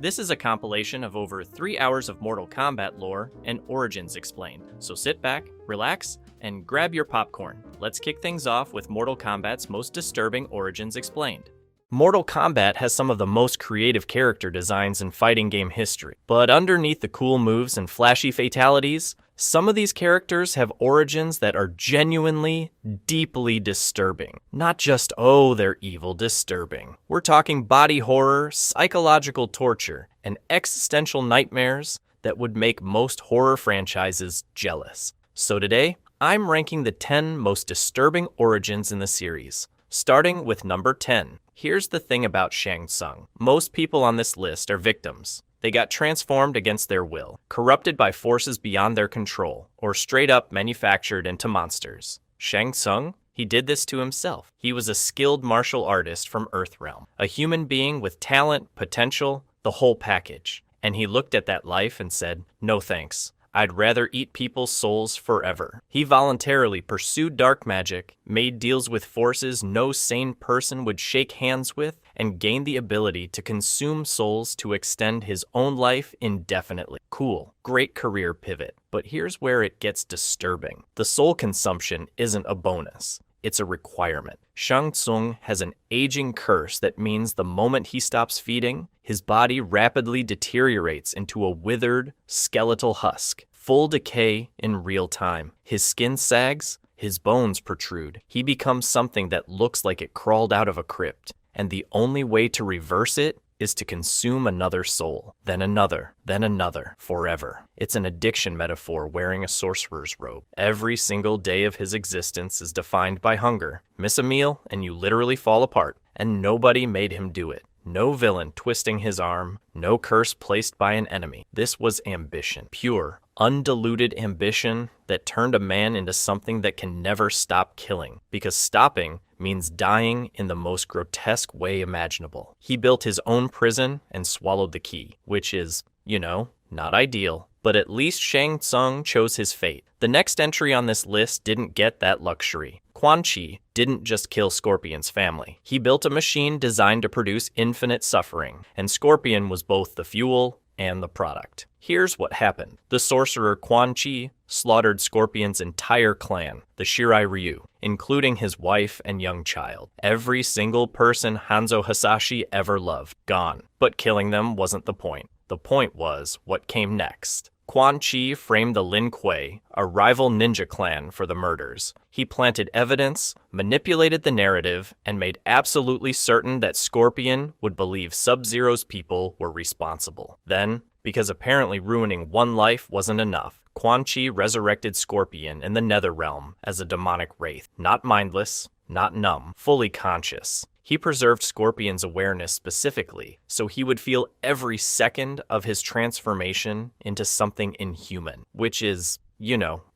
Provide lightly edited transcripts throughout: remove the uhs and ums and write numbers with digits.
This is a compilation of over 3 hours of Mortal Kombat lore and origins explained, so sit back, relax, and grab your popcorn. Let's kick things off with Mortal Kombat's most disturbing origins explained. Mortal Kombat has some of the most creative character designs in fighting game history, but underneath the cool moves and flashy fatalities, some of these characters have origins that are genuinely, deeply disturbing. Not just, oh, they're evil, disturbing. We're talking body horror, psychological torture, and existential nightmares that would make most horror franchises jealous. So today, I'm ranking the 10 most disturbing origins in the series, starting with number 10. Here's the thing about Shang Tsung. Most people on this list are victims. They got transformed against their will, corrupted by forces beyond their control, or straight up manufactured into monsters. Shang Tsung? He did this to himself. He was a skilled martial artist from Earthrealm, a human being with talent, potential, the whole package. And he looked at that life and said, no thanks. I'd rather eat people's souls forever. He voluntarily pursued dark magic, made deals with forces no sane person would shake hands with, and gained the ability to consume souls to extend his own life indefinitely. Cool. Great career pivot. But here's where it gets disturbing. The soul consumption isn't a bonus. It's a requirement. Shang Tsung has an aging curse that means the moment he stops feeding, his body rapidly deteriorates into a withered, skeletal husk. Full decay in real time. His skin sags, his bones protrude. He becomes something that looks like it crawled out of a crypt. And the only way to reverse it is to consume another soul, then another, forever. It's an addiction metaphor wearing a sorcerer's robe. Every single day of his existence is defined by hunger. Miss a meal and you literally fall apart, and nobody made him do it. No villain twisting his arm, no curse placed by an enemy. This was ambition, pure, undiluted ambition that turned a man into something that can never stop killing, because stopping means dying in the most grotesque way imaginable. He built his own prison and swallowed the key, which is, not ideal. But at least Shang Tsung chose his fate. The next entry on this list didn't get that luxury. Quan Chi didn't just kill Scorpion's family. He built a machine designed to produce infinite suffering, and Scorpion was both the fuel and the product. Here's what happened. The sorcerer Quan Chi slaughtered Scorpion's entire clan, the Shirai Ryu, including his wife and young child. Every single person Hanzo Hasashi ever loved, gone. But killing them wasn't the point. The point was what came next. Quan Chi framed the Lin Kuei, a rival ninja clan, for the murders. He planted evidence, manipulated the narrative, and made absolutely certain that Scorpion would believe Sub-Zero's people were responsible. Then, because apparently ruining one life wasn't enough, Quan Chi resurrected Scorpion in the Netherrealm as a demonic wraith. Not mindless, not numb, fully conscious. He preserved Scorpion's awareness specifically, so he would feel every second of his transformation into something inhuman, which is,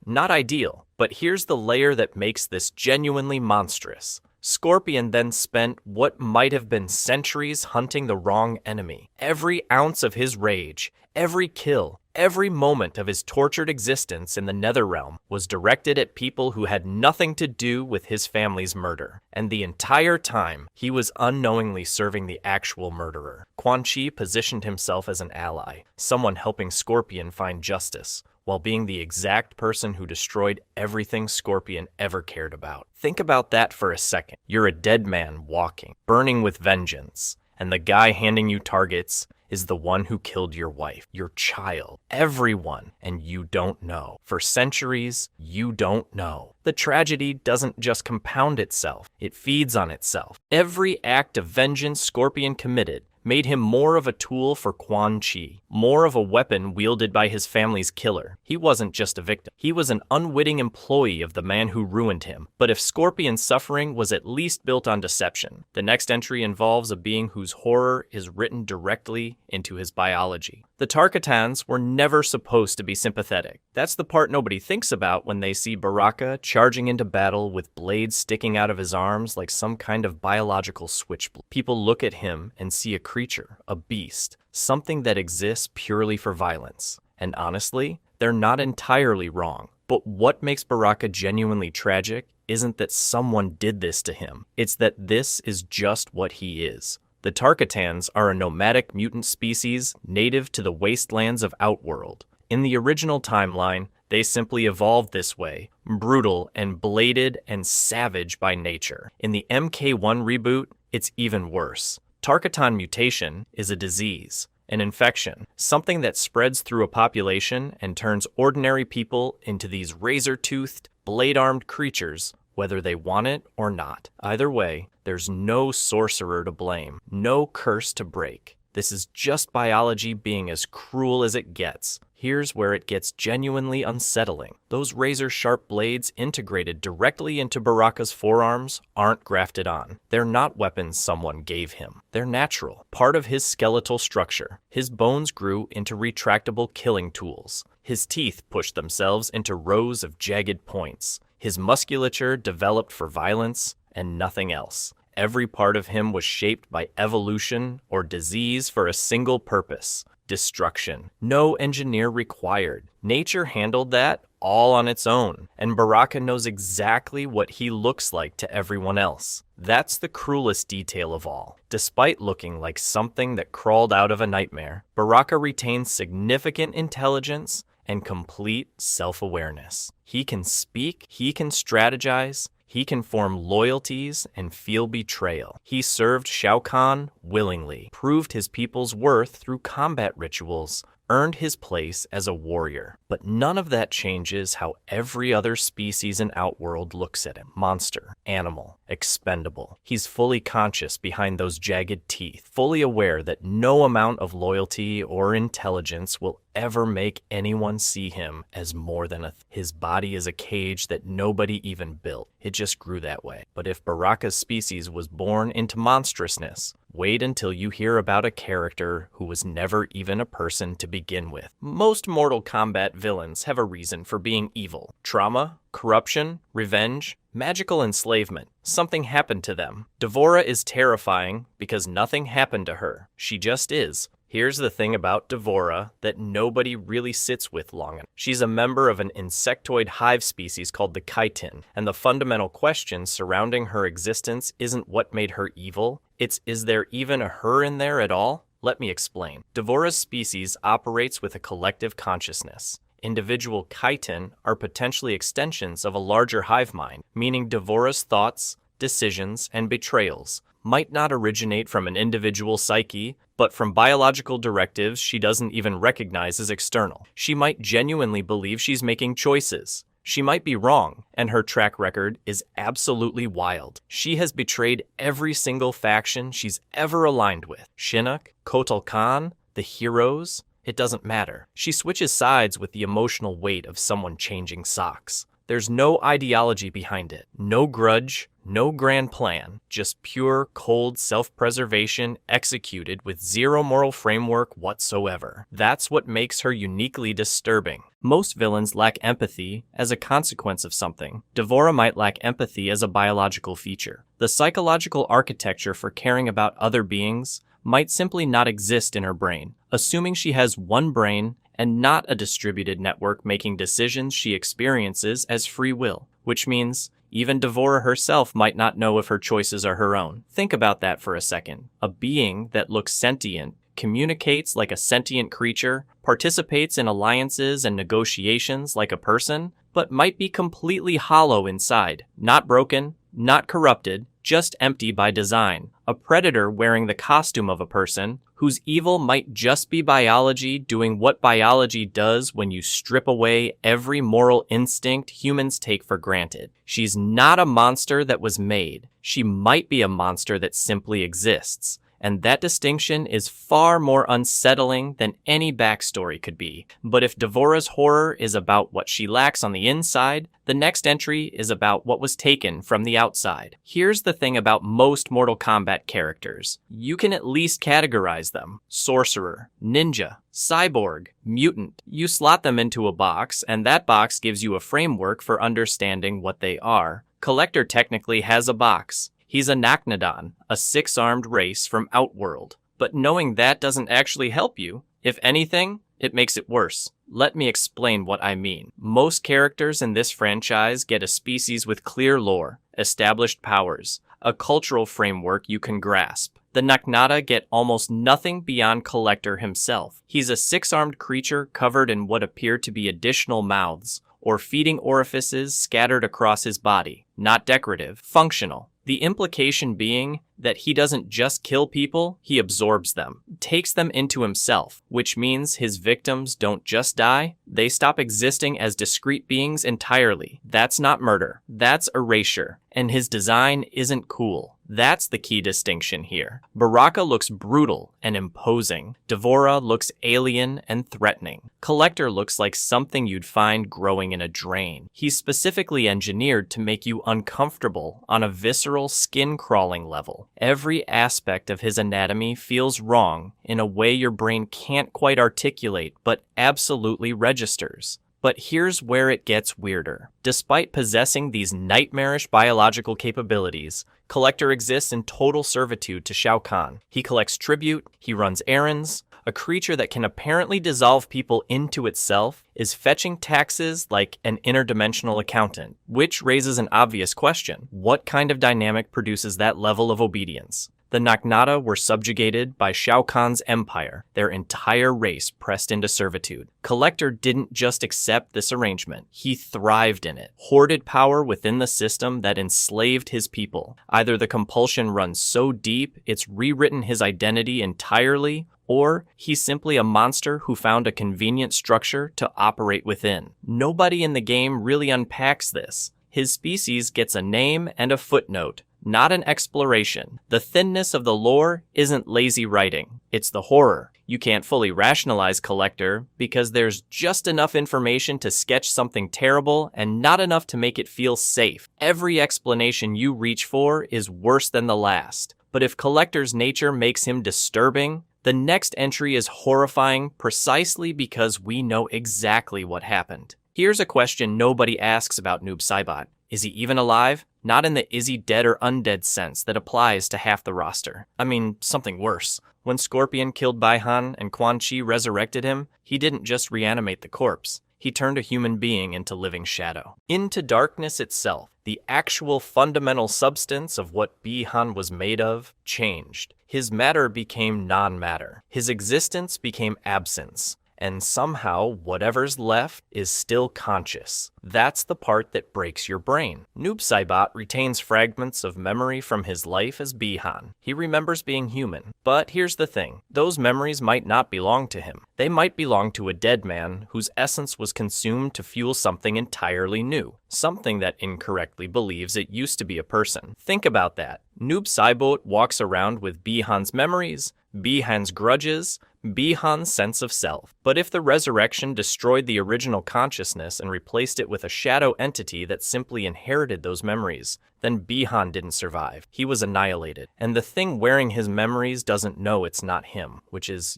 not ideal. But here's the layer that makes this genuinely monstrous. Scorpion then spent what might have been centuries hunting the wrong enemy. Every ounce of his rage, every kill, every moment of his tortured existence in the Netherrealm was directed at people who had nothing to do with his family's murder. And the entire time, he was unknowingly serving the actual murderer. Quan Chi positioned himself as an ally, someone helping Scorpion find justice, while being the exact person who destroyed everything Scorpion ever cared about. Think about that for a second. You're a dead man walking, burning with vengeance, and the guy handing you targets is the one who killed your wife, your child, everyone, and you don't know. For centuries, you don't know. The tragedy doesn't just compound itself, it feeds on itself. Every act of vengeance Scorpion committed made him more of a tool for Quan Chi, more of a weapon wielded by his family's killer. He wasn't just a victim. He was an unwitting employee of the man who ruined him. But if Scorpion's suffering was at least built on deception, the next entry involves a being whose horror is written directly into his biology. The Tarkatans were never supposed to be sympathetic. That's the part nobody thinks about when they see Baraka charging into battle with blades sticking out of his arms like some kind of biological switchblade. People look at him and see a creature, a beast, something that exists purely for violence. And honestly, they're not entirely wrong. But what makes Baraka genuinely tragic isn't that someone did this to him. It's that this is just what he is. The Tarkatans are a nomadic mutant species native to the wastelands of Outworld. In the original timeline, they simply evolved this way, brutal and bladed and savage by nature. In the MK1 reboot, it's even worse. Tarkatan mutation is a disease, an infection, something that spreads through a population and turns ordinary people into these razor-toothed, blade-armed creatures, whether they want it or not. Either way, there's no sorcerer to blame, no curse to break. This is just biology being as cruel as it gets. Here's where it gets genuinely unsettling. Those razor-sharp blades integrated directly into Baraka's forearms aren't grafted on. They're not weapons someone gave him. They're natural, part of his skeletal structure. His bones grew into retractable killing tools. His teeth pushed themselves into rows of jagged points. His musculature developed for violence and nothing else. Every part of him was shaped by evolution or disease for a single purpose: destruction. No engineer required. Nature handled that all on its own, and Baraka knows exactly what he looks like to everyone else. That's the cruelest detail of all. Despite looking like something that crawled out of a nightmare, Baraka retains significant intelligence and complete self-awareness. He can speak, he can strategize, he can form loyalties and feel betrayal. He served Shao Kahn willingly, proved his people's worth through combat rituals, earned his place as a warrior. But none of that changes how every other species in Outworld looks at him. Monster, animal, expendable. He's fully conscious behind those jagged teeth, fully aware that no amount of loyalty or intelligence will ever make anyone see him as more than his body is a cage that nobody even built. It just grew that way. But if Baraka's species was born into monstrousness, wait until you hear about a character who was never even a person to begin with. Most Mortal Kombat villains have a reason for being evil. Trauma, corruption, revenge, magical enslavement. Something happened to them. D'Vorah is terrifying because nothing happened to her. She just is. Here's the thing about D'Vorah that nobody really sits with long enough. She's a member of an insectoid hive species called the chitin, and the fundamental question surrounding her existence isn't what made her evil, it's is there even a her in there at all? Let me explain. D'Vorah's species operates with a collective consciousness. Individual chitin are potentially extensions of a larger hive mind, meaning D'Vorah's thoughts, decisions, and betrayals might not originate from an individual psyche, but from biological directives she doesn't even recognize as external. She might genuinely believe she's making choices. She might be wrong, and her track record is absolutely wild. She has betrayed every single faction she's ever aligned with. Shinnok, Kotal Khan, the heroes, it doesn't matter. She switches sides with the emotional weight of someone changing socks. There's no ideology behind it, no grudge, no grand plan, just pure, cold self-preservation executed with zero moral framework whatsoever. That's what makes her uniquely disturbing. Most villains lack empathy as a consequence of something. D'Vorah might lack empathy as a biological feature. The psychological architecture for caring about other beings might simply not exist in her brain. Assuming she has one brain and not a distributed network making decisions she experiences as free will, which means even D'Vorah herself might not know if her choices are her own. Think about that for a second. A being that looks sentient, communicates like a sentient creature, participates in alliances and negotiations like a person, but might be completely hollow inside, not broken, not corrupted, just empty by design. A predator wearing the costume of a person whose evil might just be biology doing what biology does when you strip away every moral instinct humans take for granted. She's not a monster that was made. She might be a monster that simply exists. And that distinction is far more unsettling than any backstory could be. But if D'Vorah's horror is about what she lacks on the inside, the next entry is about what was taken from the outside. Here's the thing about most Mortal Kombat characters. You can at least categorize them. Sorcerer, ninja, cyborg, mutant. You slot them into a box, and that box gives you a framework for understanding what they are. Collector technically has a box. He's a Naknadon, a six-armed race from Outworld. But knowing that doesn't actually help you. If anything, it makes it worse. Let me explain what I mean. Most characters in this franchise get a species with clear lore, established powers, a cultural framework you can grasp. The Naknada get almost nothing beyond Collector himself. He's a six-armed creature covered in what appear to be additional mouths, or feeding orifices scattered across his body. Not decorative, functional. The implication being that he doesn't just kill people, he absorbs them, takes them into himself, which means his victims don't just die, they stop existing as discrete beings entirely. That's not murder, that's erasure, and his design isn't cool. That's the key distinction here. Baraka looks brutal and imposing. Devora looks alien and threatening. Collector looks like something you'd find growing in a drain. He's specifically engineered to make you uncomfortable on a visceral, skin-crawling level. Every aspect of his anatomy feels wrong in a way your brain can't quite articulate but absolutely registers. But here's where it gets weirder. Despite possessing these nightmarish biological capabilities, Collector exists in total servitude to Shao Kahn. He collects tribute, he runs errands. A creature that can apparently dissolve people into itself is fetching taxes like an interdimensional accountant, which raises an obvious question. What kind of dynamic produces that level of obedience? The Naknada were subjugated by Shao Kahn's empire, their entire race pressed into servitude. Collector didn't just accept this arrangement, he thrived in it, hoarded power within the system that enslaved his people. Either the compulsion runs so deep it's rewritten his identity entirely, or he's simply a monster who found a convenient structure to operate within. Nobody in the game really unpacks this. His species gets a name and a footnote, not an exploration. The thinness of the lore isn't lazy writing, it's the horror. You can't fully rationalize Collector because there's just enough information to sketch something terrible and not enough to make it feel safe. Every explanation you reach for is worse than the last. But if Collector's nature makes him disturbing, the next entry is horrifying precisely because we know exactly what happened. Here's a question nobody asks about Noob Saibot. Is he even alive? Not in the is he dead or undead sense that applies to half the roster. I mean, something worse. When Scorpion killed Baihan and Quan Chi resurrected him, he didn't just reanimate the corpse. He turned a human being into living shadow. Into darkness itself, the actual fundamental substance of what Bihan was made of changed. His matter became non-matter. His existence became absence. And somehow, whatever's left is still conscious. That's the part that breaks your brain. Noob Saibot retains fragments of memory from his life as Bihan. He remembers being human. But here's the thing. Those memories might not belong to him. They might belong to a dead man whose essence was consumed to fuel something entirely new. Something that incorrectly believes it used to be a person. Think about that. Noob Saibot walks around with Bihan's memories, Bihan's grudges, Bihan's sense of self. But if the resurrection destroyed the original consciousness and replaced it with a shadow entity that simply inherited those memories, then Bihan didn't survive. He was annihilated. And the thing wearing his memories doesn't know it's not him, which is,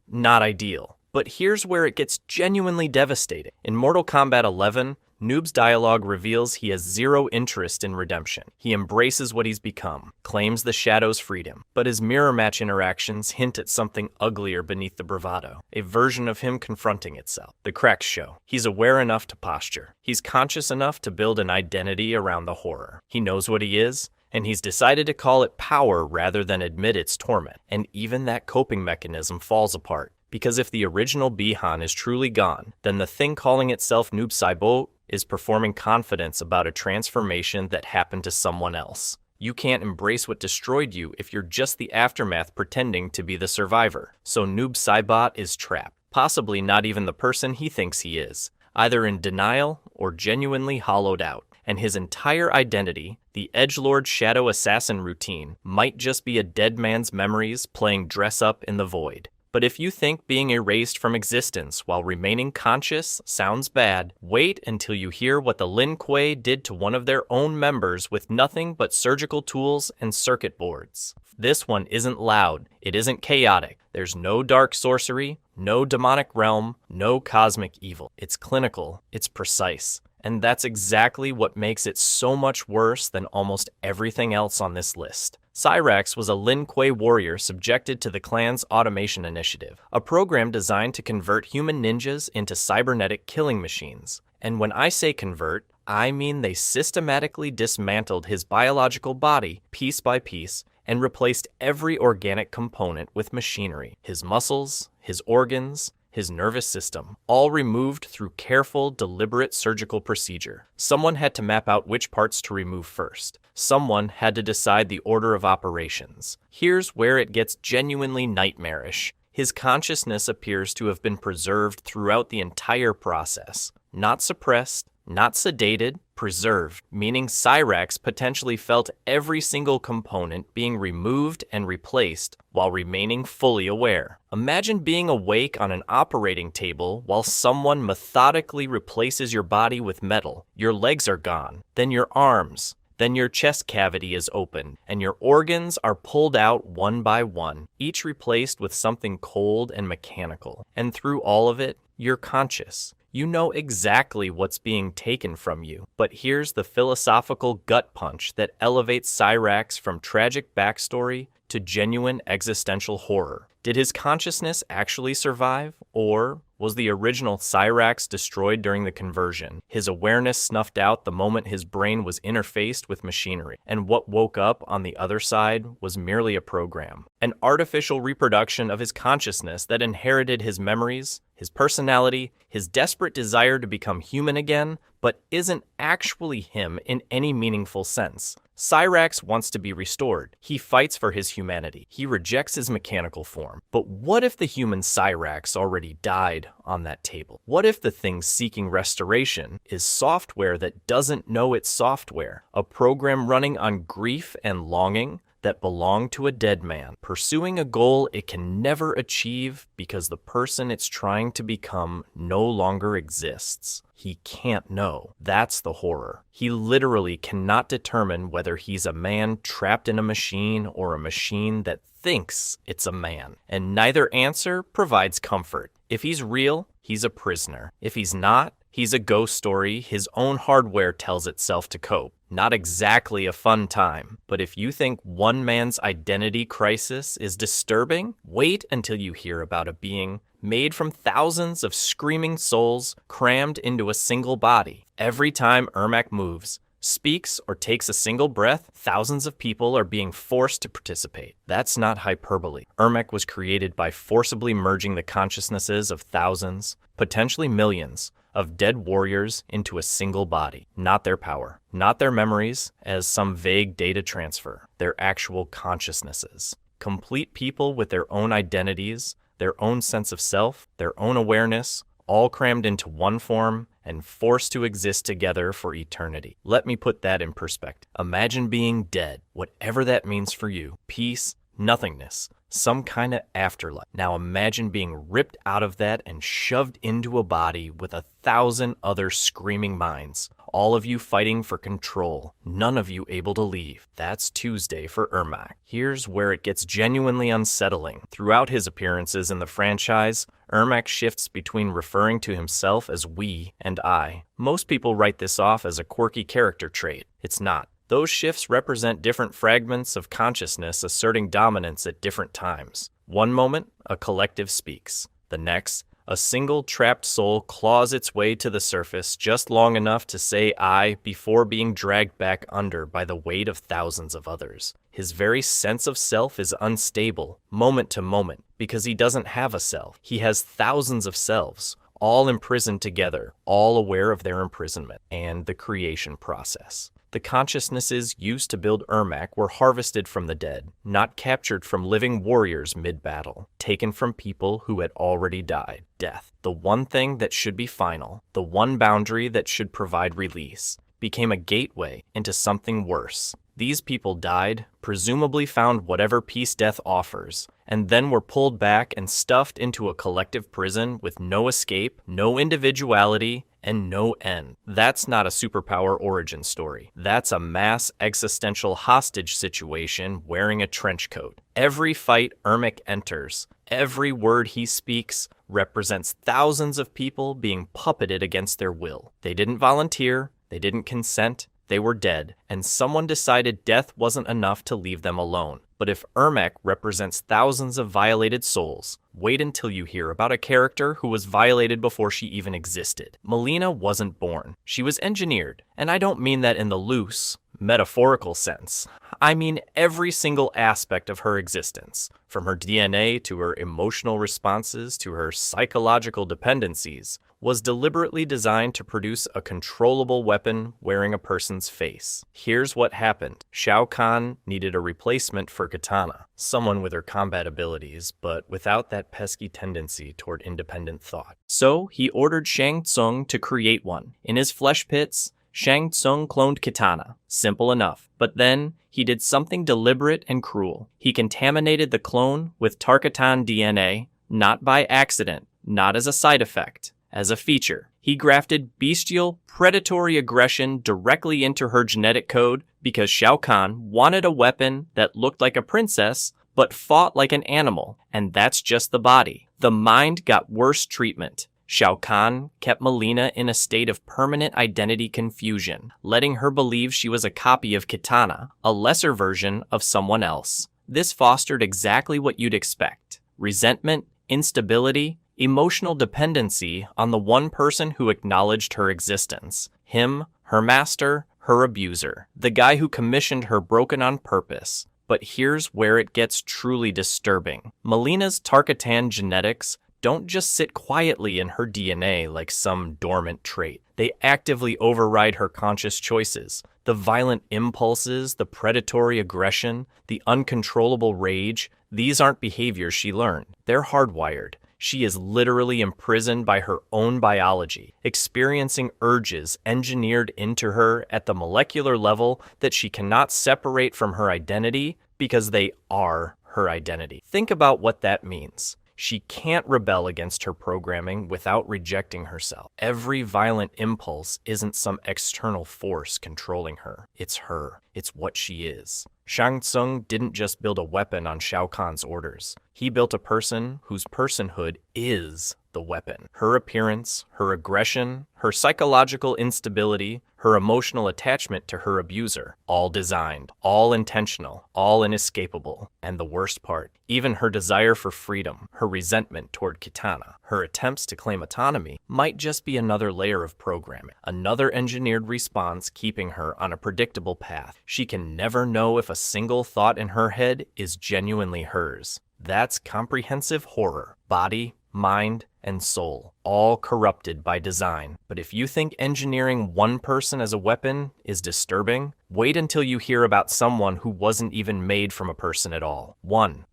not ideal. But here's where it gets genuinely devastating. In Mortal Kombat 11, Noob's dialogue reveals he has zero interest in redemption. He embraces what he's become, claims the shadows freed him, but his mirror match interactions hint at something uglier beneath the bravado, a version of him confronting itself. The cracks show. He's aware enough to posture. He's conscious enough to build an identity around the horror. He knows what he is, and he's decided to call it power rather than admit its torment. And even that coping mechanism falls apart. Because if the original Bihan is truly gone, then the thing calling itself Noob Saibot is performing confidence about a transformation that happened to someone else. You can't embrace what destroyed you if you're just the aftermath pretending to be the survivor. So Noob Saibot is trapped, possibly not even the person he thinks he is, either in denial or genuinely hollowed out. And his entire identity, the edgelord shadow assassin routine, might just be a dead man's memories playing dress up in the void. But if you think being erased from existence while remaining conscious sounds bad, wait until you hear what the Lin Kuei did to one of their own members with nothing but surgical tools and circuit boards. This one isn't loud, it isn't chaotic, there's no dark sorcery, no demonic realm, no cosmic evil. It's clinical, it's precise. And that's exactly what makes it so much worse than almost everything else on this list. Cyrax was a Lin Kuei warrior subjected to the clan's automation initiative, a program designed to convert human ninjas into cybernetic killing machines. And when I say convert, I mean they systematically dismantled his biological body piece by piece and replaced every organic component with machinery. His muscles, his organs, his nervous system, all removed through careful, deliberate surgical procedure. Someone had to map out which parts to remove first. Someone had to decide the order of operations. Here's where it gets genuinely nightmarish. His consciousness appears to have been preserved throughout the entire process. Not suppressed, not sedated, preserved, meaning Cyrax potentially felt every single component being removed and replaced while remaining fully aware. Imagine being awake on an operating table while someone methodically replaces your body with metal. Your legs are gone, then your arms, then your chest cavity is opened, and your organs are pulled out one by one, each replaced with something cold and mechanical. And through all of it, you're conscious. You know exactly what's being taken from you. But here's the philosophical gut punch that elevates Cyrax from tragic backstory to genuine existential horror. Did his consciousness actually survive, or was the original Cyrax destroyed during the conversion? His awareness snuffed out the moment his brain was interfaced with machinery, and what woke up on the other side was merely a program, an artificial reproduction of his consciousness that inherited his memories, his personality, his desperate desire to become human again, but isn't actually him in any meaningful sense. Cyrax wants to be restored. He fights for his humanity. He rejects his mechanical form. But what if the human Cyrax already died on that table? What if the thing seeking restoration is software that doesn't know it's software? A program running on grief and longing that belong to a dead man, pursuing a goal it can never achieve because the person it's trying to become no longer exists. He can't know. That's the horror. He literally cannot determine whether he's a man trapped in a machine or a machine that thinks it's a man. And neither answer provides comfort. If he's real, he's a prisoner. If he's not, he's a ghost story his own hardware tells itself to cope. Not exactly a fun time, but if you think one man's identity crisis is disturbing, wait until you hear about a being made from thousands of screaming souls crammed into a single body. Every time Ermac moves, speaks, or takes a single breath, thousands of people are being forced to participate. That's not hyperbole. Ermac was created by forcibly merging the consciousnesses of thousands, potentially millions, of dead warriors into a single body. Not their power, not their memories as some vague data transfer, their actual consciousnesses. Complete people with their own identities, their own sense of self, their own awareness, all crammed into one form and forced to exist together for eternity. Let me put that in perspective. Imagine being dead, whatever that means for you. Peace, nothingness, some kind of afterlife. Now imagine being ripped out of that and shoved into a body with 1,000 other screaming minds. All of you fighting for control, none of you able to leave. That's Tuesday for Ermac. Here's where it gets genuinely unsettling. Throughout his appearances in the franchise, Ermac shifts between referring to himself as we and I. Most people write this off as a quirky character trait. It's not. Those shifts represent different fragments of consciousness asserting dominance at different times. One moment, a collective speaks. The next, a single trapped soul claws its way to the surface just long enough to say I before being dragged back under by the weight of thousands of others. His very sense of self is unstable, moment to moment, because he doesn't have a self. He has thousands of selves, all imprisoned together, all aware of their imprisonment and the creation process. The consciousnesses used to build Ermac were harvested from the dead, not captured from living warriors mid-battle, taken from people who had already died. Death, the one thing that should be final, the one boundary that should provide release, became a gateway into something worse. These people died, presumably found whatever peace death offers, and then were pulled back and stuffed into a collective prison with no escape, no individuality, and no end. That's not a superpower origin story. That's a mass existential hostage situation wearing a trench coat. Every fight Ermac enters, every word he speaks, represents thousands of people being puppeted against their will. They didn't volunteer, they didn't consent, they were dead, and someone decided death wasn't enough to leave them alone. But if Ermac represents thousands of violated souls, wait until you hear about a character who was violated before she even existed. Melina wasn't born. She was engineered, and I don't mean that in the loose, metaphorical sense. I mean every single aspect of her existence, from her DNA to her emotional responses to her psychological dependencies, was deliberately designed to produce a controllable weapon wearing a person's face. Here's what happened. Shao Kahn needed a replacement for Kitana, someone with her combat abilities, but without that pesky tendency toward independent thought. So he ordered Shang Tsung to create one. In his flesh pits, Shang Tsung cloned Kitana. Simple enough. But then he did something deliberate and cruel. He contaminated the clone with Tarkatan DNA, not by accident, not as a side effect. As a feature, he grafted bestial, predatory aggression directly into her genetic code because Shao Kahn wanted a weapon that looked like a princess but fought like an animal, and that's just the body. The mind got worse treatment. Shao Kahn kept Mileena in a state of permanent identity confusion, letting her believe she was a copy of Kitana, a lesser version of someone else. This fostered exactly what you'd expect: resentment, instability, emotional dependency on the one person who acknowledged her existence. Him, her master, her abuser. The guy who commissioned her broken on purpose. But here's where it gets truly disturbing. Mileena's Tarkatan genetics don't just sit quietly in her DNA like some dormant trait. They actively override her conscious choices. The violent impulses, the predatory aggression, the uncontrollable rage, these aren't behaviors she learned. They're hardwired. She is literally imprisoned by her own biology, experiencing urges engineered into her at the molecular level that she cannot separate from her identity because they are her identity. Think about what that means. She can't rebel against her programming without rejecting herself. Every violent impulse isn't some external force controlling her. It's her. It's what she is. Shang Tsung didn't just build a weapon on Shao Kahn's orders. He built a person whose personhood is the weapon. Her appearance, her aggression, her psychological instability, her emotional attachment to her abuser, all designed, all intentional, all inescapable. And the worst part, even her desire for freedom, her resentment toward Kitana, her attempts to claim autonomy, might just be another layer of programming, another engineered response keeping her on a predictable path. She can never know if a single thought in her head is genuinely hers. That's comprehensive horror. Body, mind, and soul, all corrupted by design. But if you think engineering one person as a weapon is disturbing, wait until you hear about someone who wasn't even made from a person at all.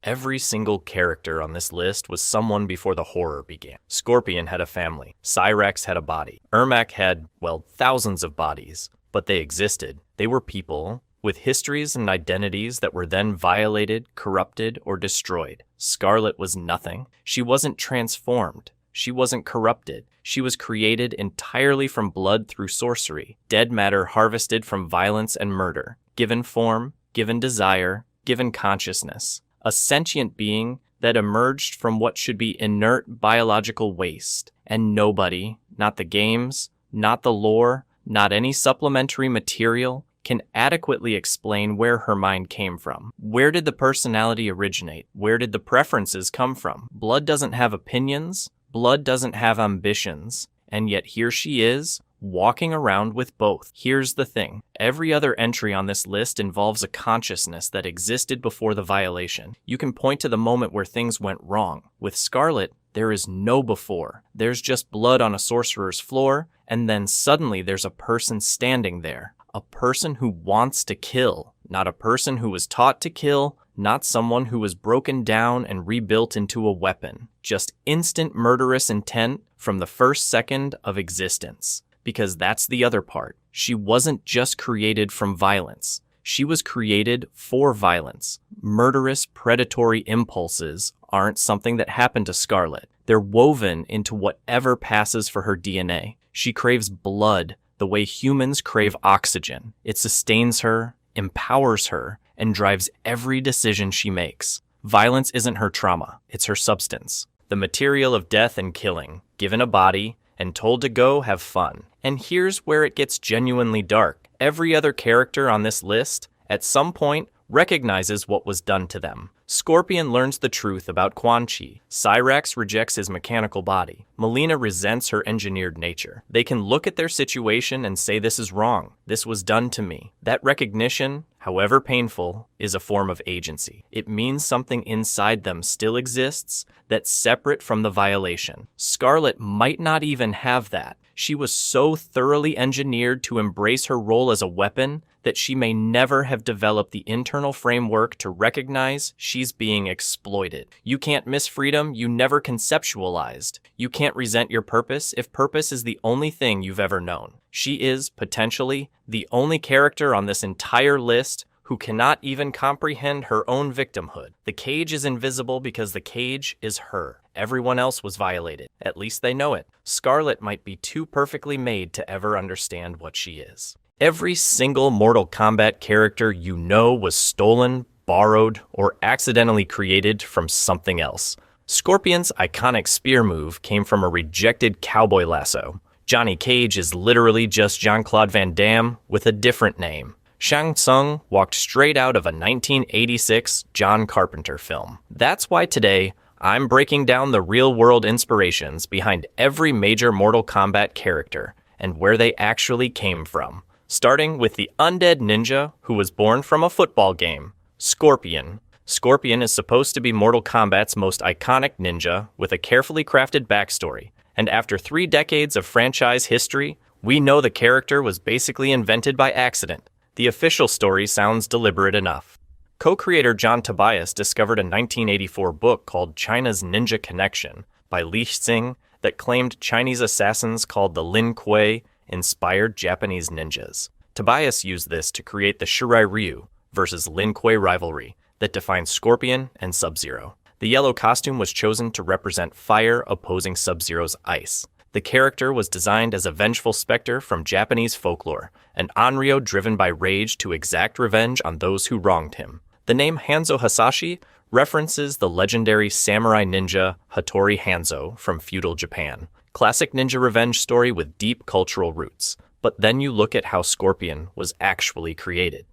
Every single character on this list was someone before the horror began. Scorpion had a family. Cyrax had a body. Ermac had, well, thousands of bodies. But they existed. They were people with histories and identities that were then violated, corrupted, or destroyed. Scarlet was nothing. She wasn't transformed. She wasn't corrupted. She was created entirely from blood through sorcery, dead matter harvested from violence and murder, given form, given desire, given consciousness. A sentient being that emerged from what should be inert biological waste. And nobody, not the games, not the lore, not any supplementary material, can adequately explain where her mind came from. Where did the personality originate? Where did the preferences come from? Blood doesn't have opinions. Blood doesn't have ambitions. And yet here she is, walking around with both. Here's the thing. Every other entry on this list involves a consciousness that existed before the violation. You can point to the moment where things went wrong. With Scarlet, there is no before. There's just blood on a sorcerer's floor, and then suddenly there's a person standing there. A person who wants to kill, not a person who was taught to kill, not someone who was broken down and rebuilt into a weapon. Just instant murderous intent from the first second of existence. Because that's the other part. She wasn't just created from violence. She was created for violence. Murderous, predatory impulses aren't something that happened to Scarlet. They're woven into whatever passes for her DNA. She craves blood the way humans crave oxygen. It sustains her, empowers her, and drives every decision she makes. Violence isn't her trauma, it's her substance. The material of death and killing, given a body, and told to go have fun. And here's where it gets genuinely dark. Every other character on this list, at some point, recognizes what was done to them. Scorpion learns the truth about Quan Chi. Cyrax rejects his mechanical body. Melina resents her engineered nature. They can look at their situation and say, this is wrong. This was done to me. That recognition, however painful, is a form of agency. It means something inside them still exists that's separate from the violation. Scarlet might not even have that. She was so thoroughly engineered to embrace her role as a weapon that she may never have developed the internal framework to recognize she's being exploited. You can't miss freedom you never conceptualized. You can't resent your purpose if purpose is the only thing you've ever known. She is, potentially, the only character on this entire list who cannot even comprehend her own victimhood. The cage is invisible because the cage is her. Everyone else was violated. At least they know it. Scarlet might be too perfectly made to ever understand what she is. Every single Mortal Kombat character you know was stolen, borrowed, or accidentally created from something else. Scorpion's iconic spear move came from a rejected cowboy lasso. Johnny Cage is literally just Jean-Claude Van Damme with a different name. Shang Tsung walked straight out of a 1986 John Carpenter film. That's why today, I'm breaking down the real-world inspirations behind every major Mortal Kombat character and where they actually came from. Starting with the undead ninja who was born from a football game, Scorpion. Scorpion is supposed to be Mortal Kombat's most iconic ninja with a carefully crafted backstory, and after 3 decades of franchise history, we know the character was basically invented by accident. The official story sounds deliberate enough. Co-creator John Tobias discovered a 1984 book called China's Ninja Connection by Li Xing that claimed Chinese assassins called the Lin Kuei inspired Japanese ninjas. Tobias used this to create the Shirai Ryu versus Lin Kuei rivalry that defines Scorpion and Sub-Zero. The yellow costume was chosen to represent fire opposing Sub-Zero's ice. The character was designed as a vengeful specter from Japanese folklore, an Onryo driven by rage to exact revenge on those who wronged him. The name Hanzo Hasashi references the legendary samurai ninja Hattori Hanzo from feudal Japan. Classic ninja revenge story with deep cultural roots. But then you look at how Scorpion was actually created.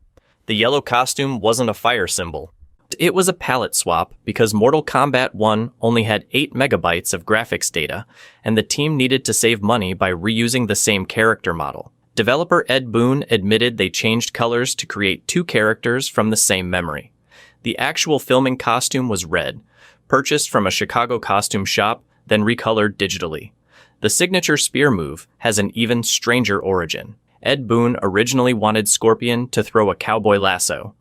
The yellow costume wasn't a fire symbol. It was a palette swap because Mortal Kombat 1 only had 8 megabytes of graphics data, and the team needed to save money by reusing the same character model. Developer Ed Boon admitted they changed colors to create 2 characters from the same memory. The actual filming costume was red, purchased from a Chicago costume shop, then recolored digitally. The signature spear move has an even stranger origin. Ed Boon originally wanted Scorpion to throw a cowboy lasso.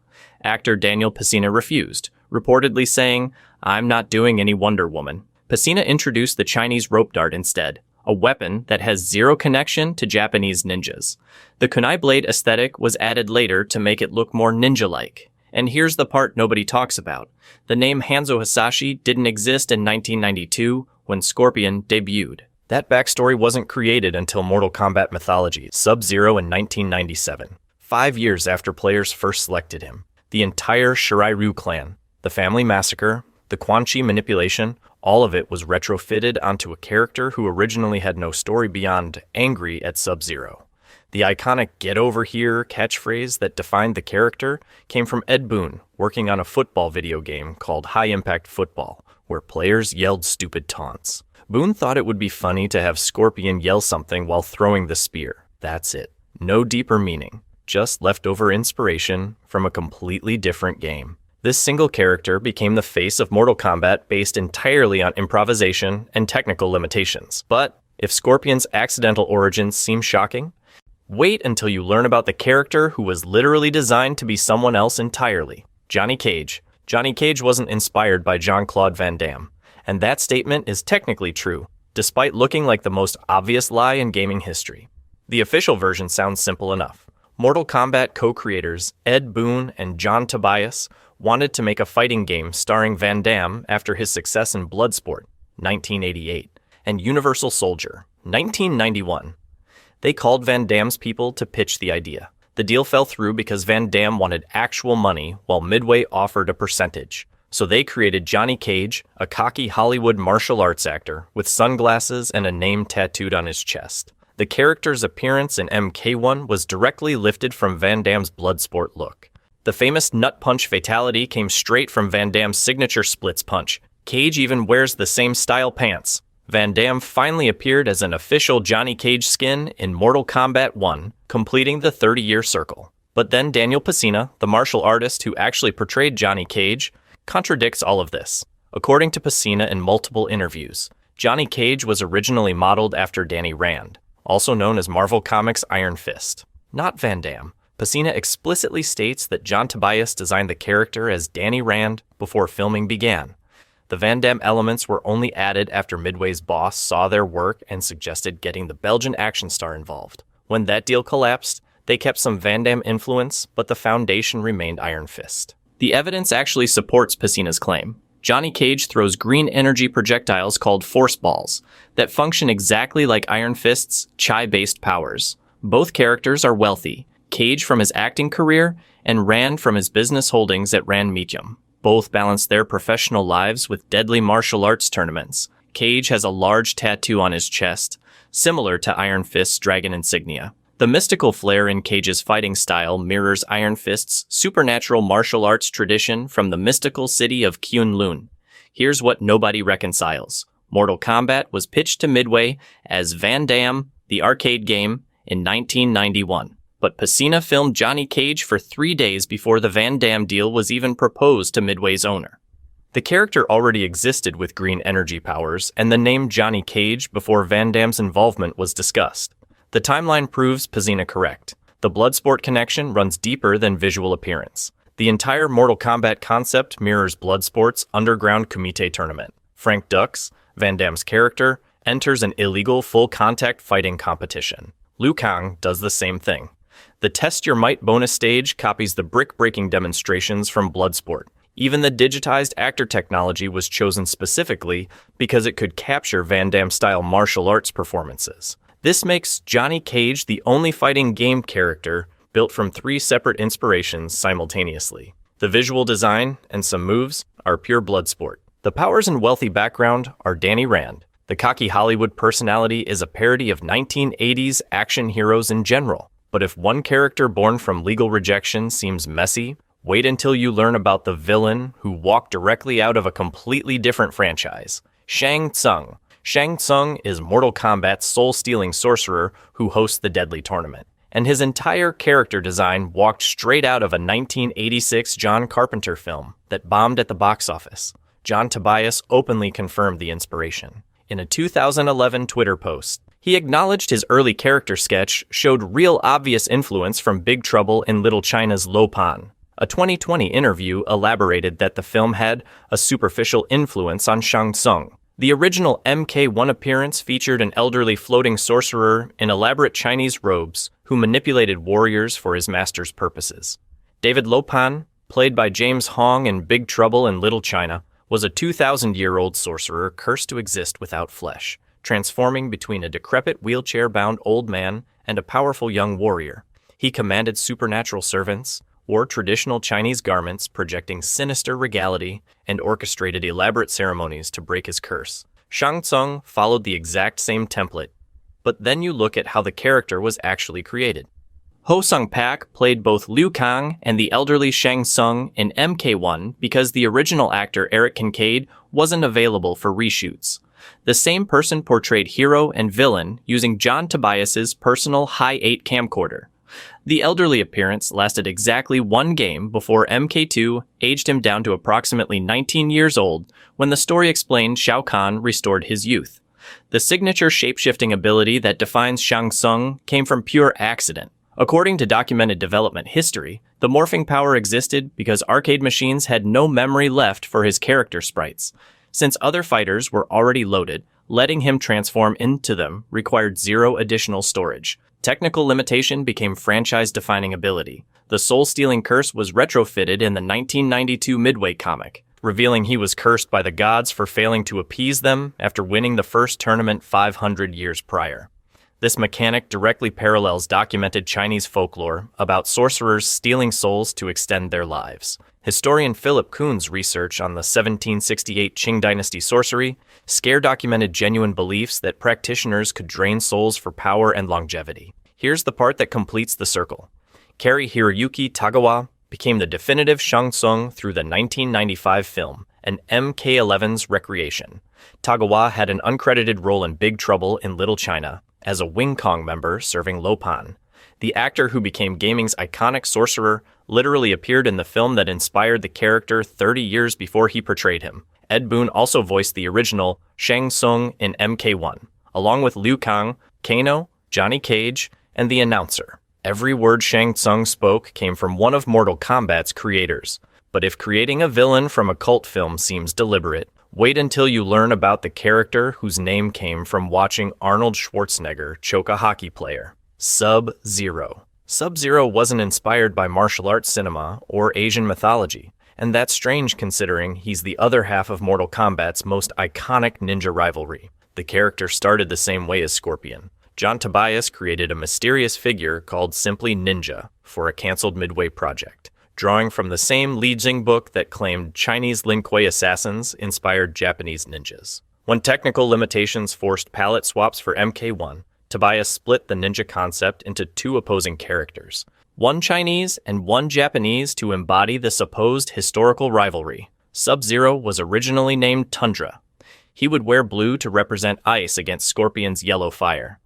Actor Daniel Pesina refused, reportedly saying, "I'm not doing any Wonder Woman." Pesina introduced the Chinese rope dart instead, a weapon that has zero connection to Japanese ninjas. The kunai blade aesthetic was added later to make it look more ninja-like. And here's the part nobody talks about. The name Hanzo Hasashi didn't exist in 1992 when Scorpion debuted. That backstory wasn't created until Mortal Kombat Mythology, Sub-Zero in 1997, 5 years after players first selected him. The entire Shirai Ryu clan, the family massacre, the Quan Chi manipulation, all of it was retrofitted onto a character who originally had no story beyond angry at Sub-Zero. The iconic "get over here" catchphrase that defined the character came from Ed Boon, working on a football video game called High Impact Football, where players yelled stupid taunts. Boon thought it would be funny to have Scorpion yell something while throwing the spear. That's it. No deeper meaning. Just leftover inspiration from a completely different game. This single character became the face of Mortal Kombat based entirely on improvisation and technical limitations. But if Scorpion's accidental origins seem shocking, wait until you learn about the character who was literally designed to be someone else entirely. Johnny Cage. Johnny Cage wasn't inspired by Jean-Claude Van Damme. And that statement is technically true, despite looking like the most obvious lie in gaming history. The official version sounds simple enough. Mortal Kombat co-creators Ed Boon and John Tobias wanted to make a fighting game starring Van Damme after his success in Bloodsport, 1988, and Universal Soldier, 1991. They called Van Damme's people to pitch the idea. The deal fell through because Van Damme wanted actual money while Midway offered a percentage. So they created Johnny Cage, a cocky Hollywood martial arts actor with sunglasses and a name tattooed on his chest. The character's appearance in MK1 was directly lifted from Van Damme's Bloodsport look. The famous nut punch fatality came straight from Van Damme's signature splits punch. Cage even wears the same style pants. Van Damme finally appeared as an official Johnny Cage skin in Mortal Kombat 1, completing the 30-year circle. But then Daniel Pesina, the martial artist who actually portrayed Johnny Cage, contradicts all of this. According to Pesina in multiple interviews, Johnny Cage was originally modeled after Danny Rand, also known as Marvel Comics' Iron Fist, not Van Damme. Pesina explicitly states that John Tobias designed the character as Danny Rand before filming began. The Van Damme elements were only added after Midway's boss saw their work and suggested getting the Belgian action star involved. When that deal collapsed, they kept some Van Damme influence, but the foundation remained Iron Fist. The evidence actually supports Pesina's claim. Johnny Cage throws green energy projectiles called force balls that function exactly like Iron Fist's chi-based powers. Both characters are wealthy, Cage from his acting career and Rand from his business holdings at Rand Medium. Both balance their professional lives with deadly martial arts tournaments. Cage has a large tattoo on his chest, similar to Iron Fist's dragon insignia. The mystical flair in Cage's fighting style mirrors Iron Fist's supernatural martial arts tradition from the mystical city of Kunlun. Here's what nobody reconciles. Mortal Kombat was pitched to Midway as Van Damme, the arcade game, in 1991. But Pesina filmed Johnny Cage for 3 days before the Van Damme deal was even proposed to Midway's owner. The character already existed with green energy powers and the name Johnny Cage before Van Damme's involvement was discussed. The timeline proves Pesina correct. The Bloodsport connection runs deeper than visual appearance. The entire Mortal Kombat concept mirrors Bloodsport's underground kumite tournament. Frank Dux, Van Damme's character, enters an illegal full-contact fighting competition. Liu Kang does the same thing. The Test Your Might bonus stage copies the brick-breaking demonstrations from Bloodsport. Even the digitized actor technology was chosen specifically because it could capture Van Damme-style martial arts performances. This makes Johnny Cage the only fighting game character built from 3 separate inspirations simultaneously. The visual design and some moves are pure Bloodsport. The powers and wealthy background are Danny Rand. The cocky Hollywood personality is a parody of 1980s action heroes in general. But if one character born from legal rejection seems messy, wait until you learn about the villain who walked directly out of a completely different franchise, Shang Tsung. Shang Tsung is Mortal Kombat's soul-stealing sorcerer who hosts the deadly tournament, and his entire character design walked straight out of a 1986 John Carpenter film that bombed at the box office. John Tobias openly confirmed the inspiration. In a 2011 Twitter post, he acknowledged his early character sketch showed real obvious influence from Big Trouble in Little China's Lo Pan. A 2020 interview elaborated that the film had a superficial influence on Shang Tsung. The original MK1 appearance featured an elderly floating sorcerer in elaborate Chinese robes who manipulated warriors for his master's purposes. David Lo Pan, played by James Hong in Big Trouble in Little China, was a 2,000-year-old sorcerer cursed to exist without flesh, transforming between a decrepit wheelchair-bound old man and a powerful young warrior. He commanded supernatural servants, wore traditional Chinese garments projecting sinister regality, and orchestrated elaborate ceremonies to break his curse. Shang Tsung followed the exact same template, but then you look at how the character was actually created. Ho Sung-pak played both Liu Kang and the elderly Shang Tsung in MK1 because the original actor Eric Kincaid wasn't available for reshoots. The same person portrayed hero and villain using John Tobias's personal Hi-8 camcorder. The elderly appearance lasted exactly 1 game before MK2 aged him down to approximately 19 years old when the story explained Shao Kahn restored his youth. The signature shape-shifting ability that defines Shang Tsung came from pure accident. According to documented development history, the morphing power existed because arcade machines had no memory left for his character sprites. Since other fighters were already loaded, letting him transform into them required 0 additional storage. Technical limitation became franchise-defining ability. The soul-stealing curse was retrofitted in the 1992 Midway comic, revealing he was cursed by the gods for failing to appease them after winning the first tournament 500 years prior. This mechanic directly parallels documented Chinese folklore about sorcerers stealing souls to extend their lives. Historian Philip Kuhn's research on the 1768 Qing dynasty sorcery documented genuine beliefs that practitioners could drain souls for power and longevity. Here's the part that completes the circle. Kari Hiroyuki Tagawa became the definitive Shang Tsung through the 1995 film, an MK11's Recreation. Tagawa had an uncredited role in Big Trouble in Little China as a Wing Kong member serving Lopan. The actor who became gaming's iconic sorcerer literally appeared in the film that inspired the character 30 years before he portrayed him. Ed Boon also voiced the original Shang Tsung in MK1, along with Liu Kang, Kano, Johnny Cage, and the announcer. Every word Shang Tsung spoke came from one of Mortal Kombat's creators. But if creating a villain from a cult film seems deliberate, wait until you learn about the character whose name came from watching Arnold Schwarzenegger choke a hockey player. Sub-Zero. Sub-Zero wasn't inspired by martial arts cinema or Asian mythology, and that's strange considering he's the other half of Mortal Kombat's most iconic ninja rivalry. The character started the same way as Scorpion. John Tobias created a mysterious figure called simply Ninja for a canceled Midway project, drawing from the same Li Jing book that claimed Chinese Lin Kuei assassins inspired Japanese ninjas. When technical limitations forced palette swaps for MK1, Tobias split the ninja concept into two opposing characters, one Chinese and one Japanese, to embody the supposed historical rivalry. Sub-Zero was originally named Tundra. He would wear blue to represent ice against Scorpion's yellow fire.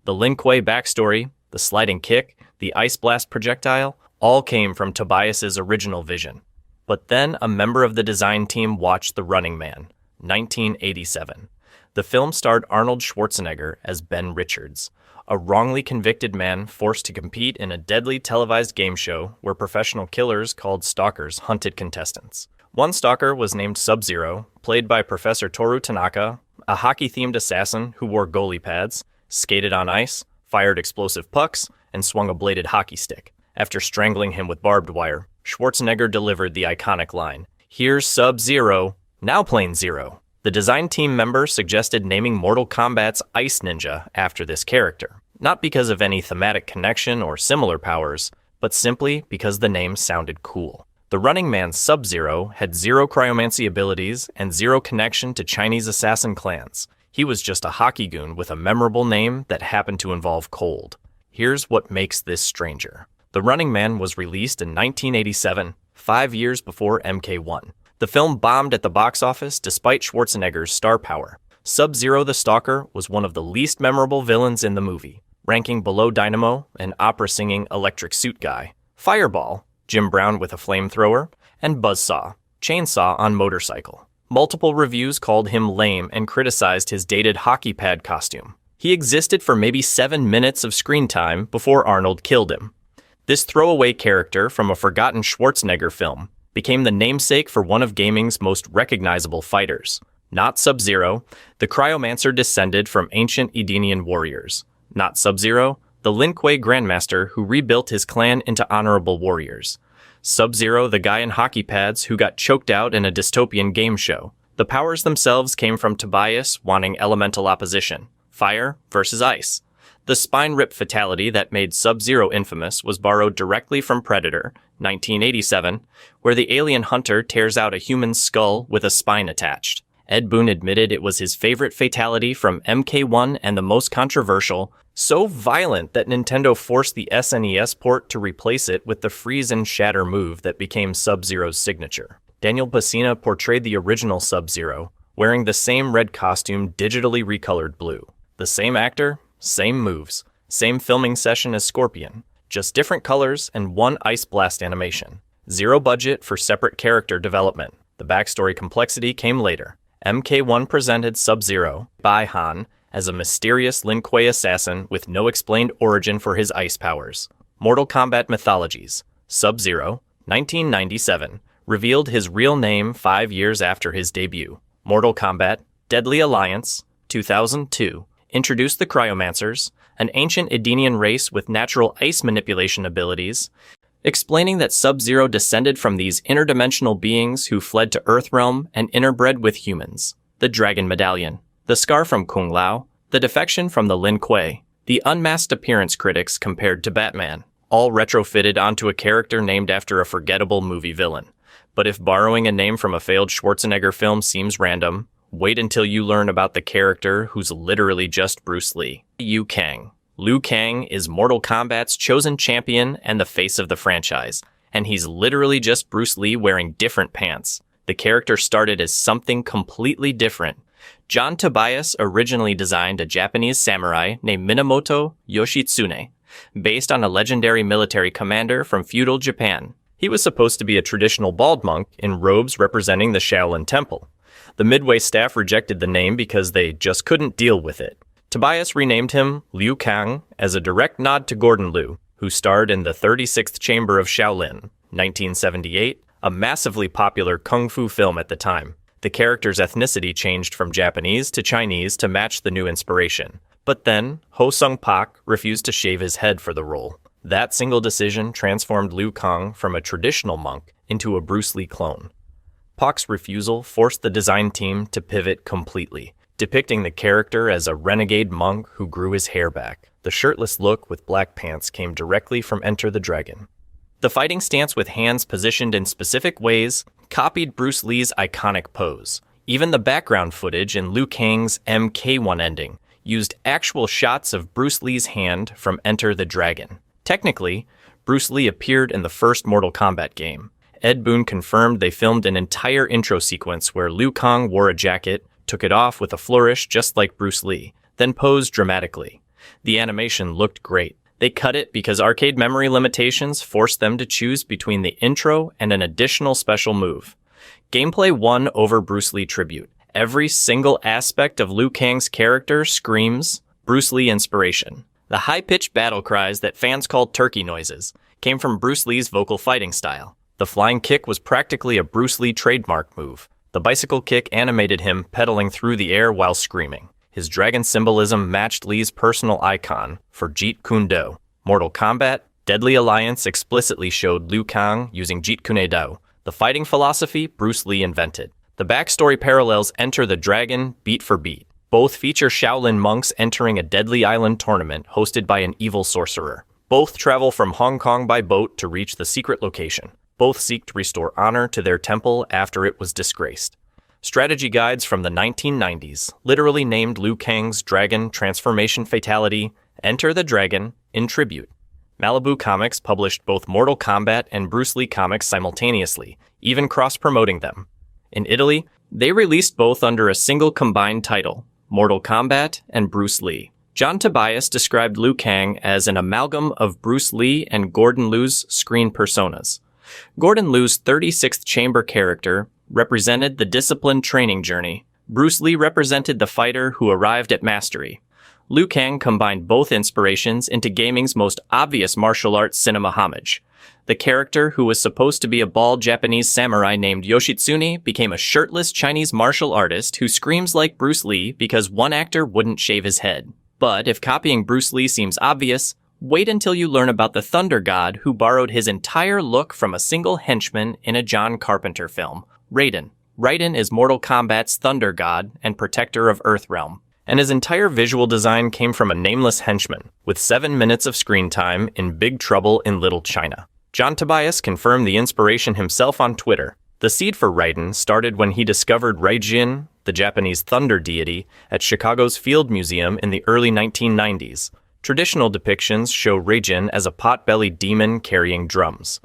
The Lin Kuei backstory, the sliding kick, the ice blast projectile, all came from Tobias's original vision. But then a member of the design team watched The Running Man, 1987. The film starred Arnold Schwarzenegger as Ben Richards, a wrongly convicted man forced to compete in a deadly televised game show where professional killers called stalkers hunted contestants. One stalker was named Sub-Zero, played by Professor Toru Tanaka, a hockey-themed assassin who wore goalie pads, skated on ice, fired explosive pucks, and swung a bladed hockey stick. After strangling him with barbed wire, Schwarzenegger delivered the iconic line, "Here's Sub-Zero, now Plane Zero." The design team member suggested naming Mortal Kombat's Ice Ninja after this character, not because of any thematic connection or similar powers, but simply because the name sounded cool. The Running Man Sub-Zero had zero cryomancy abilities and zero connection to Chinese assassin clans. He was just a hockey goon with a memorable name that happened to involve cold. Here's what makes this stranger. The Running Man was released in 1987, 5 years before MK1. The film bombed at the box office despite Schwarzenegger's star power. Sub-Zero the Stalker was one of the least memorable villains in the movie, ranking below Dynamo, an opera-singing electric suit guy, Fireball, Jim Brown with a flamethrower, and Buzzsaw, chainsaw on motorcycle. Multiple reviews called him lame and criticized his dated hockey pad costume. He existed for maybe 7 minutes of screen time before Arnold killed him. This throwaway character from a forgotten Schwarzenegger film became the namesake for one of gaming's most recognizable fighters. Not Sub-Zero, the Cryomancer descended from ancient Edenian warriors. Not Sub-Zero, the Lin Kuei Grandmaster who rebuilt his clan into honorable warriors. Sub-Zero, the guy in hockey pads who got choked out in a dystopian game show. The powers themselves came from Tobias wanting elemental opposition, fire versus ice. The spine rip fatality that made Sub-Zero infamous was borrowed directly from Predator, 1987, where the alien hunter tears out a human skull with a spine attached. Ed Boon admitted it was his favorite fatality from MK1 and the most controversial, so violent that Nintendo forced the SNES port to replace it with the freeze and shatter move that became Sub-Zero's signature. Daniel Pacina portrayed the original Sub-Zero, wearing the same red costume digitally recolored blue. The same actor, same moves, same filming session as Scorpion, just different colors and one ice blast animation. Zero budget for separate character development. The backstory complexity came later. MK1 presented Sub-Zero, Bai Han, as a mysterious Lin Kuei assassin with no explained origin for his ice powers. Mortal Kombat Mythologies. Sub-Zero, 1997, revealed his real name 5 years after his debut. Mortal Kombat Deadly Alliance, 2002, introduced the Cryomancers, an ancient Edenian race with natural ice manipulation abilities, explaining that Sub-Zero descended from these interdimensional beings who fled to Earthrealm and interbred with humans. The Dragon Medallion, the scar from Kung Lao, the defection from the Lin Kuei, the unmasked appearance critics compared to Batman, all retrofitted onto a character named after a forgettable movie villain. But if borrowing a name from a failed Schwarzenegger film seems random, wait until you learn about the character who's literally just Bruce Lee. Liu Kang. Liu Kang is Mortal Kombat's chosen champion and the face of the franchise, and he's literally just Bruce Lee wearing different pants. The character started as something completely different. John Tobias originally designed a Japanese samurai named Minamoto Yoshitsune, based on a legendary military commander from feudal Japan. He was supposed to be a traditional bald monk in robes representing the Shaolin Temple. The Midway staff rejected the name because they just couldn't deal with it. Tobias renamed him Liu Kang as a direct nod to Gordon Liu, who starred in the 36th Chamber of Shaolin, 1978, a massively popular kung fu film at the time. The character's ethnicity changed from Japanese to Chinese to match the new inspiration. But then, Ho Sung Pak refused to shave his head for the role. That single decision transformed Liu Kang from a traditional monk into a Bruce Lee clone. Pak's refusal forced the design team to pivot completely, depicting the character as a renegade monk who grew his hair back. The shirtless look with black pants came directly from Enter the Dragon. The fighting stance with hands positioned in specific ways copied Bruce Lee's iconic pose. Even the background footage in Liu Kang's MK1 ending used actual shots of Bruce Lee's hand from Enter the Dragon. Technically, Bruce Lee appeared in the first Mortal Kombat game. Ed Boon confirmed they filmed an entire intro sequence where Liu Kang wore a jacket, took it off with a flourish just like Bruce Lee, then posed dramatically. The animation looked great. They cut it because arcade memory limitations forced them to choose between the intro and an additional special move. Gameplay won over Bruce Lee tribute. Every single aspect of Liu Kang's character screams Bruce Lee inspiration. The high-pitched battle cries that fans called turkey noises came from Bruce Lee's vocal fighting style. The flying kick was practically a Bruce Lee trademark move. The bicycle kick animated him pedaling through the air while screaming. His dragon symbolism matched Lee's personal icon for Jeet Kune Do. Mortal Kombat, Deadly Alliance explicitly showed Liu Kang using Jeet Kune Do, the fighting philosophy Bruce Lee invented. The backstory parallels Enter the Dragon beat for beat. Both feature Shaolin monks entering a deadly island tournament hosted by an evil sorcerer. Both travel from Hong Kong by boat to reach the secret location. Both seek to restore honor to their temple after it was disgraced. Strategy guides from the 1990s literally named Liu Kang's dragon transformation fatality Enter the Dragon in tribute. Malibu Comics published both Mortal Kombat and Bruce Lee comics simultaneously, even cross-promoting them. In Italy, they released both under a single combined title, Mortal Kombat and Bruce Lee. John Tobias described Liu Kang as an amalgam of Bruce Lee and Gordon Liu's screen personas. Gordon Liu's 36th Chamber character represented the disciplined training journey. Bruce Lee represented the fighter who arrived at mastery. Liu Kang combined both inspirations into gaming's most obvious martial arts cinema homage. The character, who was supposed to be a bald Japanese samurai named Yoshitsune, became a shirtless Chinese martial artist who screams like Bruce Lee because one actor wouldn't shave his head. But if copying Bruce Lee seems obvious, wait until you learn about the Thunder God who borrowed his entire look from a single henchman in a John Carpenter film, Raiden. Raiden is Mortal Kombat's Thunder God and protector of Earthrealm, and his entire visual design came from a nameless henchman, with 7 minutes of screen time in Big Trouble in Little China. John Tobias confirmed the inspiration himself on Twitter. The seed for Raiden started when he discovered Raijin, the Japanese thunder deity, at Chicago's Field Museum in the early 1990s. Traditional depictions show Raijin as a pot-bellied demon carrying drums.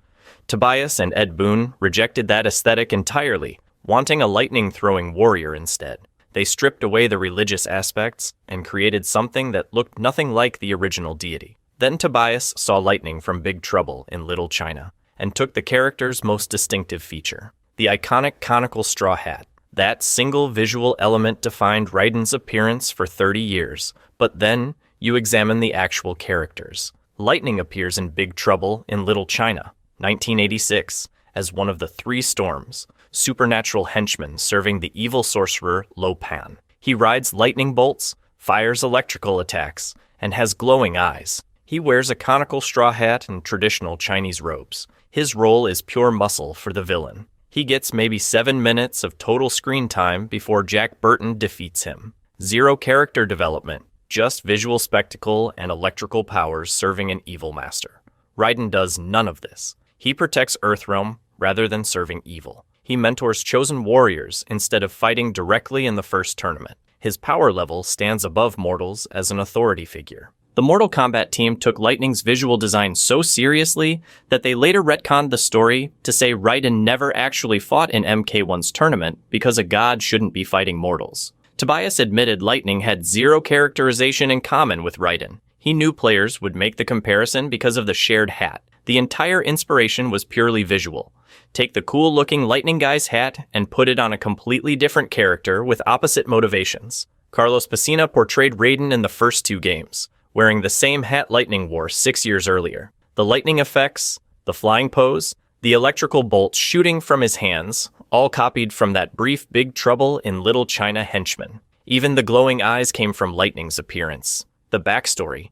Tobias and Ed Boon rejected that aesthetic entirely, wanting a lightning-throwing warrior instead. They stripped away the religious aspects and created something that looked nothing like the original deity. Then Tobias saw lightning from Big Trouble in Little China and took the character's most distinctive feature, the iconic conical straw hat. That single visual element defined Raiden's appearance for 30 years, but then you examine the actual characters. Lightning appears in Big Trouble in Little China, 1986, as one of the three storms, supernatural henchmen serving the evil sorcerer Lo Pan. He rides lightning bolts, fires electrical attacks, and has glowing eyes. He wears a conical straw hat and traditional Chinese robes. His role is pure muscle for the villain. He gets maybe 7 minutes of total screen time before Jack Burton defeats him. Zero character development, just visual spectacle and electrical powers serving an evil master. Raiden does none of this. He protects Earthrealm rather than serving evil. He mentors chosen warriors instead of fighting directly in the first tournament. His power level stands above mortals as an authority figure. The Mortal Kombat team took Lightning's visual design so seriously that they later retconned the story to say Raiden never actually fought in MK1's tournament because a god shouldn't be fighting mortals. Tobias admitted Lightning had zero characterization in common with Raiden. He knew players would make the comparison because of the shared hat. The entire inspiration was purely visual. Take the cool-looking Lightning guy's hat and put it on a completely different character with opposite motivations. Carlos Pesina portrayed Raiden in the first 2 games, wearing the same hat Lightning wore 6 years earlier. The lightning effects, the flying pose, the electrical bolts shooting from his hands, all copied from that brief Big Trouble in Little China henchman. Even the glowing eyes came from Lightning's appearance. The backstory,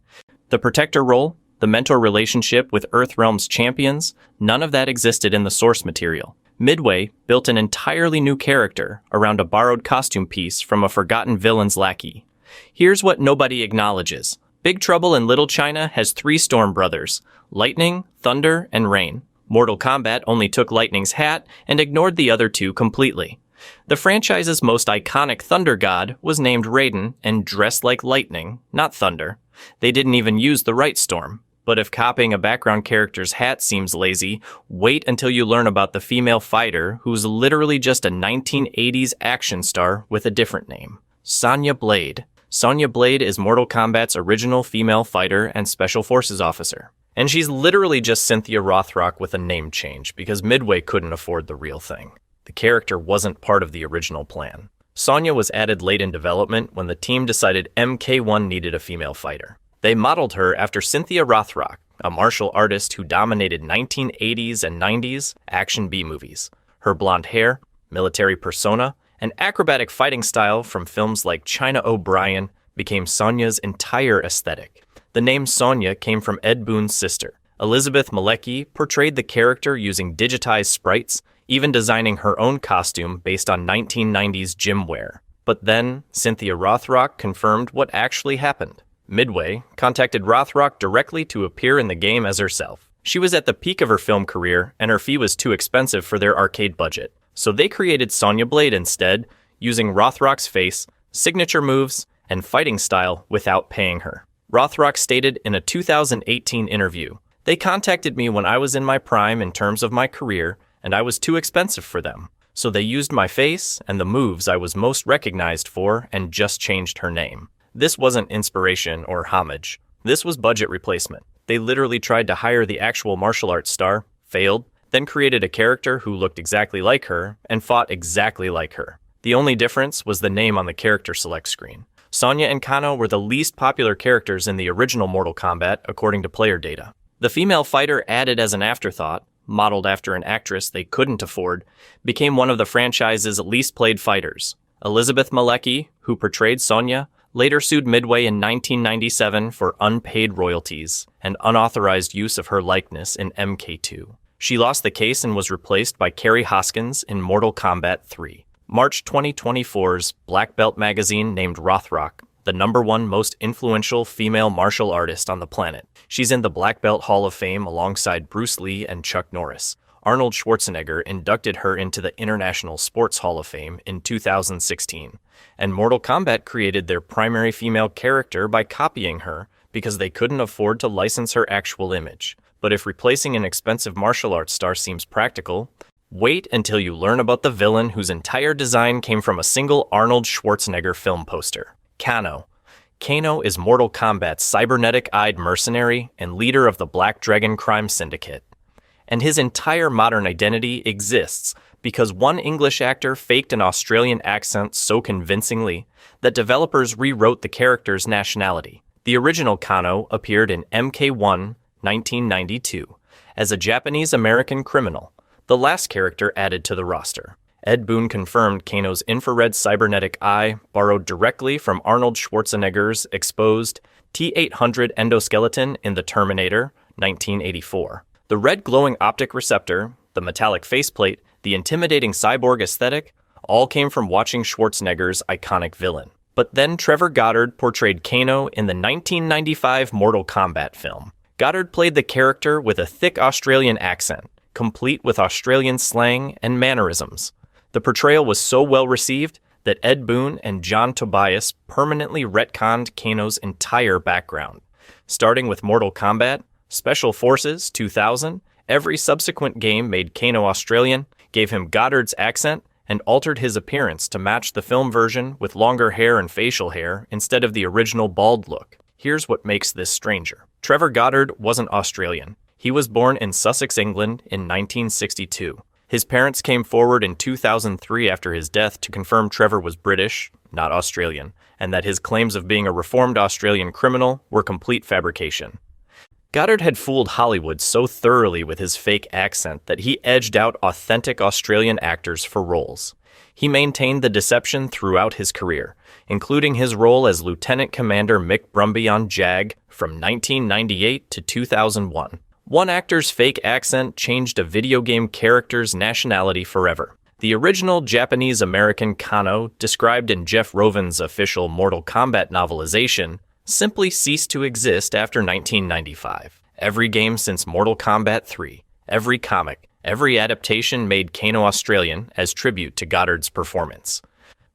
the protector role, the mentor relationship with Earthrealm's champions, none of that existed in the source material. Midway built an entirely new character around a borrowed costume piece from a forgotten villain's lackey. Here's what nobody acknowledges. Big Trouble in Little China has 3 Storm Brothers, Lightning, Thunder, and Rain. Mortal Kombat only took Lightning's hat and ignored the other 2 completely. The franchise's most iconic Thunder God was named Raiden and dressed like Lightning, not Thunder. They didn't even use the right Storm. But if copying a background character's hat seems lazy, wait until you learn about the female fighter who's literally just a 1980s action star with a different name. Sonya Blade. Sonya Blade is Mortal Kombat's original female fighter and special forces officer. And she's literally just Cynthia Rothrock with a name change because Midway couldn't afford the real thing. The character wasn't part of the original plan. Sonya was added late in development when the team decided MK1 needed a female fighter. They modeled her after Cynthia Rothrock, a martial artist who dominated 1980s and 90s action B-movies. Her blonde hair, military persona, and acrobatic fighting style from films like China O'Brien became Sonya's entire aesthetic. The name Sonya came from Ed Boon's sister. Elizabeth Malecki portrayed the character using digitized sprites, even designing her own costume based on 1990s gym wear. But then, Cynthia Rothrock confirmed what actually happened. Midway contacted Rothrock directly to appear in the game as herself. She was at the peak of her film career, and her fee was too expensive for their arcade budget. So they created Sonya Blade instead, using Rothrock's face, signature moves, and fighting style without paying her. Rothrock stated in a 2018 interview, "They contacted me when I was in my prime in terms of my career, and I was too expensive for them. So they used my face and the moves I was most recognized for and just changed her name." This wasn't inspiration or homage. This was budget replacement. They literally tried to hire the actual martial arts star, failed, then created a character who looked exactly like her and fought exactly like her. The only difference was the name on the character select screen. Sonya and Kano were the least popular characters in the original Mortal Kombat, according to player data. The female fighter added as an afterthought, modeled after an actress they couldn't afford, became one of the franchise's least played fighters. Elizabeth Malecki, who portrayed Sonya, later sued Midway in 1997 for unpaid royalties and unauthorized use of her likeness in MK2. She lost the case and was replaced by Carrie Hoskins in Mortal Kombat 3. March 2024's Black Belt magazine named Rothrock the #1 most influential female martial artist on the planet. She's in the Black Belt Hall of Fame alongside Bruce Lee and Chuck Norris. Arnold Schwarzenegger inducted her into the International Sports Hall of Fame in 2016. And Mortal Kombat created their primary female character by copying her because they couldn't afford to license her actual image. But if replacing an expensive martial arts star seems practical, wait until you learn about the villain whose entire design came from a single Arnold Schwarzenegger film poster. Kano. Kano is Mortal Kombat's cybernetic-eyed mercenary and leader of the Black Dragon crime syndicate. And his entire modern identity exists because one English actor faked an Australian accent so convincingly that developers rewrote the character's nationality. The original Kano appeared in MK1 1992 as a Japanese-American criminal, the last character added to the roster. Ed Boon confirmed Kano's infrared cybernetic eye borrowed directly from Arnold Schwarzenegger's exposed T-800 endoskeleton in The Terminator 1984. The red glowing optic receptor, the metallic faceplate, the intimidating cyborg aesthetic, all came from watching Schwarzenegger's iconic villain. But then Trevor Goddard portrayed Kano in the 1995 Mortal Kombat film. Goddard played the character with a thick Australian accent, complete with Australian slang and mannerisms. The portrayal was so well received that Ed Boon and John Tobias permanently retconned Kano's entire background. Starting with Mortal Kombat, Special Forces 2000, every subsequent game made Kano Australian, gave him Goddard's accent, and altered his appearance to match the film version with longer hair and facial hair instead of the original bald look. Here's what makes this stranger. Trevor Goddard wasn't Australian. He was born in Sussex, England in 1962. His parents came forward in 2003 after his death to confirm Trevor was British, not Australian, and that his claims of being a reformed Australian criminal were complete fabrication. Goddard had fooled Hollywood so thoroughly with his fake accent that he edged out authentic Australian actors for roles. He maintained the deception throughout his career, including his role as Lieutenant Commander Mick Brumby on JAG from 1998 to 2001. One actor's fake accent changed a video game character's nationality forever. The original Japanese-American Kano, described in Jeff Roven's official Mortal Kombat novelization, simply ceased to exist after 1995. Every game since Mortal Kombat 3, every comic, every adaptation made Kano Australian as tribute to Goddard's performance.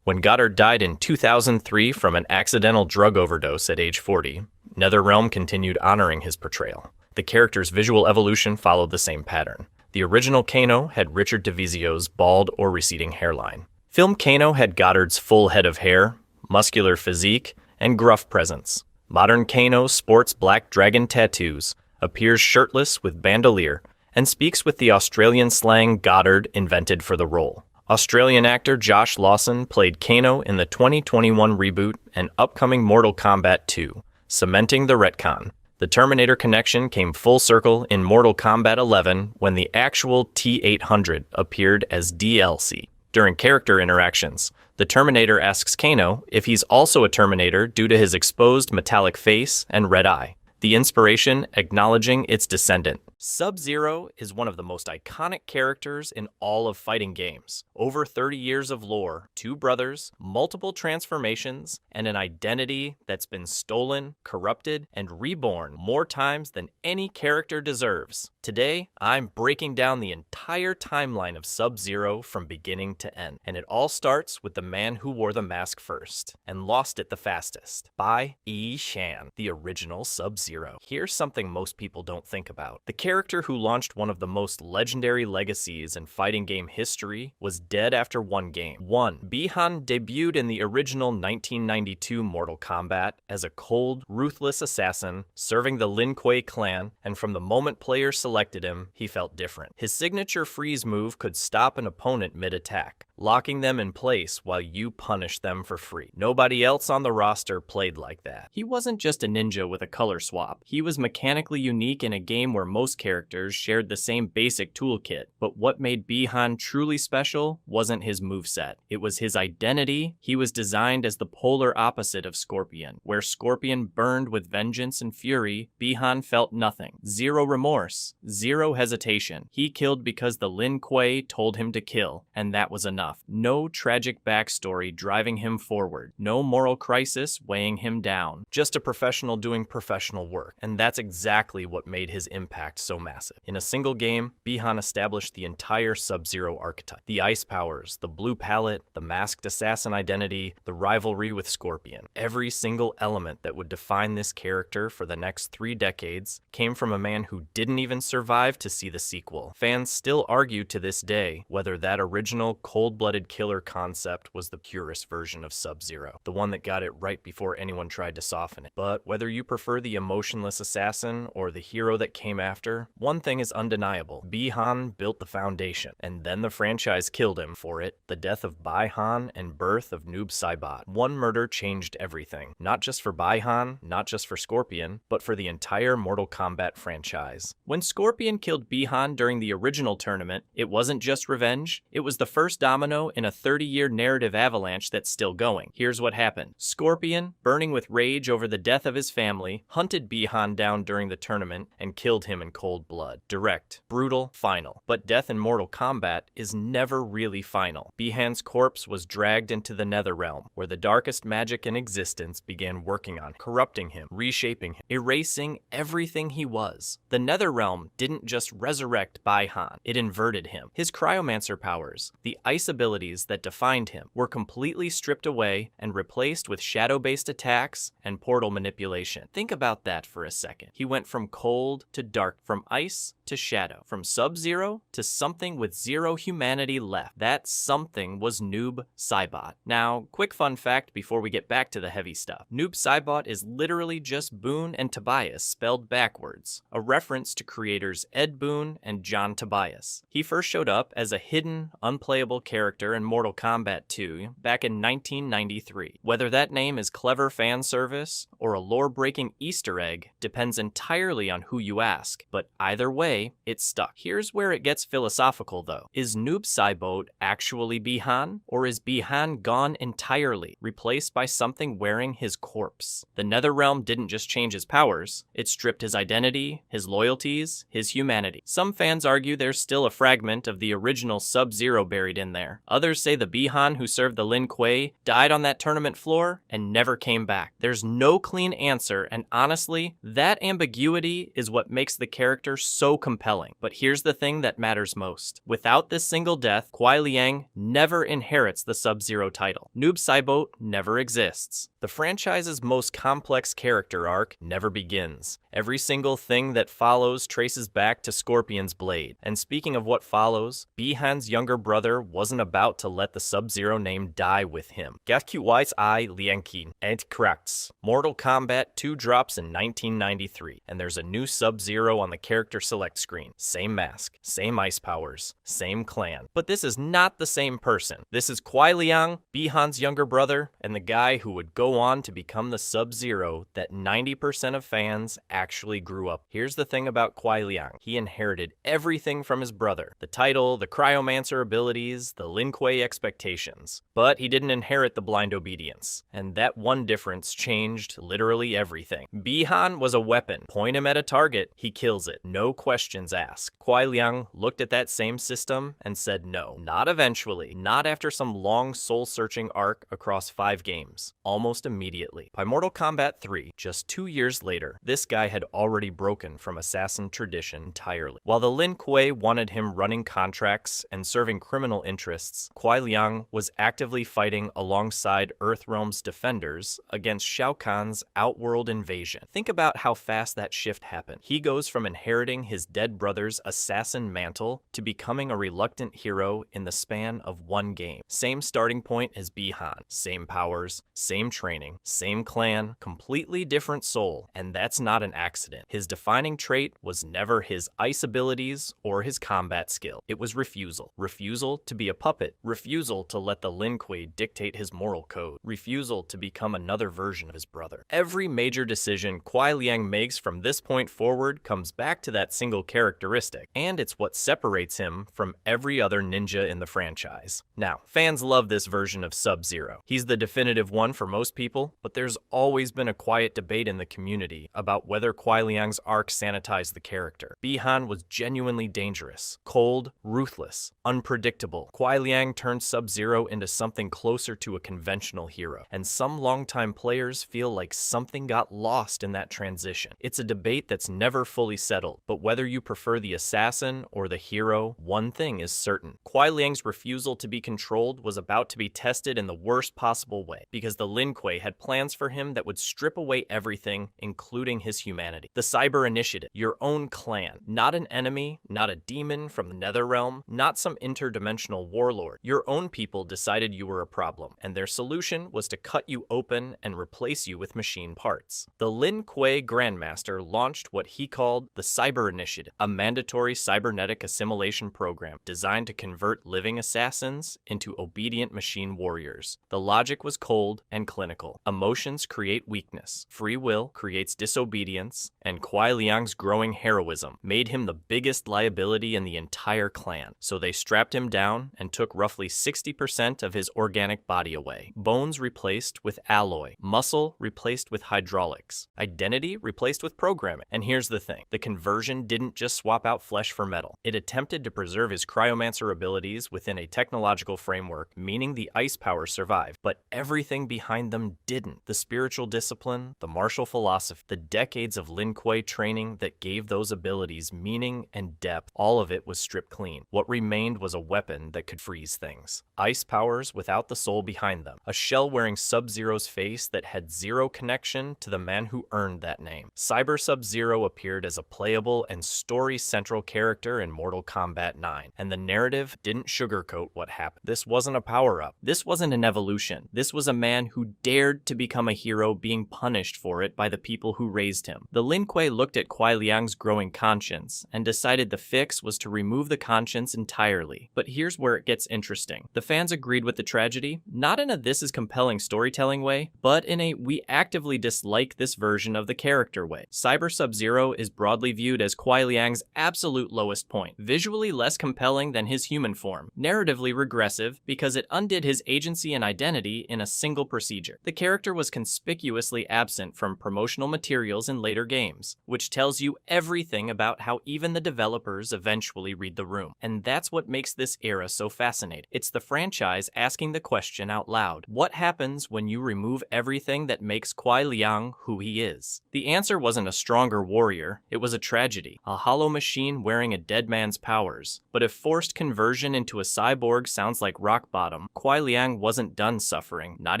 When Goddard died in 2003 from an accidental drug overdose at age 40, NetherRealm continued honoring his portrayal. The character's visual evolution followed the same pattern. The original Kano had Richard DeVizio's bald or receding hairline. Film Kano had Goddard's full head of hair, muscular physique, and gruff presence. Modern Kano sports black dragon tattoos, appears shirtless with bandolier, and speaks with the Australian slang Goddard invented for the role. Australian actor Josh Lawson played Kano in the 2021 reboot and upcoming Mortal Kombat 2, cementing the retcon. The Terminator connection came full circle in Mortal Kombat 11 when the actual T-800 appeared as DLC. During character interactions, the Terminator asks Kano if he's also a Terminator due to his exposed metallic face and red eye, the inspiration acknowledging its descendant. Sub-Zero is one of the most iconic characters in all of fighting games. Over 30 years of lore, 2 brothers, multiple transformations, and an identity that's been stolen, corrupted, and reborn more times than any character deserves. Today, I'm breaking down the entire timeline of Sub-Zero from beginning to end. And it all starts with the man who wore the mask first and lost it the fastest. Bai Yi Shan, the original Sub-Zero. Here's something most people don't think about. The character who launched one of the most legendary legacies in fighting game history was dead after one game. Bi-Han debuted in the original 1992 Mortal Kombat as a cold, ruthless assassin serving the Lin Kuei clan, and from the moment players selected him, he felt different. His signature freeze move could stop an opponent mid-attack, locking them in place while you punished them for free. Nobody else on the roster played like that. He wasn't just a ninja with a color swap. He was mechanically unique in a game where most characters shared the same basic toolkit. But what made Bi-Han truly special wasn't his moveset. It was his identity. He was designed as the polar opposite of Scorpion. Where Scorpion burned with vengeance and fury, Bi-Han felt nothing. Zero remorse, zero hesitation. He killed because the Lin Kuei told him to kill, and that was enough. No tragic backstory driving him forward. No moral crisis weighing him down. Just a professional doing professional work. And that's exactly what made his impact so massive. In a single game, Bi-Han established the entire Sub-Zero archetype. The ice powers, the blue palette, the masked assassin identity, the rivalry with Scorpion. Every single element that would define this character for the next 3 decades came from a man who didn't even survive to see the sequel. Fans still argue to this day whether that original cold-blooded killer concept was the purest version of Sub-Zero, the one that got it right before anyone tried to soften it. But whether you prefer the emotionless assassin or the hero that came after, one thing is undeniable. Bi-Han built the foundation, and then the franchise killed him for it. The death of Bi-Han and birth of Noob Saibot. One murder changed everything. Not just for Bi-Han, not just for Scorpion, but for the entire Mortal Kombat franchise. When Scorpion killed Bi-Han during the original tournament, it wasn't just revenge, it was the first domino in a 30-year narrative avalanche that's still going. Here's what happened. Scorpion, burning with rage over the death of his family, hunted Bi-Han down during the tournament and killed him in cold blood. Direct, brutal, final. But death in Mortal Kombat is never really final. Bi-Han's corpse was dragged into the NetherRealm, where the darkest magic in existence began working on, corrupting him, reshaping him, erasing everything he was. The NetherRealm didn't just resurrect Bi-Han, it inverted him. His cryomancer powers, the ice ability abilities that defined him were completely stripped away and replaced with shadow-based attacks and portal manipulation. Think about that for a second. He went from cold to dark, from ice to shadow, from Sub-Zero to something with zero humanity left. That something was Noob Saibot. Now, quick fun fact before we get back to the heavy stuff. Noob Saibot is literally just Boone and Tobias spelled backwards, a reference to creators Ed Boon and John Tobias. He first showed up as a hidden, unplayable character in Mortal Kombat 2 back in 1993. Whether that name is clever fan service or a lore-breaking Easter egg depends entirely on who you ask, but either way, it stuck. Here's where it gets philosophical though. Is Noob Saibot actually Bihan, or is Bihan gone entirely, replaced by something wearing his corpse? The Netherrealm didn't just change his powers, it stripped his identity, his loyalties, his humanity. Some fans argue there's still a fragment of the original Sub-Zero buried in there. Others say the Bihan who served the Lin Kuei died on that tournament floor and never came back. There's no clean answer, and honestly, that ambiguity is what makes the character so compelling. But here's the thing that matters most. Without this single death, Kuai Liang never inherits the Sub-Zero title. Noob Saibot never exists. The franchise's most complex character arc never begins. Every single thing that follows traces back to Scorpion's blade. And speaking of what follows, Bihan's younger brother wasn't about to let the Sub-Zero name die with him. Gakuai's I Lianqin and corrects. Mortal Kombat 2 drops in 1993, and there's a new Sub-Zero on the character select screen. Same mask, same ice powers, same clan. But this is not the same person. This is Kuai Liang, Bihan's younger brother, and the guy who would go on to become the Sub-Zero that 90% of fans actually grew up. Here's the thing about Kuai Liang. He inherited everything from his brother. The title, the Cryomancer abilities, the Lin Kuei expectations. But he didn't inherit the blind obedience. And that one difference changed literally everything. Bihan was a weapon. Point him at a target, he kills it. No questions asked. Kuai Liang looked at that same system and said no. Not eventually. Not after some long soul-searching arc across 5 games. Almost immediately. By Mortal Kombat 3, just 2 years later, this guy had already broken from assassin tradition entirely. While the Lin Kuei wanted him running contracts and serving criminal interests, Kuai Liang was actively fighting alongside Earthrealm's defenders against Shao Kahn's outworld invasion. Think about how fast that shift happened. He goes from inheriting his dead brother's assassin mantle to becoming a reluctant hero in the span of 1 game. Same starting point as Bihan, same powers, same training, same clan, completely different soul, and that's not an accident. His defining trait was never his ice abilities or his combat skill. It was refusal. Refusal to be a puppet. Refusal to let the Lin Kuei dictate his moral code. Refusal to become another version of his brother. Every major decision Kuai Liang makes from this point forward comes back to that single characteristic, and it's what separates him from every other ninja in the franchise. Now, fans love this version of Sub-Zero. He's the definitive one for most people, but there's always been a quiet debate in the community about whether Kuai Liang's arc sanitized the character. Bihan was genuinely dangerous, cold, ruthless, unpredictable. Kuai Liang turned Sub-Zero into something closer to a conventional hero, and some longtime players feel like something got lost in that transition. It's a debate that's never fully settled, but whether you prefer the assassin or the hero, one thing is certain. Kuai Liang's refusal to be controlled was about to be tested in the worst possible way, because the Lin Kuei had plans for him that would strip away everything, including his humanity. The Cyber Initiative, your own clan, not an enemy, not a demon from the Netherrealm, not some interdimensional warlord. Your own people decided you were a problem, and their solution was to cut you open and replace you with machine parts. The Lin Kuei Grandmaster launched what he called the Cyber Initiative, a mandatory cybernetic assimilation program designed to convert living assassins into obedient machine warriors. The logic was cold and clinical. Emotions create weakness. Free will creates disobedience, and Kuai Liang's growing heroism made him the biggest liability in the entire clan. So they strapped him down and took roughly 60% of his organic body away. Bones replaced with alloy. Muscle replaced with hydraulics. Identity replaced with programming. And here's the thing. The conversion didn't just swap out flesh for metal. It attempted to preserve his cryomancer abilities within a technological framework, meaning the ice power survived, but everything behind them Liang didn't. The spiritual discipline, the martial philosophy, the decades of Lin Kuei training that gave those abilities meaning and depth, all of it was stripped clean. What remained was a weapon that could freeze things. Ice powers without the soul behind them. A shell wearing Sub-Zero's face that had zero connection to the man who earned that name. Cyber Sub-Zero appeared as a playable and story-central character in Mortal Kombat 9, and the narrative didn't sugarcoat what happened. This wasn't a power-up. This wasn't an evolution. This was a man who dared to become a hero, being punished for it by the people who raised him. The Lin Kuei looked at Kuai Liang's growing conscience and decided the fix was to remove the conscience entirely. But here's where it gets interesting. The fans agreed with the tragedy, not in a "this is compelling storytelling" way, but in a "we actively dislike this version of the character" way. Cyber Sub-Zero is broadly viewed as Kuai Liang's absolute lowest point, visually less compelling than his human form, narratively regressive because it undid his agency and identity in a single procedure. The character was conspicuously absent from promotional materials in later games, which tells you everything about how even the developers eventually read the room. And that's what makes this era so fascinating. It's the franchise asking the question out loud. What happens when you remove everything that makes Kuai Liang who he is? The answer wasn't a stronger warrior, it was a tragedy. A hollow machine wearing a dead man's powers. But if forced conversion into a cyborg sounds like rock bottom, Kuai Liang wasn't done suffering, not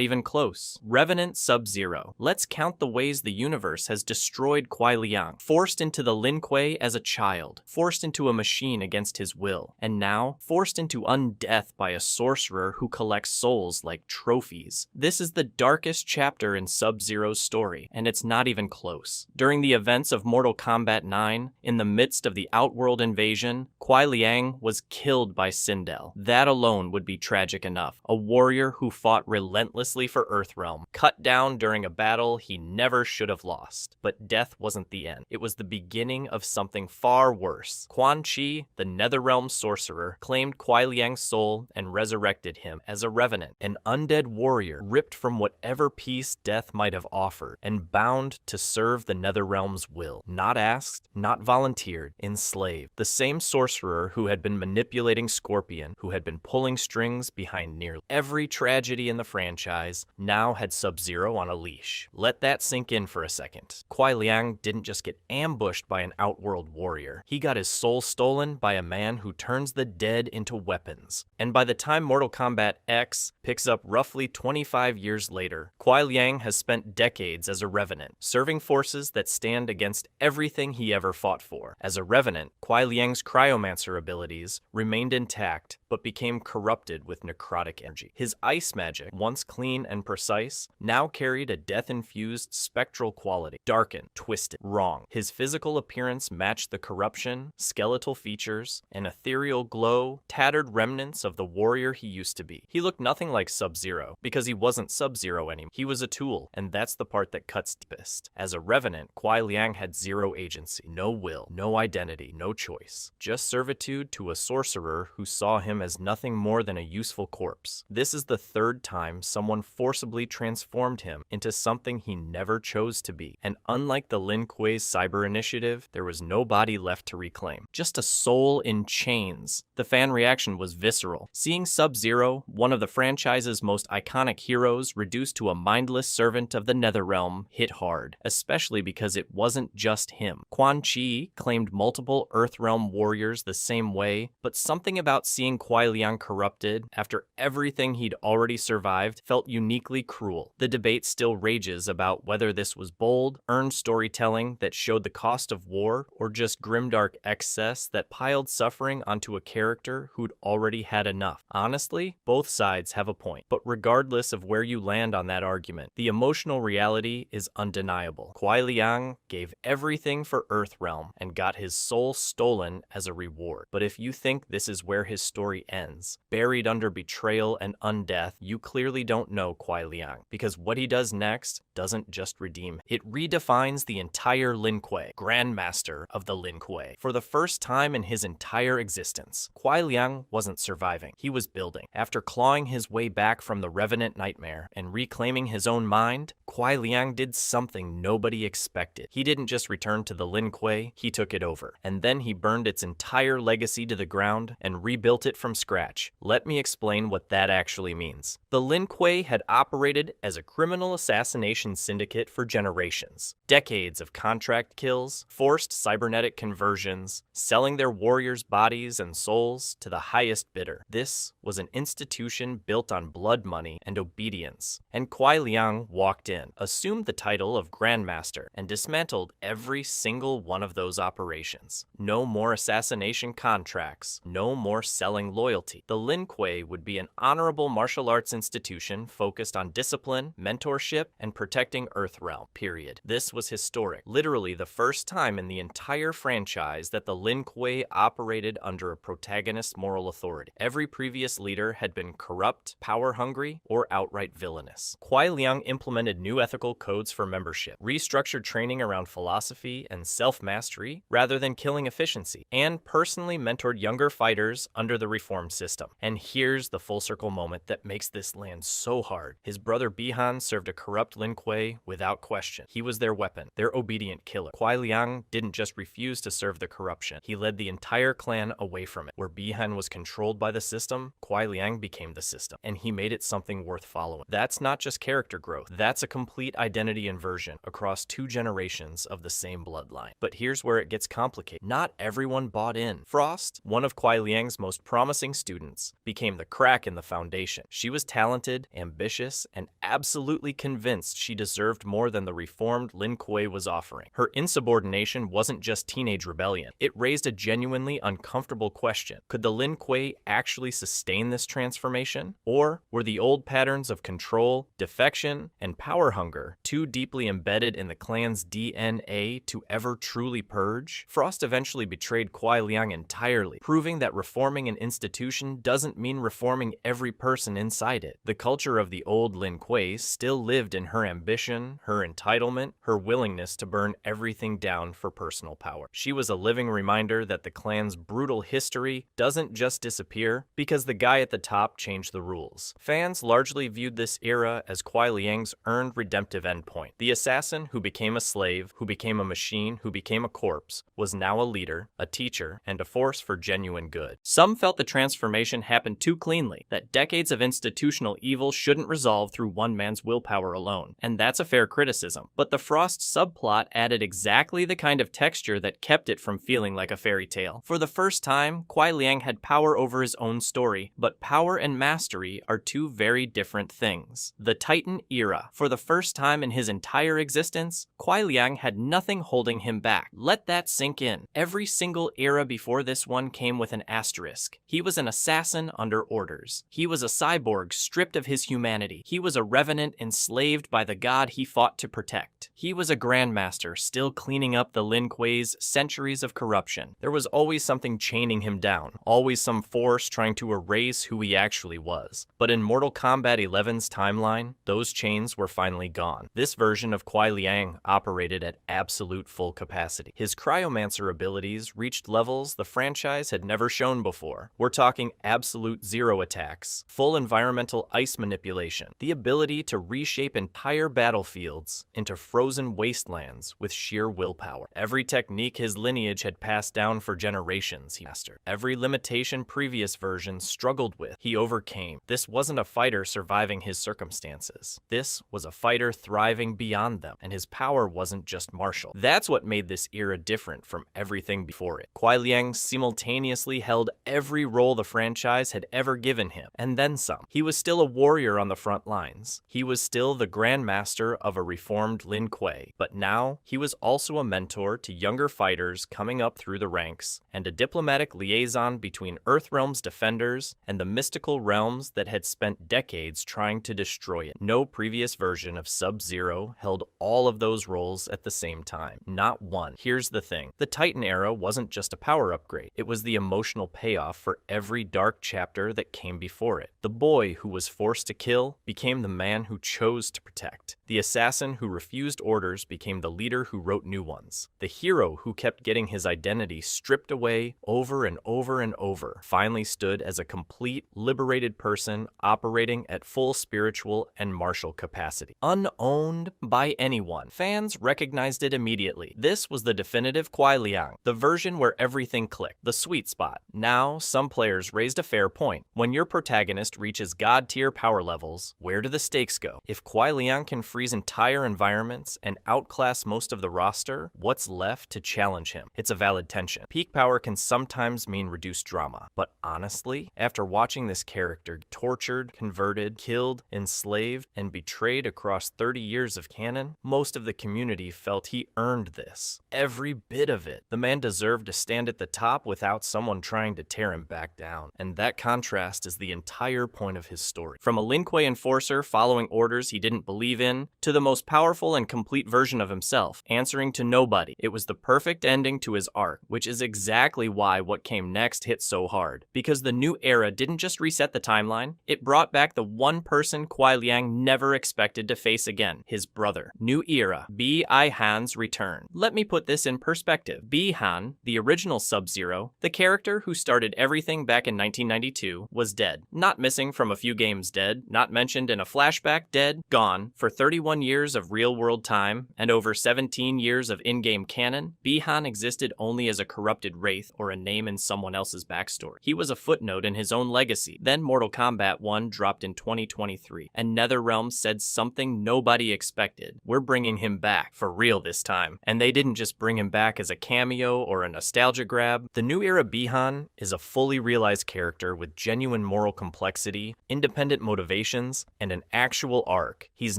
even close. Revenant Sub-Zero. Let's count the ways the universe has destroyed Kuai Liang. Forced into the Lin Kuei as a child, forced into a machine against his will, and now forced into undeath by a sorcerer who collects souls like trophies. This is the darkest chapter in Sub-Zero's story, and it's not even close. During the events of Mortal Kombat 9, in the midst of the Outworld invasion, Kuai Liang was killed by Sindel. That alone would be tragic enough. A warrior who fought relentlessly for Earthrealm, cut down during a battle he never should have lost. But death wasn't the end. It was the beginning of something far worse. Quan Chi, the Netherrealm sorcerer, claimed Kuai Liang's soul and resurrected him as a revenant, an undead warrior ripped from whatever peace death might have offered, and bound to serve the Netherrealm's will. Not asked, not volunteered, enslaved. The same sorcerer who had been manipulating Scorpion, who had been pulling strings behind nearly every tragedy in the franchise, now had Sub-Zero on a leash. Let that sink in for a second. Kuai Liang didn't just get ambushed by an Outworld warrior. He got his soul stolen by a man who turns the dead into weapons. And by the time Mortal Kombat X picks up roughly 25 years later, Kuai Liang has spent decades as a revenant, serving forces that stand against everything he ever fought for. As a revenant, Kuai Liang's cryomancer abilities remained intact, but became corrupted with necrotic energy. His ice magic, once clean and precise, now carried a death-infused spectral quality. Darkened, twisted, wrong. His physical appearance matched the corruption, skeletal features, and ethereal glow, tattered remnants of the warrior he used to be. He looked nothing like Sub-Zero, because he wasn't Sub-Zero anymore. He was a tool, and that's the part that cuts deepest. As a revenant, Kuai Liang had zero agency, no will, no identity, no choice. Just servitude to a sorcerer who saw him as nothing more than a useful corpse. This is the third time someone forcibly transformed him into something he never chose to be. And unlike the Lin Kuei's cyber initiative, there was no body left to reclaim. Just a soul in chains. The fan reaction was visceral. Seeing Sub-Zero, one of the franchise's most iconic heroes, reduced to a mindless servant of the Netherrealm, hit hard, especially because it wasn't just him. Quan Chi claimed multiple Earthrealm warriors the same way, but something about seeing Kuai Liang corrupted after everything he'd already survived felt uniquely cruel. The debate still rages about whether this was bold, earned storytelling that showed the cost of war, or just grimdark excess that piled suffering onto a character who'd already had enough. Honestly, both sides have a point, but regardless of where you land on that argument, the emotional reality is undeniable. Kuai Liang gave everything for Earthrealm and got his soul stolen as a reward. But if you think this is where his story ends, buried under betrayal and undeath, you clearly don't know Kuai Liang, because what he does next doesn't just redeem. It redefines the entire Lin Kuei, Grandmaster of the Lin Kuei. For the first time in his entire existence, Kuai Liang wasn't surviving, he was building. After clawing his way back from the Revenant nightmare and reclaiming his own mind, Kuai Liang did something nobody expected. He didn't just return to the Lin Kuei, he took it over. And then he burned its entire legacy to the ground and rebuilt it from scratch. Let me explain what that actually means. The Lin Kuei had operated operated as a criminal assassination syndicate for generations. Decades of contract kills, forced cybernetic conversions, selling their warriors' bodies and souls to the highest bidder. This was an institution built on blood money and obedience. And Kuai Liang walked in, assumed the title of Grandmaster, and dismantled every single one of those operations. No more assassination contracts, no more selling loyalty. The Lin Kuei would be an honorable martial arts institution focused on discipline, mentorship, and protecting Earthrealm, period. This was historic, literally the first time in the entire franchise that the Lin Kuei operated under a protagonist's moral authority. Every previous leader had been corrupt, power-hungry, or outright villainous. Kuai Liang implemented new ethical codes for membership, restructured training around philosophy and self-mastery rather than killing efficiency, and personally mentored younger fighters under the reform system. And here's the full circle moment that makes this land so hard. His brother Bihan served a corrupt Lin Kuei without question. He was their weapon, their obedient killer. Kuai Liang didn't just refuse to serve the corruption. He led the entire clan away from it. Where Bihan was controlled by the system, Kuai Liang became the system, and he made it something worth following. That's not just character growth. That's a complete identity inversion across 2 generations of the same bloodline. But here's where it gets complicated. Not everyone bought in. Frost, one of Kuai Liang's most promising students, became the crack in the foundation. She was talented, ambitious, and absolutely convinced she deserved more than the reformed Lin Kuei was offering. Her insubordination wasn't just teenage rebellion. It raised a genuinely uncomfortable question. Could the Lin Kuei actually sustain this transformation? Or were the old patterns of control, defection, and power hunger too deeply embedded in the clan's DNA to ever truly purge? Frost eventually betrayed Kuai Liang entirely, proving that reforming an institution doesn't mean reforming every person inside it. The culture of the old Lin Kuei still lived in her ambition, her entitlement, her willingness to burn everything down for personal power. She was a living reminder that the clan's brutal history doesn't just disappear because the guy at the top changed the rules. Fans largely viewed this era as Kuai Liang's earned redemptive endpoint. The assassin who became a slave, who became a machine, who became a corpse, was now a leader, a teacher, and a force for genuine good. Some felt the transformation happened too cleanly, that decades of institutional evil shouldn't resolve through one man's willpower alone. And that's a fair criticism. But the Frost subplot added exactly the kind of texture that kept it from feeling like a fairy tale. For the first time, Kuai Liang had power over his own story, but power and mastery are 2 very different things. The Titan era. For the first time in his entire existence, Kuai Liang had nothing holding him back. Let that sink in. Every single era before this one came with an asterisk. He was an assassin under orders. He was a cyborg stripped of his humanity. He was a revenant enslaved by the god he fought to protect. He was a grandmaster still cleaning up the Lin Kuei's centuries of corruption. There was always something chaining him down, always some force trying to erase who he actually was. But in Mortal Kombat 11's timeline, those chains were finally gone. This version of Kuai Liang operated at absolute full capacity. His cryomancer abilities reached levels the franchise had never shown before. We're talking absolute zero attacks, full environmental ice manipulation, the ability to reshape entire battlefields into frozen wastelands with sheer willpower. Every technique his lineage had passed down for generations he mastered. Every limitation previous versions struggled with, he overcame. This wasn't a fighter surviving his circumstances. This was a fighter thriving beyond them, and his power wasn't just martial. That's what made this era different from everything before it. Kuai Liang simultaneously held every role the franchise had ever given him, and then some. He was still a warrior on the front lines. He was still the grandmaster of a reformed Lin Kuei, but now he was also a mentor to younger fighters coming up through the ranks, and a diplomatic liaison between Earthrealm's defenders and the mystical realms that had spent decades trying to destroy it. No previous version of Sub-Zero held all of those roles at the same time. Not one. Here's the thing. The Titan era wasn't just a power upgrade. It was the emotional payoff for every dark chapter that came before it. The boy who was forced to kill became the man who chose to protect. The assassin who refused orders became the leader who wrote new ones. The hero who kept getting his identity stripped away over and over and over finally stood as a complete, liberated person operating at full spiritual and martial capacity. Unowned by anyone. Fans recognized it immediately. This was the definitive Kuai Liang, the version where everything clicked, the sweet spot. Now, some players raised a fair point. When your protagonist reaches god-tier power levels, where do the stakes go? If Kuai Liang can freeze entire environments and outclass most of the roster, what's left to challenge him? It's a valid tension. Peak power can sometimes mean reduced drama, but honestly, after watching this character tortured, converted, killed, enslaved, and betrayed across 30 years of canon, most of the community felt he earned this. Every bit of it. The man deserved to stand at the top without someone trying to tear him back down. And that contrast is the entire point of his story. From a Lin Kuei enforcer following orders he didn't believe in, to the most powerful and complete version of himself, answering to nobody. It was the perfect ending to his arc, which is exactly why what came next hit so hard. Because the new era didn't just reset the timeline, it brought back the one person Kuai Liang never expected to face again, his brother. New era, Bi-Han's return. Let me put this in perspective. Bi-Han, the original Sub-Zero, the character who started everything back in 1992, was dead. Not missing from a few games dead, not mentioned in a flashback dead, gone. For 31 years of real-world time, and over 17 years of in-game canon, Bi-Han existed only as a corrupted wraith or a name in someone else's backstory. He was a footnote in his own legacy. Then Mortal Kombat 1 dropped in 2023, and NetherRealm said something nobody expected. We're bringing him back, for real this time. And they didn't just bring him back as a cameo or a nostalgia grab. The new era Bi-Han is a fully realized character with genuine moral complexity, independent motivations, and an actual arc. He's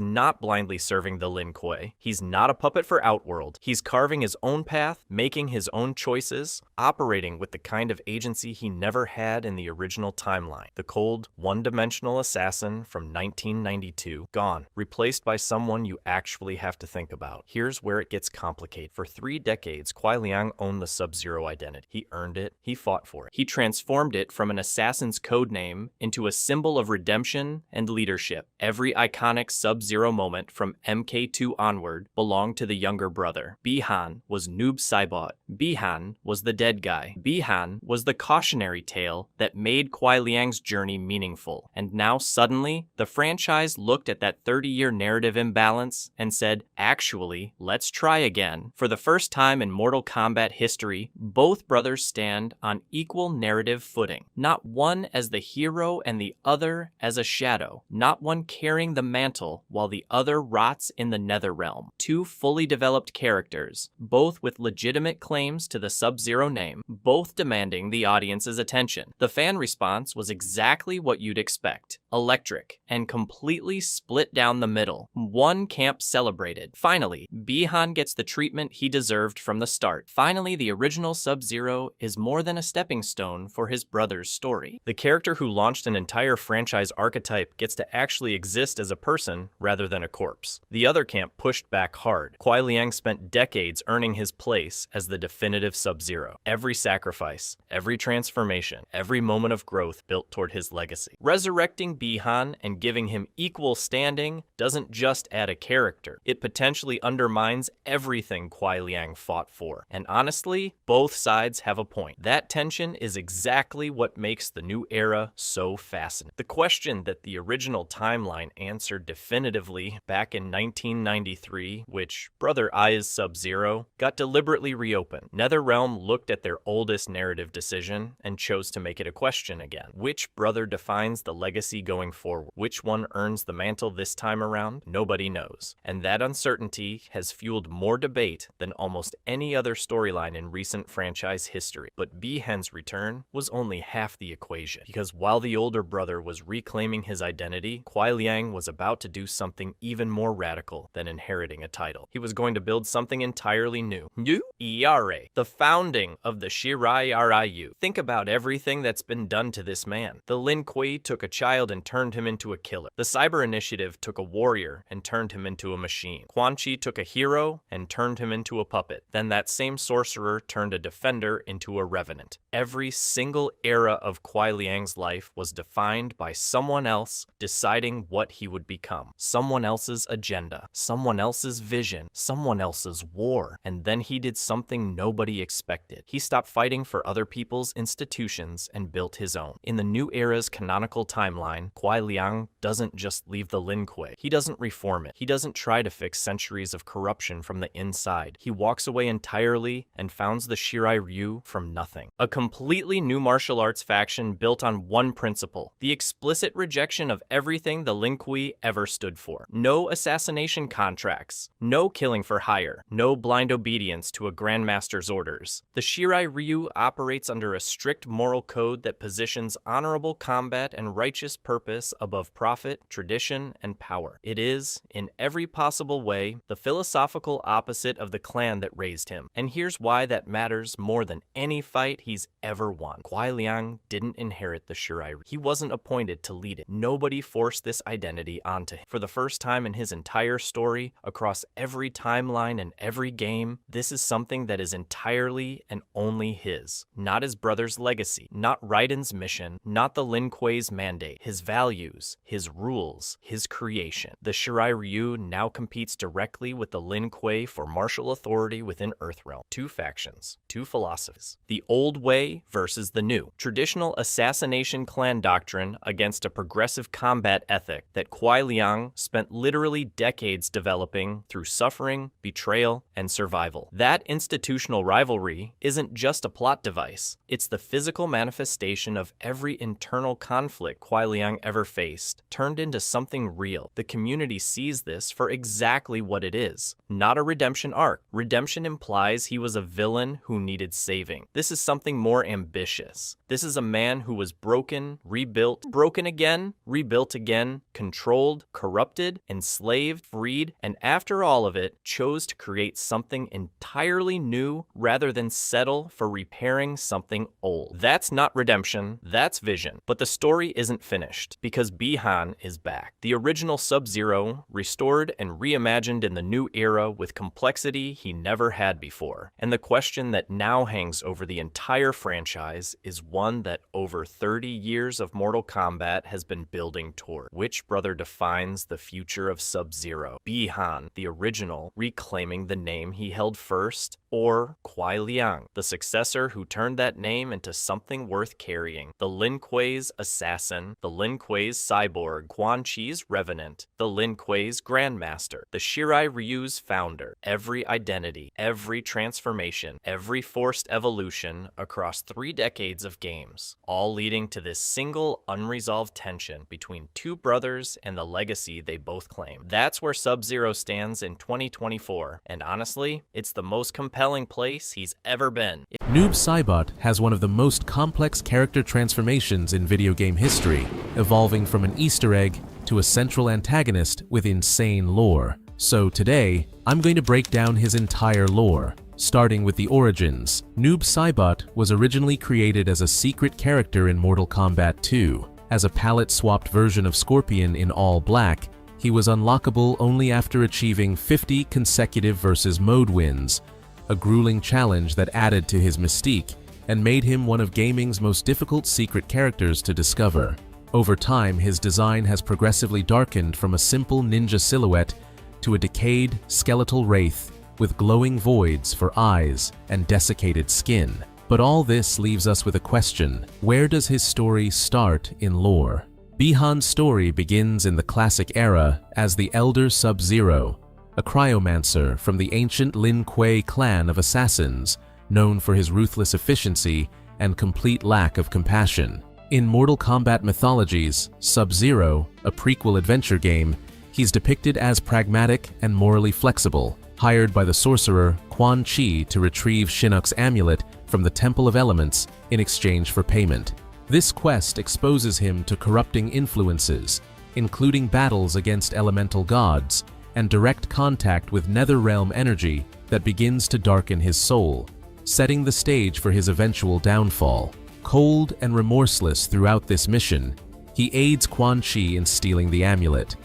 not blindly serving the Lin Kuei. He's not a puppet for Outworld. He's carving his own path, making his own choices, operating with the kind of agency he never had in the original timeline. The cold, one-dimensional assassin from 1992, gone, replaced by someone you actually have to think about. Here's where it gets complicated. For 3 decades, Kuai Liang owned the Sub-Zero identity. He earned it. He fought for it. He transformed it from an assassin's codename into a symbol of redemption and leadership. Every iconic Sub-Zero moment from MK2 onward belonged to the younger brother. Bi-Han was Noob Saibot. Bi-Han was the dead guy. Bi-Han was the cautionary tale that made Kuai Liang's journey meaningful. And now suddenly, the franchise looked at that 30-year narrative imbalance and said, actually, let's try again. For the first time in Mortal Kombat history, both brothers stand on equal narrative footing. Not one as the hero and the other as a shadow. Not one carrying the mantle while the other rots in the NetherRealm. 2 fully developed characters, both with legitimate claims to the Sub-Zero name, both demanding the audience's attention. The fan response was exactly what you'd expect. Electric, and completely split down the middle. One camp celebrated. Finally, Bi-Han gets the treatment he deserved from the start. Finally, the original Sub-Zero is more than a stepping stone for his brother's story. The character who launched an entire franchise archetype gets to actually exist as a person rather than a corpse. The other camp pushed back hard. Kuai Liang spent decades earning his place as the definitive Sub-Zero. Every sacrifice, every transformation, every moment of growth built toward his legacy. Resurrecting Bi-Han and giving him equal standing doesn't just add a character. It potentially undermines everything Kuai Liang fought for. And honestly, both sides have a point. That tension is exactly what makes the new era so fascinating. The question that the original timeline answered definitively back in 1993, which Brother Ai's Sub-Zero, got deliberately reopened. NetherRealm looked at their oldest narrative decision and chose to make it a question again. Which brother defines the legacy going forward? Which one earns the mantle this time around? Nobody knows. And that uncertainty has fueled more debate than almost any other storyline in recent franchise history. But Bi-Han's return was only half the equation. Because while the older brother was reclaiming his identity, Kuai Liang was about to do something even more radical than inheriting a title. He was going to build something entirely new. New? Iare, the founding of the Shirai Ryu. Think about everything everything that's been done to this man. The Lin Kuei took a child and turned him into a killer. The Cyber Initiative took a warrior and turned him into a machine. Quan Chi took a hero and turned him into a puppet. Then that same sorcerer turned a defender into a revenant. Every single era of Kuai Liang's life was defined by someone else deciding what he would become. Someone else's agenda, someone else's vision, someone else's war. And then he did something nobody expected. He stopped fighting for other people's institutions and built his own. In the new era's canonical timeline, Kuai Liang doesn't just leave the Lin Kuei. He doesn't reform it. He doesn't try to fix centuries of corruption from the inside. He walks away entirely and founds the Shirai Ryu from nothing. A completely new martial arts faction built on one principle: the explicit rejection of everything the Lin Kuei ever stood for. No assassination contracts, no killing for hire, no blind obedience to a grandmaster's orders. The Shirai Ryu operates under a strict moral code that positions honorable combat and righteous purpose above profit, tradition, and power. It is, in every possible way, the philosophical opposite of the clan that raised him. And here's why that matters more than any fight he's ever won. Kuai Liang didn't inherit the Shirai Ryu. He wasn't appointed to lead it. Nobody forced this identity onto him. For the first time in his entire story, across every timeline and every game, this is something that is entirely and only his. Not his brother's legacy, not Raiden's mission, not the Lin Kuei's mandate. His values, his rules, his creation. The Shirai Ryu now competes directly with the Lin Kuei for martial authority within Earthrealm. Two factions, two philosophies. The old way versus the new. Traditional assassination clan doctrine against a progressive combat ethic that Kuai Liang spent literally decades developing through suffering, betrayal, and survival. That institutional rivalry isn't just a plot device. It's the physical manifestation of every internal conflict Kuai Liang ever faced, turned into something real. The community sees this for exactly what it is, not a redemption arc. Redemption implies he was a villain who needed saving. This is something more ambitious. This is a man who was broken, rebuilt, broken again, rebuilt again, controlled, corrupted, enslaved, freed, and after all of it, chose to create something entirely new rather than settle for repairing something old. That's not redemption, that's vision. But the story isn't finished, because Bi-Han is back. The original Sub-Zero, restored and reimagined in the new era with complexity he never had before. And the question that now hangs over the entire franchise is one that over 30 years of Mortal Kombat has been building toward. Which brother defines the future of Sub-Zero? Bi-Han, the original, reclaiming the name he held first, or Kuai Liang, the successor who turned that name into something worth carrying? The Lin Kuei's assassin, the Lin Kuei's cyborg, Quan Chi's revenant, the Lin Kuei's grandmaster, the Shirai Ryu's founder. Every identity, every transformation, every forced evolution across 3 decades of games, all leading to this single unresolved tension between two brothers and the legacy they both claim. That's where Sub-Zero stands in 2024, and honestly, it's the most compelling place he's ever been. Noob Saibot has one of the most complex character transformations in video game history, evolving from an Easter egg to a central antagonist with insane lore. So today, I'm going to break down his entire lore. Starting with the origins, Noob Saibot was originally created as a secret character in Mortal Kombat 2. As a palette-swapped version of Scorpion in all black, he was unlockable only after achieving 50 consecutive versus mode wins, a grueling challenge that added to his mystique and made him one of gaming's most difficult secret characters to discover. Over time, his design has progressively darkened from a simple ninja silhouette to a decayed, skeletal wraith with glowing voids for eyes and desiccated skin. But all this leaves us with a question: where does his story start in lore? Bi-Han's story begins in the classic era as the Elder Sub-Zero, a cryomancer from the ancient Lin Kuei clan of assassins, known for his ruthless efficiency and complete lack of compassion. In Mortal Kombat mythologies, Sub-Zero, a prequel adventure game, he's depicted as pragmatic and morally flexible, hired by the sorcerer Quan Chi to retrieve Shinnok's amulet from the Temple of Elements in exchange for payment. This quest exposes him to corrupting influences, including battles against elemental gods and direct contact with Netherrealm energy that begins to darken his soul, setting the stage for his eventual downfall. Cold and remorseless throughout this mission, he aids Quan Chi in stealing the amulet,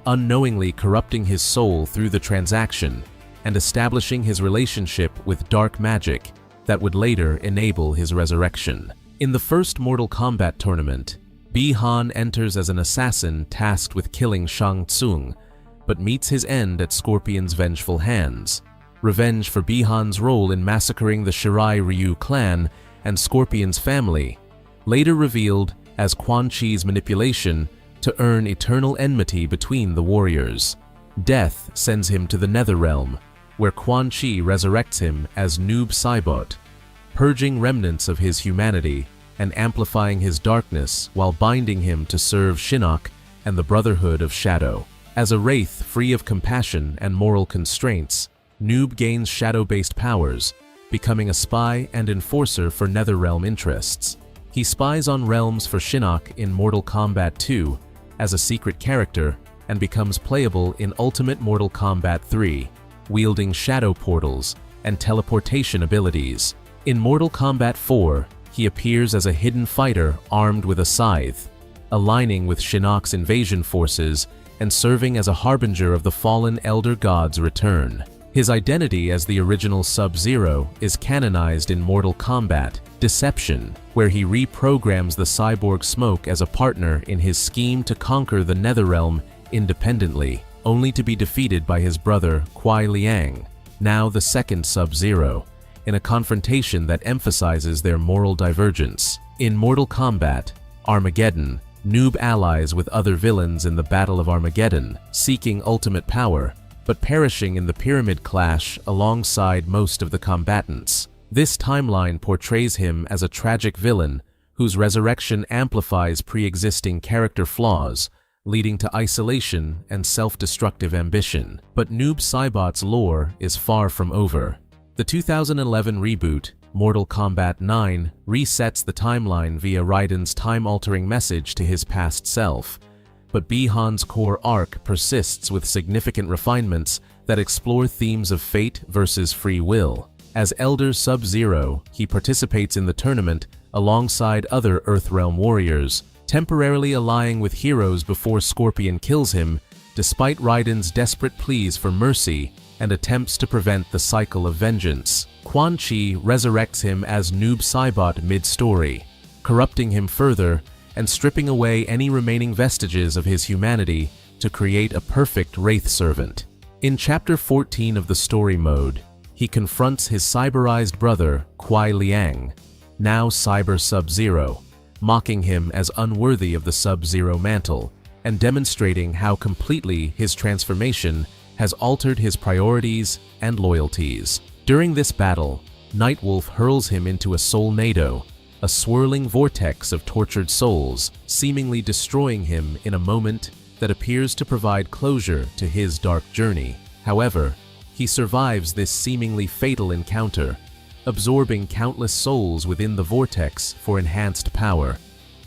unknowingly corrupting his soul through the transaction and establishing his relationship with dark magic that would later enable his resurrection. In the first Mortal Kombat tournament, Bi-Han enters as an assassin tasked with killing Shang Tsung, but meets his end at Scorpion's vengeful hands. Revenge for Bi-Han's role in massacring the Shirai Ryu clan and Scorpion's family, later revealed as Quan Chi's manipulation to earn eternal enmity between the warriors. Death sends him to the Netherrealm, where Quan Chi resurrects him as Noob Saibot, purging remnants of his humanity and amplifying his darkness while binding him to serve Shinnok and the Brotherhood of Shadow. As a wraith free of compassion and moral constraints, Noob gains shadow-based powers, becoming a spy and enforcer for Netherrealm interests. He spies on realms for Shinnok in Mortal Kombat 2 as a secret character and becomes playable in Ultimate Mortal Kombat 3, wielding shadow portals and teleportation abilities. In Mortal Kombat 4, he appears as a hidden fighter armed with a scythe, aligning with Shinnok's invasion forces and serving as a harbinger of the fallen Elder God's return. His identity as the original Sub-Zero is canonized in Mortal Kombat Deception, where he reprograms the cyborg Smoke as a partner in his scheme to conquer the Netherrealm independently, only to be defeated by his brother Kuai Liang, now the second Sub-Zero, in a confrontation that emphasizes their moral divergence. In Mortal Kombat Armageddon, Noob allies with other villains in the Battle of Armageddon, seeking ultimate power, but perishing in the Pyramid Clash alongside most of the combatants. This timeline portrays him as a tragic villain whose resurrection amplifies pre-existing character flaws, leading to isolation and self-destructive ambition. But Noob Saibot's lore is far from over. The 2011 reboot, Mortal Kombat 9, resets the timeline via Raiden's time-altering message to his past self, but Bi-Han's core arc persists with significant refinements that explore themes of fate versus free will. As Elder Sub-Zero, he participates in the tournament alongside other Earthrealm warriors, temporarily allying with heroes before Scorpion kills him, despite Raiden's desperate pleas for mercy and attempts to prevent the cycle of vengeance. Quan Chi resurrects him as Noob Saibot mid-story, corrupting him further and stripping away any remaining vestiges of his humanity to create a perfect Wraith servant. In Chapter 14 of the story mode, he confronts his cyberized brother, Kuai Liang, now Cyber Sub-Zero, mocking him as unworthy of the Sub-Zero mantle, and demonstrating how completely his transformation has altered his priorities and loyalties. During this battle, Nightwolf hurls him into a Soulnado, a swirling vortex of tortured souls, seemingly destroying him in a moment that appears to provide closure to his dark journey. However, he survives this seemingly fatal encounter, absorbing countless souls within the vortex for enhanced power,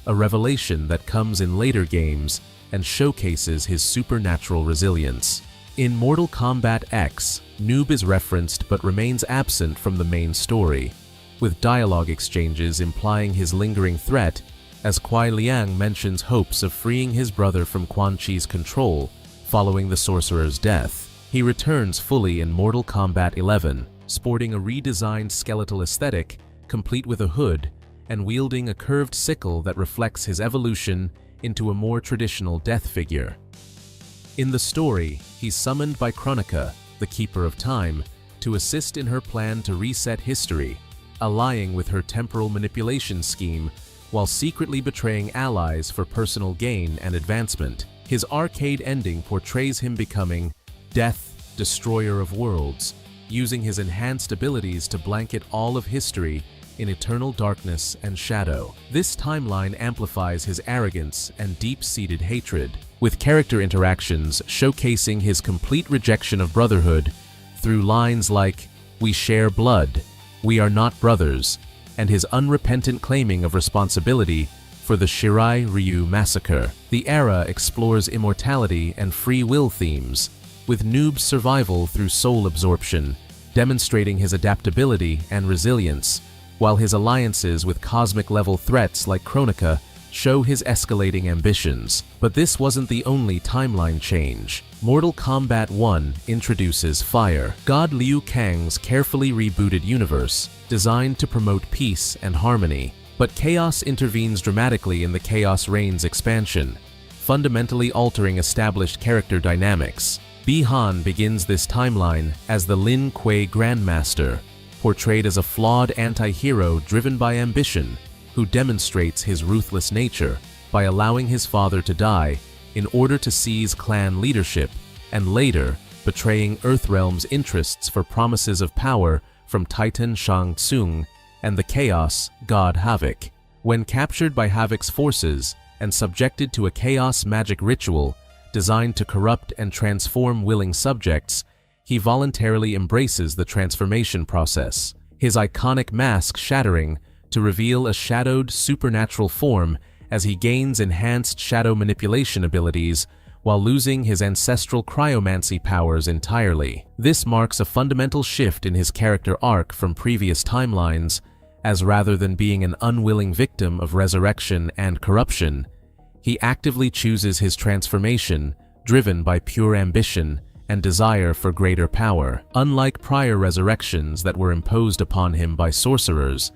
a revelation that comes in later games and showcases his supernatural resilience. In Mortal Kombat X, Noob is referenced but remains absent from the main story, with dialogue exchanges implying his lingering threat as Kuai Liang mentions hopes of freeing his brother from Quan Chi's control following the sorcerer's death. He returns fully in Mortal Kombat 11, sporting a redesigned skeletal aesthetic complete with a hood and wielding a curved sickle that reflects his evolution into a more traditional death figure. In the story, he's summoned by Kronika, the Keeper of Time, to assist in her plan to reset history, allying with her temporal manipulation scheme while secretly betraying allies for personal gain and advancement. His arcade ending portrays him becoming Death, Destroyer of Worlds, using his enhanced abilities to blanket all of history in eternal darkness and shadow. This timeline amplifies his arrogance and deep-seated hatred, with character interactions showcasing his complete rejection of brotherhood through lines like, "We share blood, we are not brothers," and his unrepentant claiming of responsibility for the Shirai Ryu massacre. The era explores immortality and free will themes, with Noob's survival through soul absorption, demonstrating his adaptability and resilience, while his alliances with cosmic-level threats like Kronika show his escalating ambitions. But this wasn't the only timeline change. Mortal Kombat 1 introduces Fire, God Liu Kang's carefully rebooted universe, designed to promote peace and harmony. But Chaos intervenes dramatically in the Chaos Reigns expansion, fundamentally altering established character dynamics. Bi-Han begins this timeline as the Lin Kuei Grandmaster, portrayed as a flawed anti-hero driven by ambition, who demonstrates his ruthless nature by allowing his father to die in order to seize clan leadership, and later betraying Earthrealm's interests for promises of power from Titan Shang Tsung and the Chaos God Havok. When captured by Havok's forces and subjected to a chaos magic ritual designed to corrupt and transform willing subjects, he voluntarily embraces the transformation process, his iconic mask shattering to reveal a shadowed supernatural form as he gains enhanced shadow manipulation abilities while losing his ancestral cryomancy powers entirely. This marks a fundamental shift in his character arc from previous timelines, as rather than being an unwilling victim of resurrection and corruption, he actively chooses his transformation, driven by pure ambition and desire for greater power. Unlike prior resurrections that were imposed upon him by sorcerers,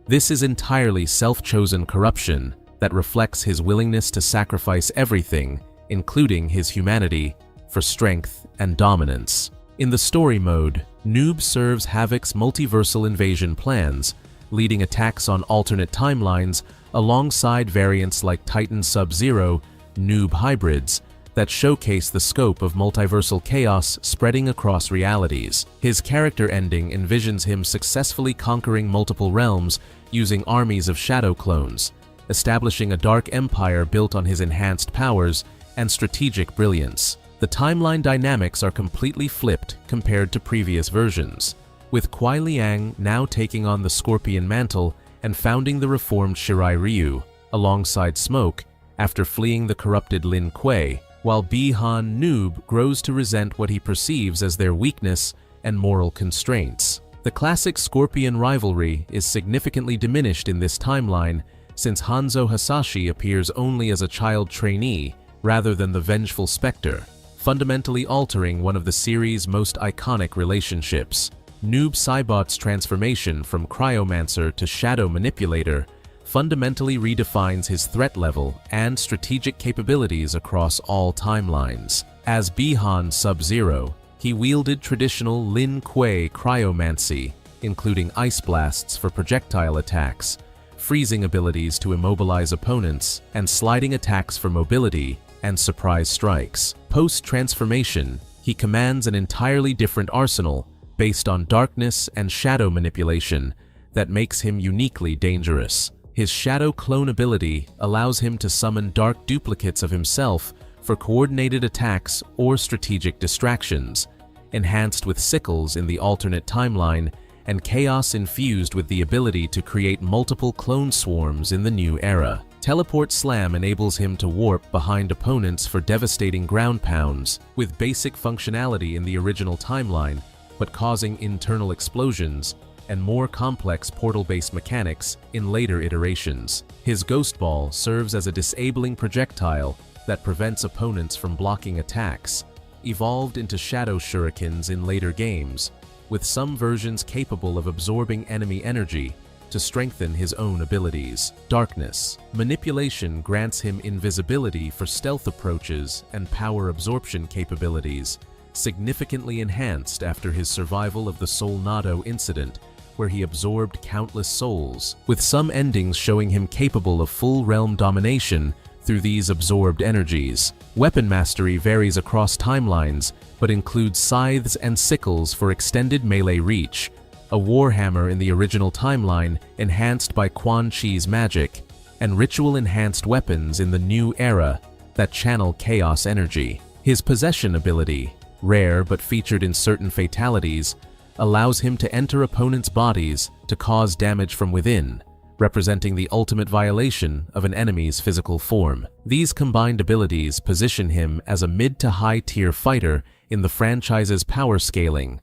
this is entirely self-chosen corruption that reflects his willingness to sacrifice everything, including his humanity, for strength and dominance. In the story mode, Noob serves Havok's multiversal invasion plans, leading attacks on alternate timelines alongside variants like Titan Sub-Zero, Noob hybrids, that showcase the scope of multiversal chaos spreading across realities. His character ending envisions him successfully conquering multiple realms using armies of shadow clones, establishing a dark empire built on his enhanced powers and strategic brilliance. The timeline dynamics are completely flipped compared to previous versions, with Kuai Liang now taking on the Scorpion Mantle and founding the reformed Shirai Ryu, alongside Smoke, after fleeing the corrupted Lin Kuei, while Bi-Han Noob grows to resent what he perceives as their weakness and moral constraints. The classic Scorpion rivalry is significantly diminished in this timeline, since Hanzo Hasashi appears only as a child trainee rather than the vengeful specter, fundamentally altering one of the series' most iconic relationships. Noob Saibot's transformation from Cryomancer to Shadow Manipulator fundamentally redefines his threat level and strategic capabilities across all timelines. As Bi-Han Sub-Zero, he wielded traditional Lin Kuei cryomancy, including ice blasts for projectile attacks, freezing abilities to immobilize opponents, and sliding attacks for mobility and surprise strikes. Post-transformation, he commands an entirely different arsenal based on darkness and shadow manipulation that makes him uniquely dangerous. His shadow clone ability allows him to summon dark duplicates of himself for coordinated attacks or strategic distractions, enhanced with sickles in the alternate timeline and chaos infused with the ability to create multiple clone swarms in the new era. Teleport Slam enables him to warp behind opponents for devastating ground pounds, with basic functionality in the original timeline, but causing internal explosions and more complex portal-based mechanics in later iterations. His Ghost Ball serves as a disabling projectile that prevents opponents from blocking attacks, evolved into Shadow Shurikens in later games, with some versions capable of absorbing enemy energy to strengthen his own abilities. Darkness. Manipulation grants him invisibility for stealth approaches and power absorption capabilities, significantly enhanced after his survival of the Solnado incident, where he absorbed countless souls, with some endings showing him capable of full realm domination through these absorbed energies. Weapon mastery varies across timelines, but includes scythes and sickles for extended melee reach, a warhammer in the original timeline enhanced by Quan Chi's magic, and ritual-enhanced weapons in the new era that channel chaos energy. His possession ability, rare but featured in certain fatalities, allows him to enter opponents' bodies to cause damage from within, representing the ultimate violation of an enemy's physical form. These combined abilities position him as a mid to high tier fighter in the franchise's power scaling,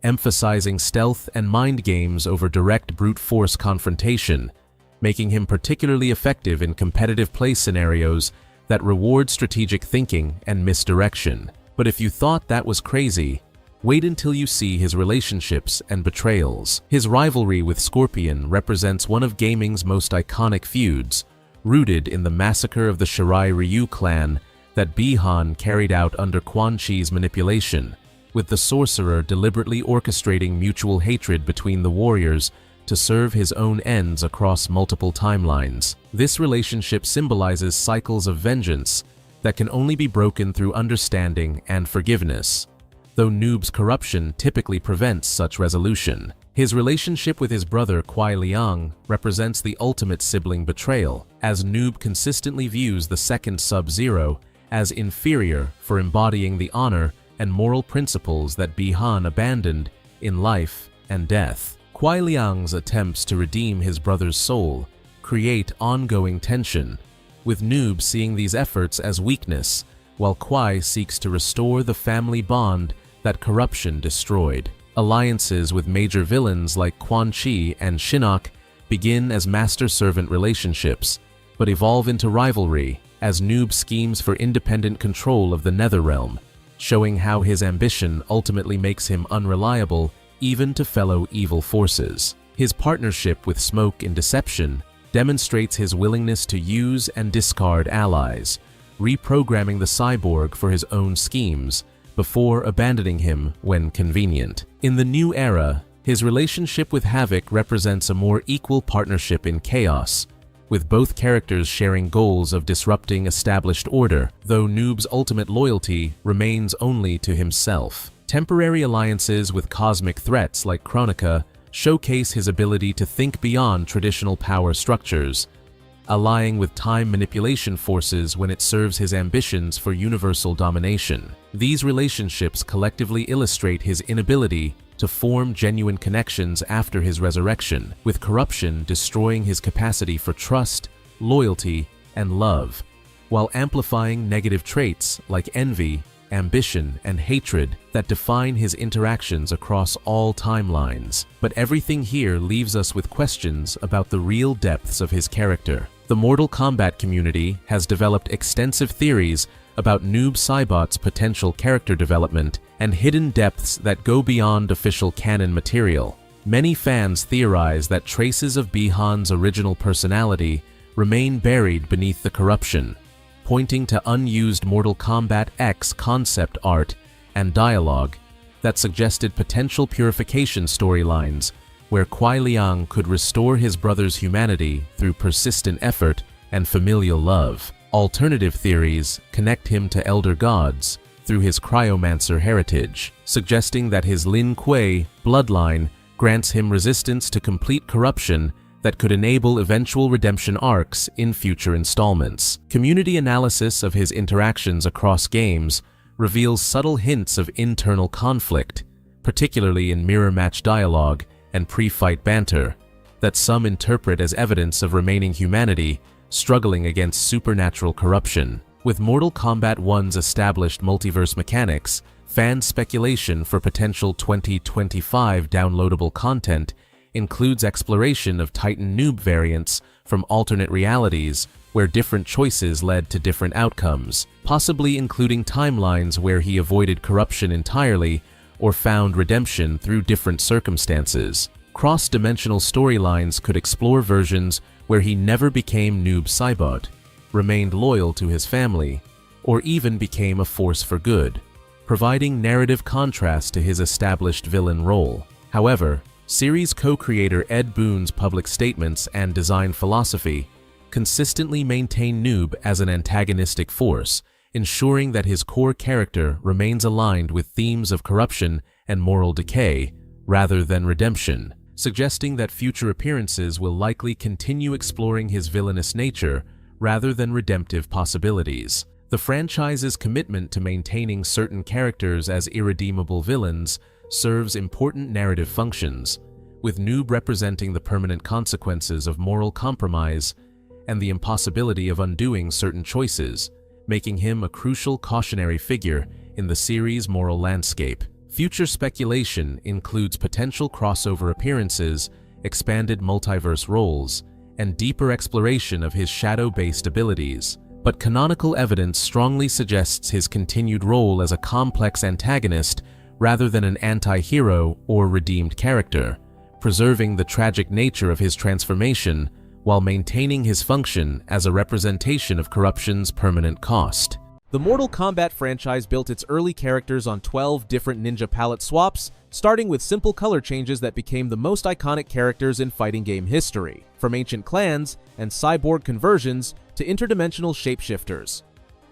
emphasizing stealth and mind games over direct brute force confrontation, making him particularly effective in competitive play scenarios that reward strategic thinking and misdirection. But if you thought that was crazy, wait until you see his relationships and betrayals. His rivalry with Scorpion represents one of gaming's most iconic feuds, rooted in the massacre of the Shirai Ryu clan that Bi-Han carried out under Quan Chi's manipulation, with the sorcerer deliberately orchestrating mutual hatred between the warriors to serve his own ends across multiple timelines. This relationship symbolizes cycles of vengeance that can only be broken through understanding and forgiveness, though Noob's corruption typically prevents such resolution. His relationship with his brother Kuai Liang represents the ultimate sibling betrayal, as Noob consistently views the second Sub-Zero as inferior for embodying the honor and moral principles that Bi-Han abandoned in life and death. Kuai Liang's attempts to redeem his brother's soul create ongoing tension, with Noob seeing these efforts as weakness, while Kuai seeks to restore the family bond that corruption destroyed. Alliances with major villains like Quan Chi and Shinnok begin as master-servant relationships, but evolve into rivalry as Noob schemes for independent control of the Netherrealm, showing how his ambition ultimately makes him unreliable even to fellow evil forces. His partnership with Smoke in Deception demonstrates his willingness to use and discard allies, reprogramming the cyborg for his own schemes before abandoning him when convenient. In the new era, his relationship with Havoc represents a more equal partnership in chaos, with both characters sharing goals of disrupting established order, though Noob's ultimate loyalty remains only to himself. Temporary alliances with cosmic threats like Chronica showcase his ability to think beyond traditional power structures, allying with time manipulation forces when it serves his ambitions for universal domination. These relationships collectively illustrate his inability to form genuine connections after his resurrection, with corruption destroying his capacity for trust, loyalty, and love, while amplifying negative traits like envy, ambition, and hatred that define his interactions across all timelines. But everything here leaves us with questions about the real depths of his character. The Mortal Kombat community has developed extensive theories about Noob Saibot's potential character development and hidden depths that go beyond official canon material. Many fans theorize that traces of Bi-Han's original personality remain buried beneath the corruption, pointing to unused Mortal Kombat X concept art and dialogue that suggested potential purification storylines where Kuai Liang could restore his brother's humanity through persistent effort and familial love. Alternative theories connect him to elder gods through his cryomancer heritage, suggesting that his Lin Kuei bloodline grants him resistance to complete corruption that could enable eventual redemption arcs in future installments. Community analysis of his interactions across games reveals subtle hints of internal conflict, particularly in mirror match dialogue and pre-fight banter, that some interpret as evidence of remaining humanity struggling against supernatural corruption. With Mortal Kombat 1's established multiverse mechanics, fan speculation for potential 2025 downloadable content includes exploration of Titan Noob variants from alternate realities where different choices led to different outcomes, possibly including timelines where he avoided corruption entirely or found redemption through different circumstances. Cross-dimensional storylines could explore versions where he never became Noob Saibot, remained loyal to his family, or even became a force for good, providing narrative contrast to his established villain role. However, series co-creator Ed Boon's public statements and design philosophy consistently maintain Noob as an antagonistic force, ensuring that his core character remains aligned with themes of corruption and moral decay rather than redemption, suggesting that future appearances will likely continue exploring his villainous nature rather than redemptive possibilities. The franchise's commitment to maintaining certain characters as irredeemable villains serves important narrative functions, with Noob representing the permanent consequences of moral compromise and the impossibility of undoing certain choices, making him a crucial cautionary figure in the series' moral landscape. Future speculation includes potential crossover appearances, expanded multiverse roles, and deeper exploration of his shadow-based abilities. But canonical evidence strongly suggests his continued role as a complex antagonist rather than an anti-hero or redeemed character, preserving the tragic nature of his transformation while maintaining his function as a representation of corruption's permanent cost. The Mortal Kombat franchise built its early characters on 12 different ninja palette swaps, starting with simple color changes that became the most iconic characters in fighting game history, from ancient clans and cyborg conversions to interdimensional shapeshifters.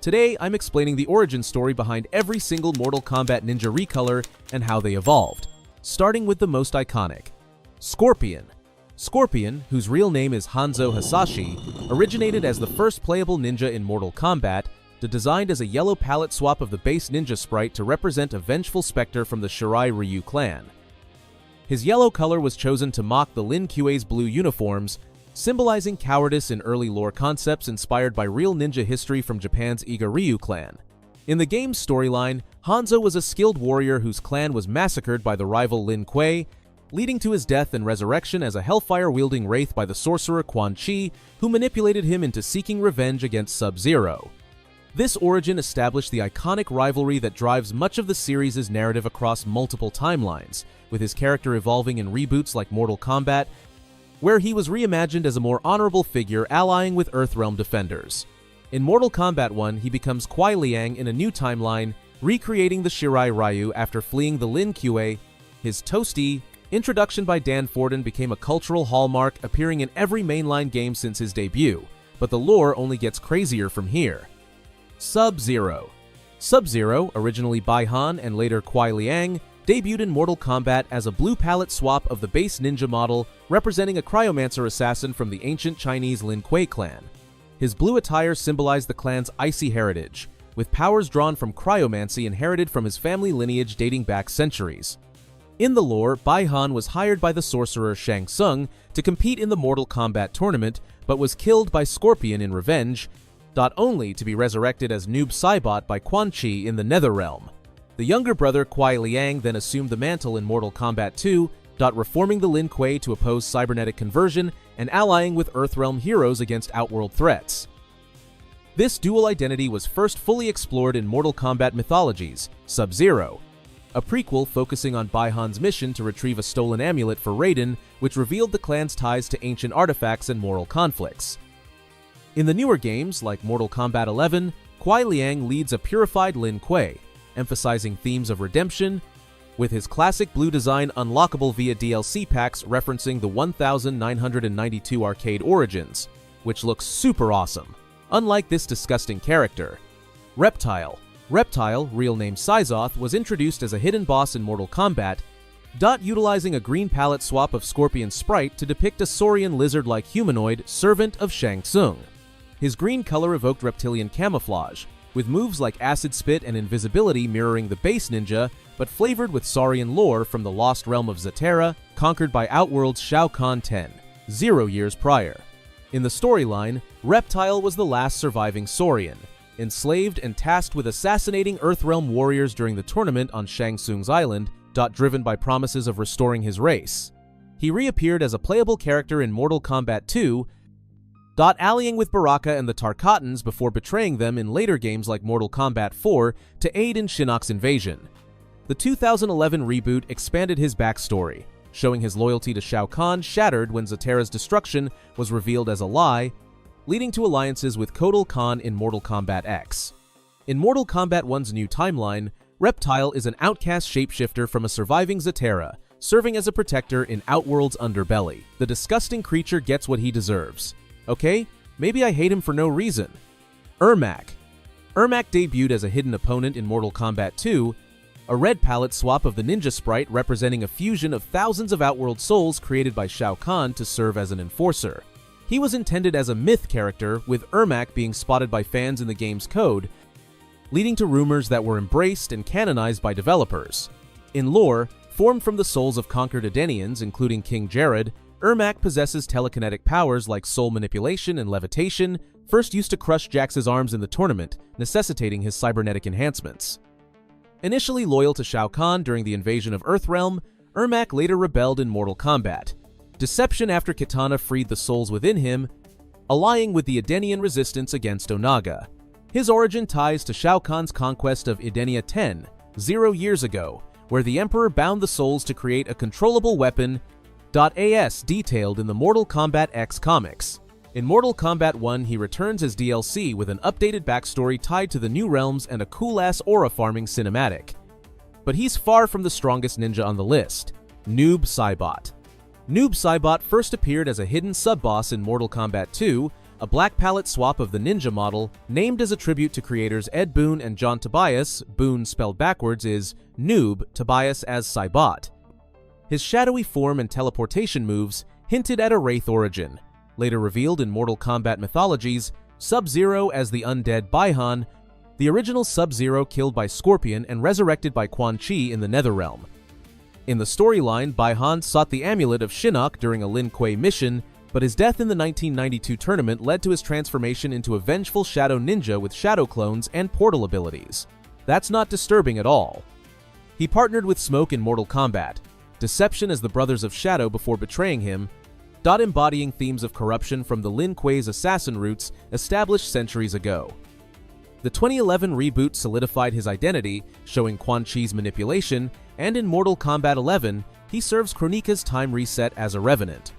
Today, I'm explaining the origin story behind every single Mortal Kombat ninja recolor and how they evolved, starting with the most iconic. Scorpion. Scorpion, whose real name is Hanzo Hasashi, originated as the first playable ninja in Mortal Kombat, designed as a yellow palette swap of the base ninja sprite to represent a vengeful specter from the Shirai Ryu clan. His yellow color was chosen to mock the Lin Kuei's blue uniforms, symbolizing cowardice in early lore concepts inspired by real ninja history from Japan's Iga Ryu clan. In the game's storyline, Hanzo was a skilled warrior whose clan was massacred by the rival Lin Kuei, leading to his death and resurrection as a hellfire-wielding wraith by the sorcerer Quan Chi, who manipulated him into seeking revenge against Sub-Zero. This origin established the iconic rivalry that drives much of the series' narrative across multiple timelines, with his character evolving in reboots like Mortal Kombat, where he was reimagined as a more honorable figure allying with Earthrealm defenders. In Mortal Kombat 1, he becomes Kuai Liang in a new timeline, recreating the Shirai Ryu after fleeing the Lin Kuei. His toasty introduction by Dan Forden became a cultural hallmark, appearing in every mainline game since his debut, but the lore only gets crazier from here. Sub-Zero. Sub-Zero, originally Bai Han and later Kuai Liang, debuted in Mortal Kombat as a blue palette swap of the base ninja model, representing a cryomancer assassin from the ancient Chinese Lin Kuei clan. His blue attire symbolized the clan's icy heritage, with powers drawn from cryomancy inherited from his family lineage dating back centuries. In the lore, Bai Han was hired by the sorcerer Shang Tsung to compete in the Mortal Kombat tournament, but was killed by Scorpion in revenge, only to be resurrected as Noob Saibot by Quan Chi in the Netherrealm. The younger brother Kuai Liang then assumed the mantle in Mortal Kombat 2, reforming the Lin Kuei to oppose cybernetic conversion and allying with Earthrealm heroes against Outworld threats. This dual identity was first fully explored in Mortal Kombat Mythologies, Sub-Zero, a prequel focusing on Bai Han's mission to retrieve a stolen amulet for Raiden, which revealed the clan's ties to ancient artifacts and moral conflicts. In the newer games, like Mortal Kombat 11, Kuai Liang leads a purified Lin Kuei, emphasizing themes of redemption, with his classic blue design unlockable via DLC packs referencing the 1992 arcade Origins, which looks super awesome, unlike this disgusting character. Reptile. Reptile, real name Syzoth, was introduced as a hidden boss in Mortal Kombat, utilizing a green palette swap of Scorpion's sprite to depict a saurian lizard-like humanoid, servant of Shang Tsung. His green color evoked reptilian camouflage, with moves like Acid Spit and Invisibility mirroring the base ninja, but flavored with saurian lore from the lost realm of Zatera, conquered by Outworld's Shao Kahn 0 years prior. In the storyline, Reptile was the last surviving saurian, enslaved and tasked with assassinating Earthrealm warriors during the tournament on Shang Tsung's island, driven by promises of restoring his race. He reappeared as a playable character in Mortal Kombat 2, allying with Baraka and the Tarkatans before betraying them in later games like Mortal Kombat 4 to aid in Shinnok's invasion. The 2011 reboot expanded his backstory, showing his loyalty to Shao Kahn shattered when Zatera's destruction was revealed as a lie, leading to alliances with Kotal Khan in Mortal Kombat X. In Mortal Kombat 1's new timeline, Reptile is an outcast shapeshifter from a surviving Zatera, serving as a protector in Outworld's underbelly. The disgusting creature gets what he deserves. Okay, maybe I hate him for no reason. Ermac. Ermac debuted as a hidden opponent in Mortal Kombat 2, a red palette swap of the ninja sprite representing a fusion of thousands of Outworld souls created by Shao Kahn to serve as an enforcer. He was intended as a myth character, with Ermac being spotted by fans in the game's code, leading to rumors that were embraced and canonized by developers. In lore, formed from the souls of conquered Edenians, including King Jared, Ermac possesses telekinetic powers like soul manipulation and levitation, first used to crush Jax's arms in the tournament, necessitating his cybernetic enhancements. Initially loyal to Shao Kahn during the invasion of Earthrealm, Ermac later rebelled in Mortal Kombat. Deception after Kitana freed the souls within him, allying with the Edenian resistance against Onaga. His origin ties to Shao Kahn's conquest of Edenia 0 years ago, where the Emperor bound the souls to create a controllable weapon. As detailed in the Mortal Kombat X comics. In Mortal Kombat 1, he returns as DLC with an updated backstory tied to the New Realms and a cool-ass aura farming cinematic. But he's far from the strongest ninja on the list, Noob Saibot. Noob Saibot first appeared as a hidden sub-boss in Mortal Kombat 2, a black palette swap of the ninja model, named as a tribute to creators Ed Boon and John Tobias. Boon, spelled backwards, is Noob, Tobias as Saibot. His shadowy form and teleportation moves hinted at a Wraith origin. Later revealed in Mortal Kombat mythologies, Sub-Zero as the undead Baihan, the original Sub-Zero killed by Scorpion and resurrected by Quan Chi in the Netherrealm. In the storyline, Baihan sought the amulet of Shinnok during a Lin Kuei mission, but his death in the 1992 tournament led to his transformation into a vengeful shadow ninja with shadow clones and portal abilities. That's not disturbing at all. He partnered with Smoke in Mortal Kombat, Deception as the Brothers of Shadow before betraying him, embodying themes of corruption from the Lin Kuei's assassin roots established centuries ago. The 2011 reboot solidified his identity, showing Quan Chi's manipulation, and in Mortal Kombat 11, he serves Kronika's time reset as a Revenant.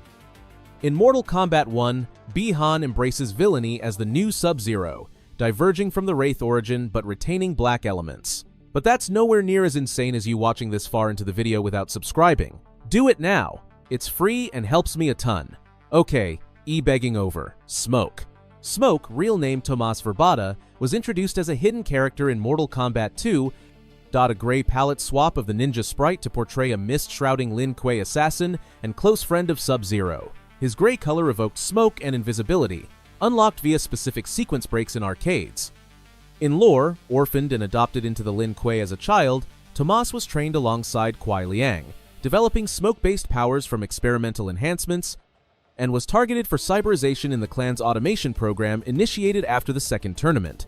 In Mortal Kombat 1, Bi-Han embraces villainy as the new Sub-Zero, diverging from the Wraith origin but retaining black elements. But that's nowhere near as insane as you watching this far into the video without subscribing. Do it now! It's free and helps me a ton. Okay, e-begging over. Smoke. Smoke, real name Tomas Verbata, was introduced as a hidden character in Mortal Kombat 2, a gray palette swap of the ninja sprite to portray a mist-shrouding Lin Kuei assassin and close friend of Sub-Zero. His gray color evoked smoke and invisibility, unlocked via specific sequence breaks in arcades. In lore, orphaned and adopted into the Lin Kuei as a child, Tomas was trained alongside Kuai Liang, developing smoke-based powers from experimental enhancements, and was targeted for cyberization in the clan's automation program initiated after the second tournament.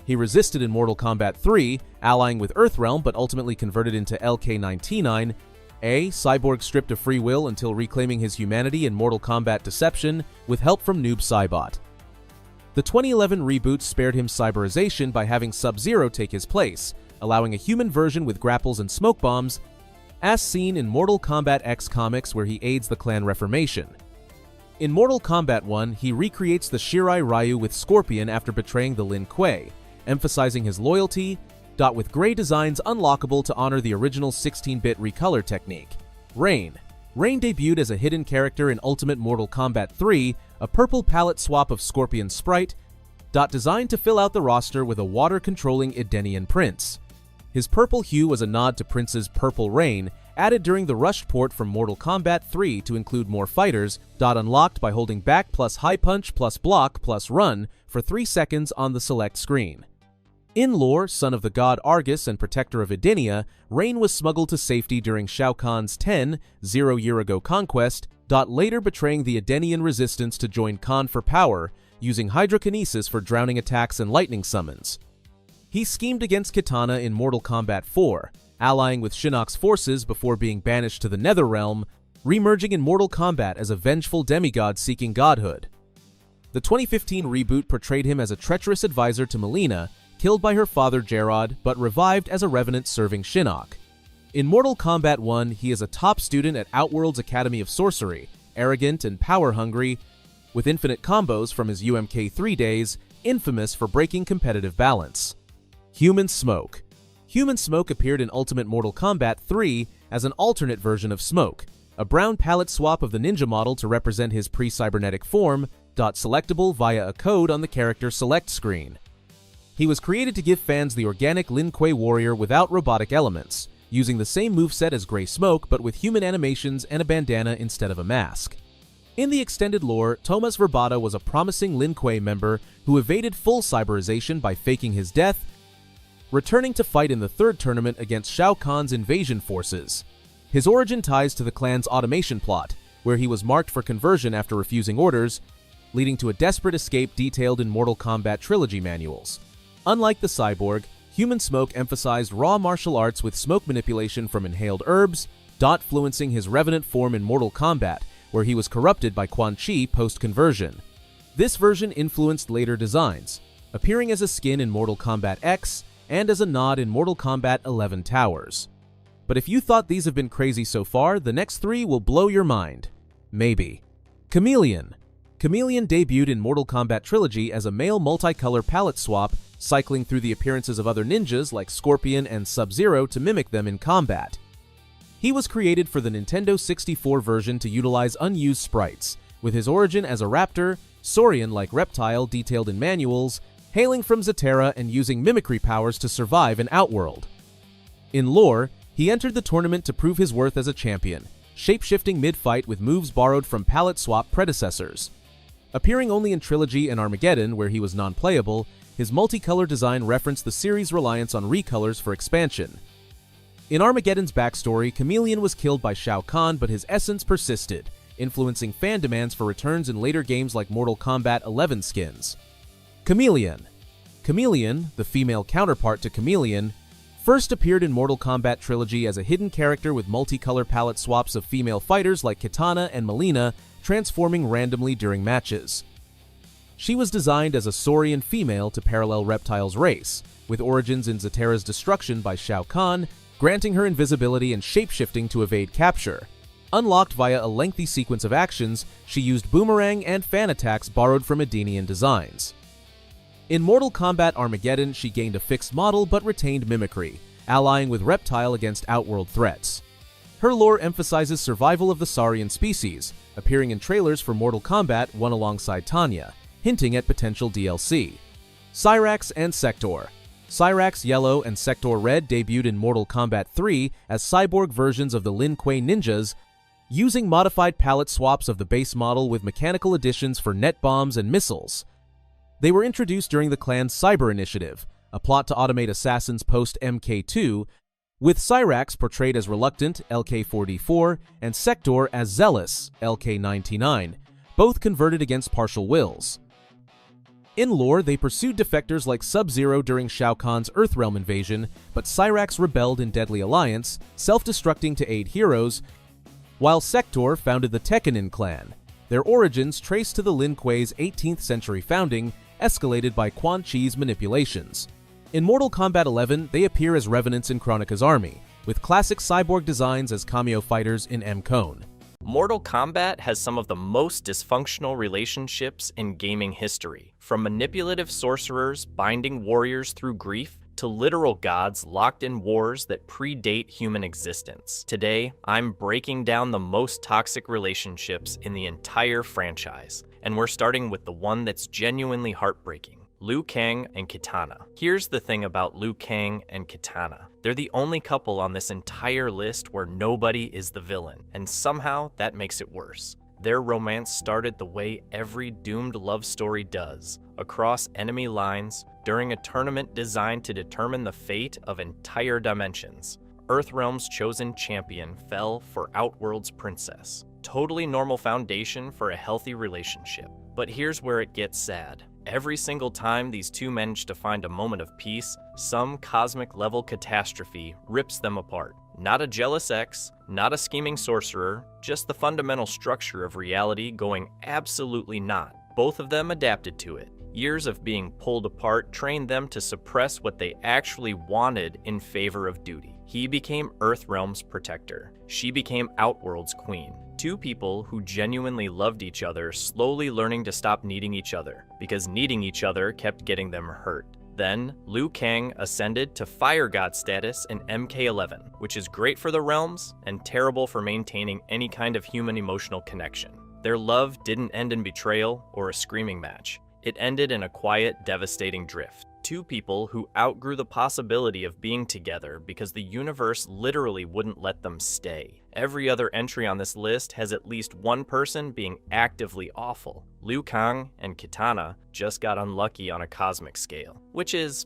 He resisted in Mortal Kombat 3, allying with Earthrealm but ultimately converted into LK-99, cyborg stripped of free will until reclaiming his humanity in Mortal Kombat Deception with help from Noob Saibot. The 2011 reboot spared him cyberization by having Sub-Zero take his place, allowing a human version with grapples and smoke bombs, as seen in Mortal Kombat X comics where he aids the clan reformation. In Mortal Kombat 1, he recreates the Shirai Ryu with Scorpion after betraying the Lin Kuei, emphasizing his loyalty, with gray designs unlockable to honor the original 16-bit recolor technique. Rain. Rain debuted as a hidden character in Ultimate Mortal Kombat 3, a purple palette swap of Scorpion's sprite, designed to fill out the roster with a water-controlling Edenian prince. His purple hue was a nod to Prince's Purple Rain, added during the rushed port from Mortal Kombat 3 to include more fighters, unlocked by holding back plus high punch plus block plus run for 3 seconds on the select screen. In lore, son of the god Argus and protector of Edenia, Rain was smuggled to safety during Shao Kahn's 0 year ago conquest, later betraying the Edenian resistance to join Khan for power, using hydrokinesis for drowning attacks and lightning summons. He schemed against Kitana in Mortal Kombat 4, allying with Shinnok's forces before being banished to the Netherrealm, remerging in Mortal Kombat as a vengeful demigod seeking godhood. The 2015 reboot portrayed him as a treacherous advisor to Mileena, killed by her father Jarod, but revived as a revenant serving Shinnok. In Mortal Kombat 1, he is a top student at Outworld's Academy of Sorcery, arrogant and power-hungry, with infinite combos from his UMK3 days, infamous for breaking competitive balance. Human Smoke. Human Smoke appeared in Ultimate Mortal Kombat 3 as an alternate version of Smoke, a brown palette swap of the ninja model to represent his pre-cybernetic form, selectable via a code on the character select screen. He was created to give fans the organic Lin Kuei warrior without robotic elements, using the same moveset as Grey Smoke but with human animations and a bandana instead of a mask. In the extended lore, Tomas Verbata was a promising Lin Kuei member who evaded full cyberization by faking his death, returning to fight in the third tournament against Shao Kahn's invasion forces. His origin ties to the clan's automation plot, where he was marked for conversion after refusing orders, leading to a desperate escape detailed in Mortal Kombat trilogy manuals. Unlike the cyborg, Human Smoke emphasized raw martial arts with smoke manipulation from inhaled herbs, Dot fluencing his revenant form in Mortal Kombat, where he was corrupted by Quan Chi post-conversion. This version influenced later designs, appearing as a skin in Mortal Kombat X and as a nod in Mortal Kombat 11 Towers. But if you thought these have been crazy so far, the next three will blow your mind. Maybe. Chameleon. Chameleon debuted in Mortal Kombat Trilogy as a male multicolor palette swap, cycling through the appearances of other ninjas like Scorpion and Sub-Zero to mimic them in combat. He was created for the Nintendo 64 version to utilize unused sprites, with his origin as a raptor, saurian-like reptile detailed in manuals, hailing from Zaterra and using mimicry powers to survive in Outworld. In lore, he entered the tournament to prove his worth as a champion, shape-shifting mid-fight with moves borrowed from palette swap predecessors. Appearing only in Trilogy and Armageddon, where he was non-playable, his multicolor design referenced the series' reliance on recolors for expansion. In Armageddon's backstory, Chameleon was killed by Shao Kahn, but his essence persisted, influencing fan demands for returns in later games like Mortal Kombat 11 skins. Chameleon. Chameleon, the female counterpart to Chameleon, first appeared in Mortal Kombat Trilogy as a hidden character with multicolor palette swaps of female fighters like Kitana and Mileena, transforming randomly during matches. She was designed as a saurian female to parallel Reptile's race, with origins in Zaterra's destruction by Shao Kahn, granting her invisibility and shapeshifting to evade capture. Unlocked via a lengthy sequence of actions, she used boomerang and fan attacks borrowed from Edenian designs. In Mortal Kombat Armageddon, she gained a fixed model but retained mimicry, allying with Reptile against Outworld threats. Her lore emphasizes survival of the Saurian species, appearing in trailers for Mortal Kombat 1 alongside Tanya, hinting at potential DLC. Cyrax and Sector. Cyrax Yellow and Sector Red debuted in Mortal Kombat 3 as cyborg versions of the Lin Kuei ninjas, using modified palette swaps of the base model with mechanical additions for net bombs and missiles. They were introduced during the clan's Cyber Initiative, a plot to automate assassins post-MK2, with Cyrax portrayed as reluctant, LK-44, and Sector as zealous, LK-99, both converted against partial wills. In lore, they pursued defectors like Sub-Zero during Shao Kahn's Earthrealm invasion, but Cyrax rebelled in Deadly Alliance, self-destructing to aid heroes, while Sector founded the Tekkenin clan. Their origins, traced to the Lin Kuei's 18th century founding, escalated by Quan Chi's manipulations. In Mortal Kombat 11, they appear as revenants in Kronika's army, with classic cyborg designs as cameo fighters in M-Cone. Mortal Kombat has some of the most dysfunctional relationships in gaming history, from manipulative sorcerers binding warriors through grief to literal gods locked in wars that predate human existence. Today, I'm breaking down the most toxic relationships in the entire franchise, and we're starting with the one that's genuinely heartbreaking: Liu Kang and Kitana. Here's the thing about Liu Kang and Kitana. They're the only couple on this entire list where nobody is the villain, and somehow that makes it worse. Their romance started the way every doomed love story does, across enemy lines, during a tournament designed to determine the fate of entire dimensions. Earthrealm's chosen champion fell for Outworld's princess. Totally normal foundation for a healthy relationship. But here's where it gets sad. Every single time these two manage to find a moment of peace, some cosmic-level catastrophe rips them apart. Not a jealous ex, not a scheming sorcerer, just the fundamental structure of reality going absolutely not. Both of them adapted to it. Years of being pulled apart trained them to suppress what they actually wanted in favor of duty. He became Earthrealm's protector. She became Outworld's queen. Two people who genuinely loved each other slowly learning to stop needing each other, because needing each other kept getting them hurt. Then, Liu Kang ascended to Fire God status in MK11, which is great for the realms and terrible for maintaining any kind of human emotional connection. Their love didn't end in betrayal or a screaming match. It ended in a quiet, devastating drift. Two people who outgrew the possibility of being together because the universe literally wouldn't let them stay. Every other entry on this list has at least one person being actively awful. Liu Kang and Kitana just got unlucky on a cosmic scale, which is,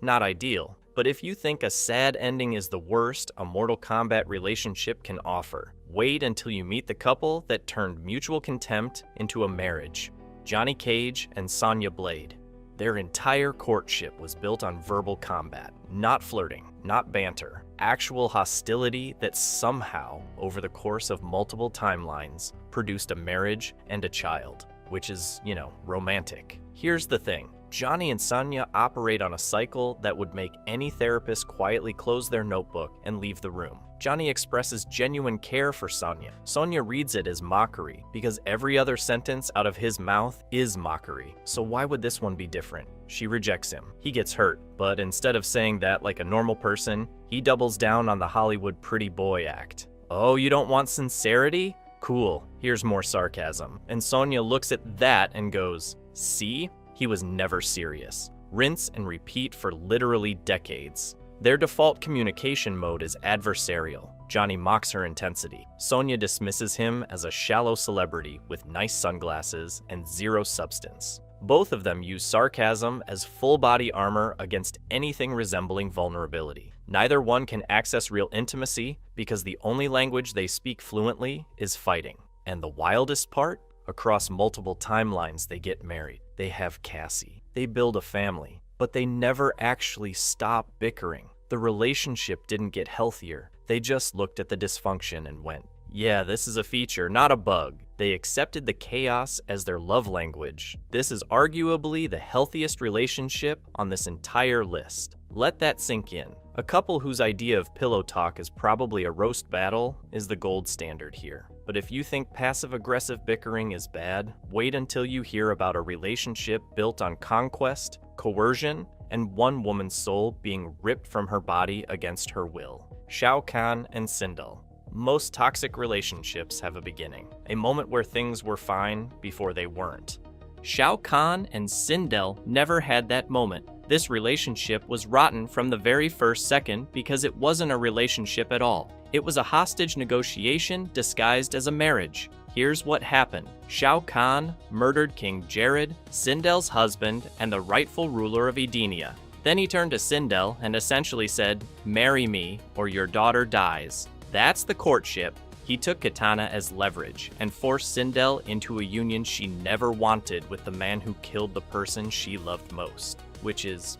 not ideal. But if you think a sad ending is the worst a Mortal Kombat relationship can offer, wait until you meet the couple that turned mutual contempt into a marriage: Johnny Cage and Sonya Blade. Their entire courtship was built on verbal combat, not flirting, not banter, actual hostility that somehow, over the course of multiple timelines, produced a marriage and a child, which is, romantic. Here's the thing. Johnny and Sonia operate on a cycle that would make any therapist quietly close their notebook and leave the room. Johnny expresses genuine care for Sonia. Sonia reads it as mockery, because every other sentence out of his mouth is mockery. So why would this one be different? She rejects him. He gets hurt, but instead of saying that like a normal person, he doubles down on the Hollywood pretty boy act. Oh, you don't want sincerity? Cool, here's more sarcasm. And Sonia looks at that and goes, see? He was never serious. Rinse and repeat for literally decades. Their default communication mode is adversarial. Johnny mocks her intensity. Sonia dismisses him as a shallow celebrity with nice sunglasses and zero substance. Both of them use sarcasm as full-body armor against anything resembling vulnerability. Neither one can access real intimacy because the only language they speak fluently is fighting. And the wildest part? Across multiple timelines, they get married. They have Cassie. They build a family. But they never actually stop bickering. The relationship didn't get healthier. They just looked at the dysfunction and went, yeah, this is a feature, not a bug. They accepted the chaos as their love language. This is arguably the healthiest relationship on this entire list. Let that sink in. A couple whose idea of pillow talk is probably a roast battle is the gold standard here. But if you think passive-aggressive bickering is bad, wait until you hear about a relationship built on conquest, coercion, and one woman's soul being ripped from her body against her will. Shao Kahn and Sindel. Most toxic relationships have a beginning, a moment where things were fine before they weren't. Shao Kahn and Sindel never had that moment. This relationship was rotten from the very first second because it wasn't a relationship at all. It was a hostage negotiation disguised as a marriage. Here's what happened. Shao Kahn murdered King Jared, Sindel's husband, and the rightful ruler of Edenia. Then he turned to Sindel and essentially said, "Marry me or your daughter dies." That's the courtship. He took Katana as leverage and forced Sindel into a union she never wanted with the man who killed the person she loved most. Which is,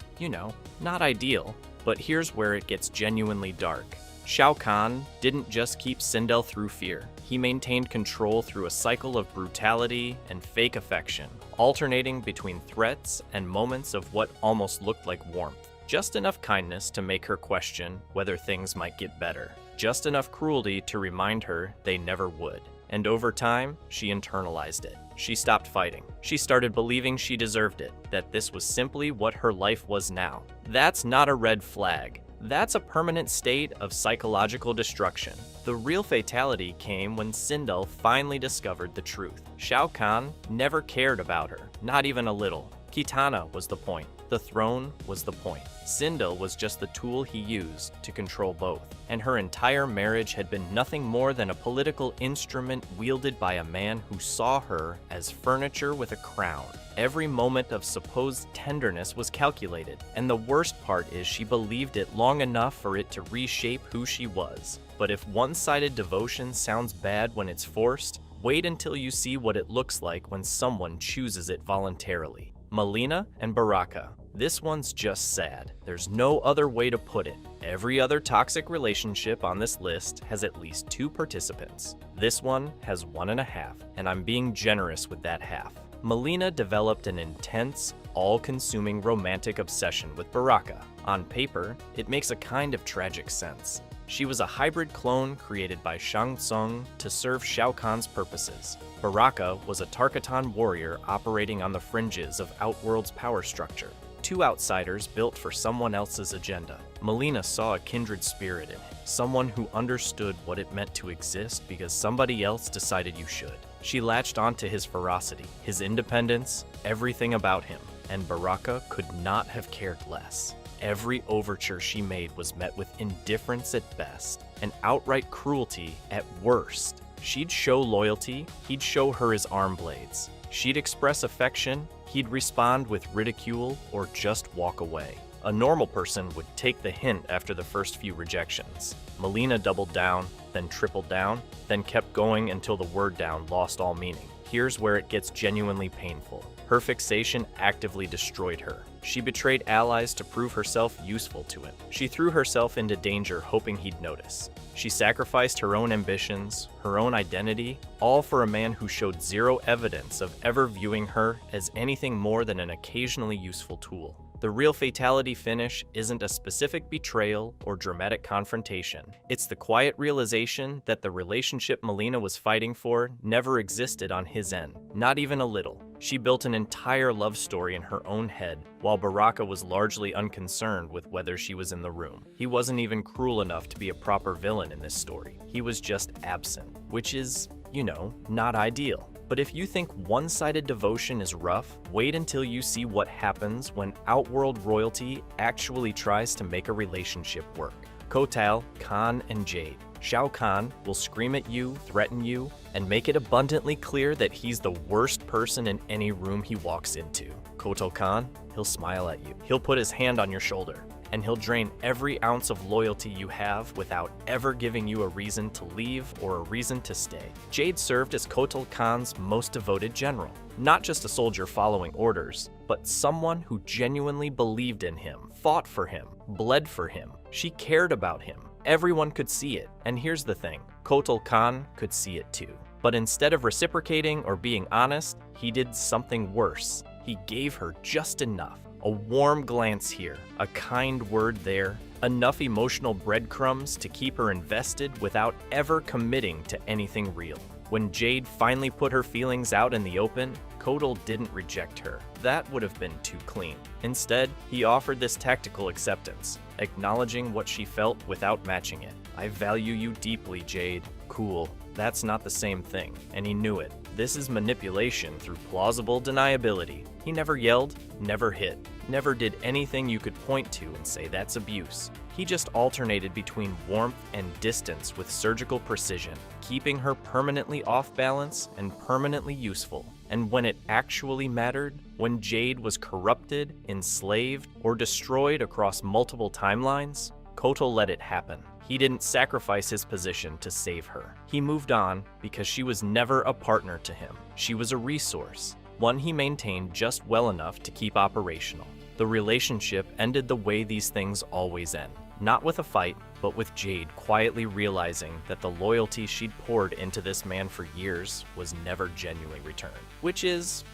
not ideal. But here's where it gets genuinely dark. Shao Kahn didn't just keep Sindel through fear. He maintained control through a cycle of brutality and fake affection, alternating between threats and moments of what almost looked like warmth. Just enough kindness to make her question whether things might get better. Just enough cruelty to remind her they never would. And over time, she internalized it. She stopped fighting. She started believing she deserved it, that this was simply what her life was now. That's not a red flag. That's a permanent state of psychological destruction. The real fatality came when Sindel finally discovered the truth. Shao Kahn never cared about her, not even a little. Kitana was the point. The throne was the point. Sindel was just the tool he used to control both. And her entire marriage had been nothing more than a political instrument wielded by a man who saw her as furniture with a crown. Every moment of supposed tenderness was calculated, and the worst part is she believed it long enough for it to reshape who she was. But if one-sided devotion sounds bad when it's forced, wait until you see what it looks like when someone chooses it voluntarily. Melina and Baraka. This one's just sad. There's no other way to put it. Every other toxic relationship on this list has at least 2 participants. This one has 1.5, and I'm being generous with that half. Melina developed an intense, all-consuming romantic obsession with Baraka. On paper, it makes a kind of tragic sense. She was a hybrid clone created by Shang Tsung to serve Shao Kahn's purposes. Baraka was a Tarkatan warrior operating on the fringes of Outworld's power structure. 2 outsiders built for someone else's agenda. Melina saw a kindred spirit in it, someone who understood what it meant to exist because somebody else decided you should. She latched onto his ferocity, his independence, everything about him, and Baraka could not have cared less. Every overture she made was met with indifference at best, and outright cruelty at worst. She'd show loyalty, he'd show her his arm blades. She'd express affection, he'd respond with ridicule or just walk away. A normal person would take the hint after the first few rejections. Melina doubled down, then tripled down, then kept going until the word down lost all meaning. here's where it gets genuinely painful. Her fixation actively destroyed her. She betrayed allies to prove herself useful to him. She threw herself into danger hoping he'd notice. She sacrificed her own ambitions, her own identity, all for a man who showed zero evidence of ever viewing her as anything more than an occasionally useful tool. The real fatality finish isn't a specific betrayal or dramatic confrontation. It's the quiet realization that the relationship Mileena was fighting for never existed on his end, not even a little. She built an entire love story in her own head, while Baraka was largely unconcerned with whether she was in the room. He wasn't even cruel enough to be a proper villain in this story. He was just absent, which is, not ideal. But if you think one-sided devotion is rough, wait until you see what happens when Outworld royalty actually tries to make a relationship work. Kotal, Khan, and Jade. Shao Kahn will scream at you, threaten you, and make it abundantly clear that he's the worst person in any room he walks into. Kotal Khan, he'll smile at you. He'll put his hand on your shoulder, and he'll drain every ounce of loyalty you have without ever giving you a reason to leave or a reason to stay. Jade served as Kotal Khan's most devoted general, not just a soldier following orders, but someone who genuinely believed in him, fought for him, bled for him. She cared about him. Everyone could see it, and here's the thing, Kotal Khan could see it too. But instead of reciprocating or being honest, he did something worse. He gave her just enough. A warm glance here, a kind word there, enough emotional breadcrumbs to keep her invested without ever committing to anything real. When Jade finally put her feelings out in the open, Kotal didn't reject her. That would have been too clean. Instead, he offered this tactical acceptance, acknowledging what she felt without matching it. I value you deeply, Jade. Cool. That's not the same thing, and he knew it. This is manipulation through plausible deniability. He never yelled, never hit, never did anything you could point to and say that's abuse. He just alternated between warmth and distance with surgical precision, keeping her permanently off balance and permanently useful. And when it actually mattered, when Jade was corrupted, enslaved, or destroyed across multiple timelines, Kotal let it happen. He didn't sacrifice his position to save her. He moved on because she was never a partner to him. She was a resource, one he maintained just well enough to keep operational. The relationship ended the way these things always end. Not with a fight, but with Jade quietly realizing that the loyalty she'd poured into this man for years was never genuinely returned. Which is,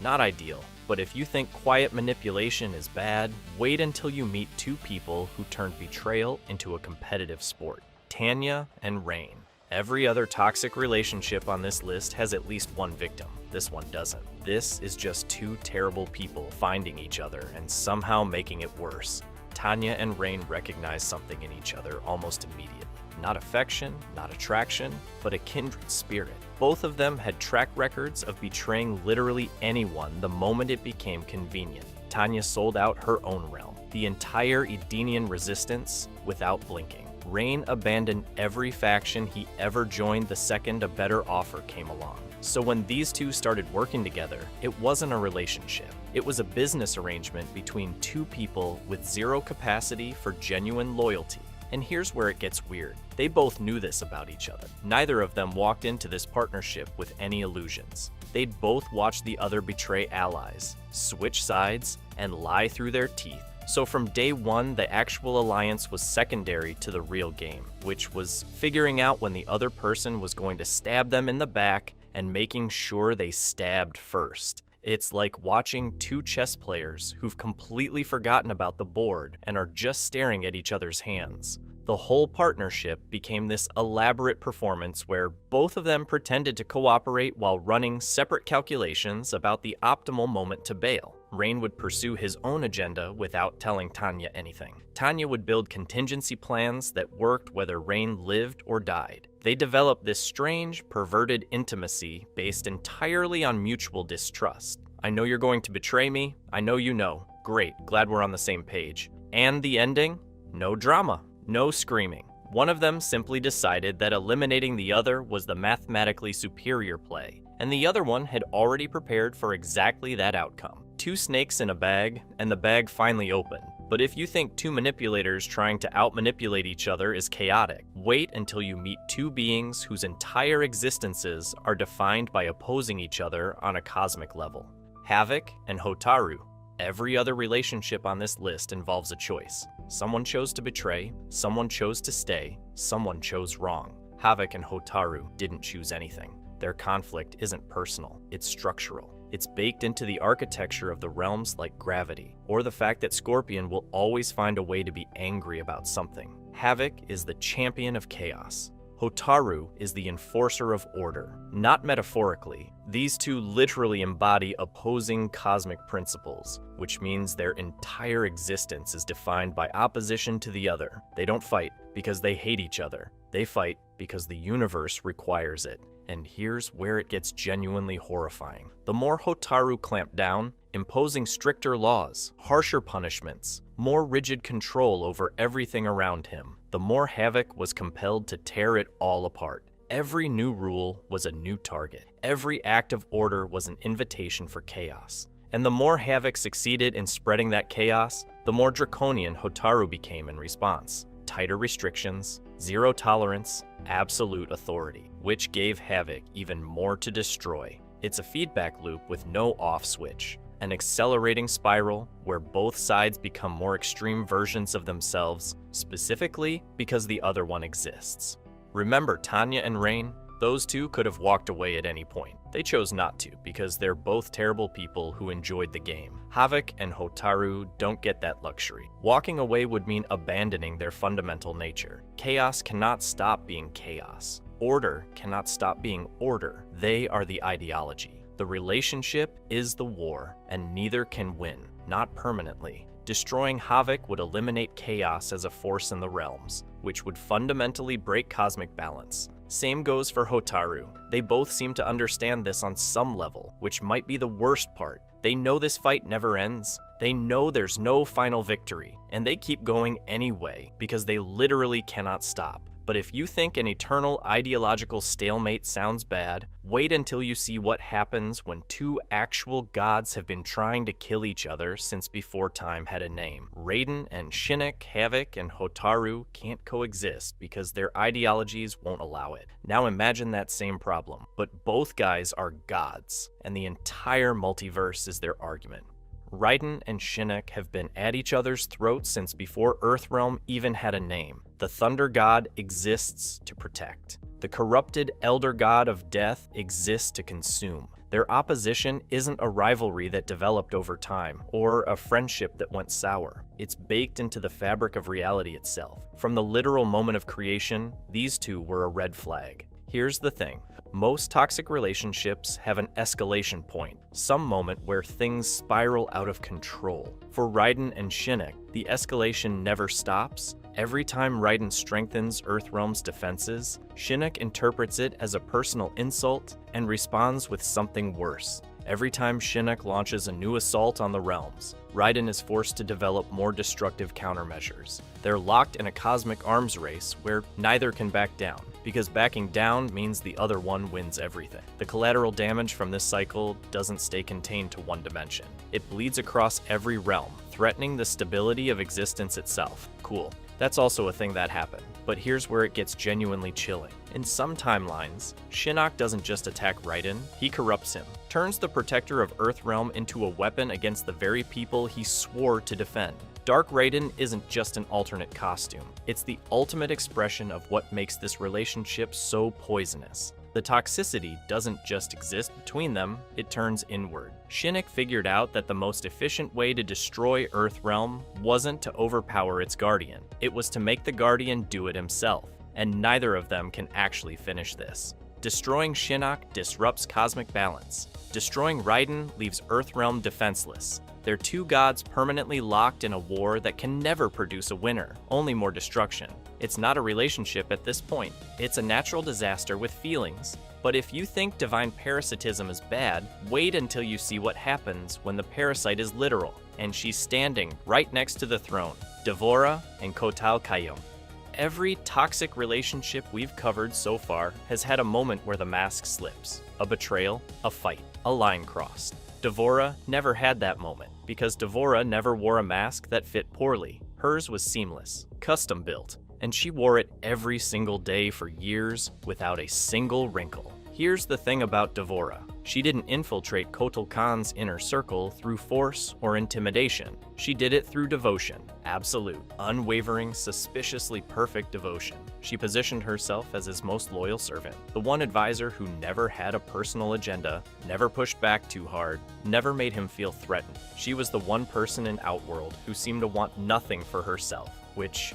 not ideal. But if you think quiet manipulation is bad, wait until you meet two people who turned betrayal into a competitive sport. Tanya and Rain. Every other toxic relationship on this list has at least one victim. This one doesn't. This is just two terrible people finding each other and somehow making it worse. Tanya and Rain recognize something in each other almost immediately. Not affection, not attraction, but a kindred spirit. Both of them had track records of betraying literally anyone the moment it became convenient. Tanya sold out her own realm, the entire Edenian resistance, without blinking. Rain abandoned every faction he ever joined the second a better offer came along. So when these two started working together, it wasn't a relationship. It was a business arrangement between two people with zero capacity for genuine loyalty. And here's where it gets weird. They both knew this about each other. Neither of them walked into this partnership with any illusions. They'd both watched the other betray allies, switch sides, and lie through their teeth. So from day one, the actual alliance was secondary to the real game, which was figuring out when the other person was going to stab them in the back and making sure they stabbed first. It's like watching two chess players who've completely forgotten about the board and are just staring at each other's hands. The whole partnership became this elaborate performance where both of them pretended to cooperate while running separate calculations about the optimal moment to bail. Rain would pursue his own agenda without telling Tanya anything. Tanya would build contingency plans that worked whether Rain lived or died. They developed this strange, perverted intimacy based entirely on mutual distrust. I know you're going to betray me. I know you know. Great, glad we're on the same page. And the ending? No drama, no screaming. One of them simply decided that eliminating the other was the mathematically superior play, and the other one had already prepared for exactly that outcome. Two snakes in a bag, and the bag finally opened. But if you think two manipulators trying to outmanipulate each other is chaotic, wait until you meet two beings whose entire existences are defined by opposing each other on a cosmic level. Havok and Hotaru. Every other relationship on this list involves a choice. Someone chose to betray, someone chose to stay, someone chose wrong. Havok and Hotaru didn't choose anything. Their conflict isn't personal, it's structural. It's baked into the architecture of the realms like gravity, or the fact that Scorpion will always find a way to be angry about something. Havok is the champion of chaos. Hotaru is the enforcer of order. Not metaphorically, these two literally embody opposing cosmic principles, which means their entire existence is defined by opposition to the other. They don't fight because they hate each other. They fight because the universe requires it. And here's where it gets genuinely horrifying. The more Hotaru clamped down, imposing stricter laws, harsher punishments, more rigid control over everything around him, the more Havok was compelled to tear it all apart. Every new rule was a new target. Every act of order was an invitation for chaos. And the more Havok succeeded in spreading that chaos, the more draconian Hotaru became in response. Tighter restrictions, zero tolerance, absolute authority, which gave Havok even more to destroy. It's a feedback loop with no off switch, an accelerating spiral where both sides become more extreme versions of themselves, specifically because the other one exists. Remember Tanya and Rain? Those two could have walked away at any point. They chose not to because they're both terrible people who enjoyed the game. Havok and Hotaru don't get that luxury. Walking away would mean abandoning their fundamental nature. Chaos cannot stop being chaos. Order cannot stop being order. They are the ideology. The relationship is the war, and neither can win, not permanently. Destroying Havok would eliminate chaos as a force in the realms, which would fundamentally break cosmic balance. Same goes for Hotaru. They both seem to understand this on some level, which might be the worst part. They know this fight never ends. They know there's no final victory, and they keep going anyway because they literally cannot stop. But if you think an eternal ideological stalemate sounds bad, wait until you see what happens when two actual gods have been trying to kill each other since before time had a name. Raiden and Shinnok, Havok and Hotaru can't coexist because their ideologies won't allow it. Now imagine that same problem, but both guys are gods, and the entire multiverse is their argument. Raiden and Shinnok have been at each other's throats since before Earthrealm even had a name. The Thunder God exists to protect. The corrupted Elder God of Death exists to consume. Their opposition isn't a rivalry that developed over time, or a friendship that went sour. It's baked into the fabric of reality itself. From the literal moment of creation, these two were a red flag. Here's the thing. Most toxic relationships have an escalation point, some moment where things spiral out of control. For Raiden and Shinnok, the escalation never stops. Every time Raiden strengthens Earthrealm's defenses, Shinnok interprets it as a personal insult and responds with something worse. Every time Shinnok launches a new assault on the realms, Raiden is forced to develop more destructive countermeasures. They're locked in a cosmic arms race where neither can back down, because backing down means the other one wins everything. The collateral damage from this cycle doesn't stay contained to one dimension. It bleeds across every realm, threatening the stability of existence itself. Cool. That's also a thing that happened, but here's where it gets genuinely chilling. In some timelines, Shinnok doesn't just attack Raiden, he corrupts him, turns the protector of Earthrealm into a weapon against the very people he swore to defend. Dark Raiden isn't just an alternate costume, it's the ultimate expression of what makes this relationship so poisonous. The toxicity doesn't just exist between them, it turns inward. Shinnok figured out that the most efficient way to destroy Earthrealm wasn't to overpower its guardian, it was to make the guardian do it himself, and neither of them can actually finish this. Destroying Shinnok disrupts cosmic balance. Destroying Raiden leaves Earthrealm defenseless. They're two gods permanently locked in a war that can never produce a winner, only more destruction. It's not a relationship at this point. It's a natural disaster with feelings. But if you think divine parasitism is bad, wait until you see what happens when the parasite is literal, and she's standing right next to the throne, D'Vorah and Kotal Kahyon. Every toxic relationship we've covered so far has had a moment where the mask slips. A betrayal, a fight, a line crossed. Devora never had that moment, because Devora never wore a mask that fit poorly. Hers was seamless, custom built, and she wore it every single day for years without a single wrinkle. Here's the thing about Devora. She didn't infiltrate Kotal Khan's inner circle through force or intimidation. She did it through devotion. Absolute, unwavering, suspiciously perfect devotion. She positioned herself as his most loyal servant, the one advisor who never had a personal agenda, never pushed back too hard, never made him feel threatened. She was the one person in Outworld who seemed to want nothing for herself, which,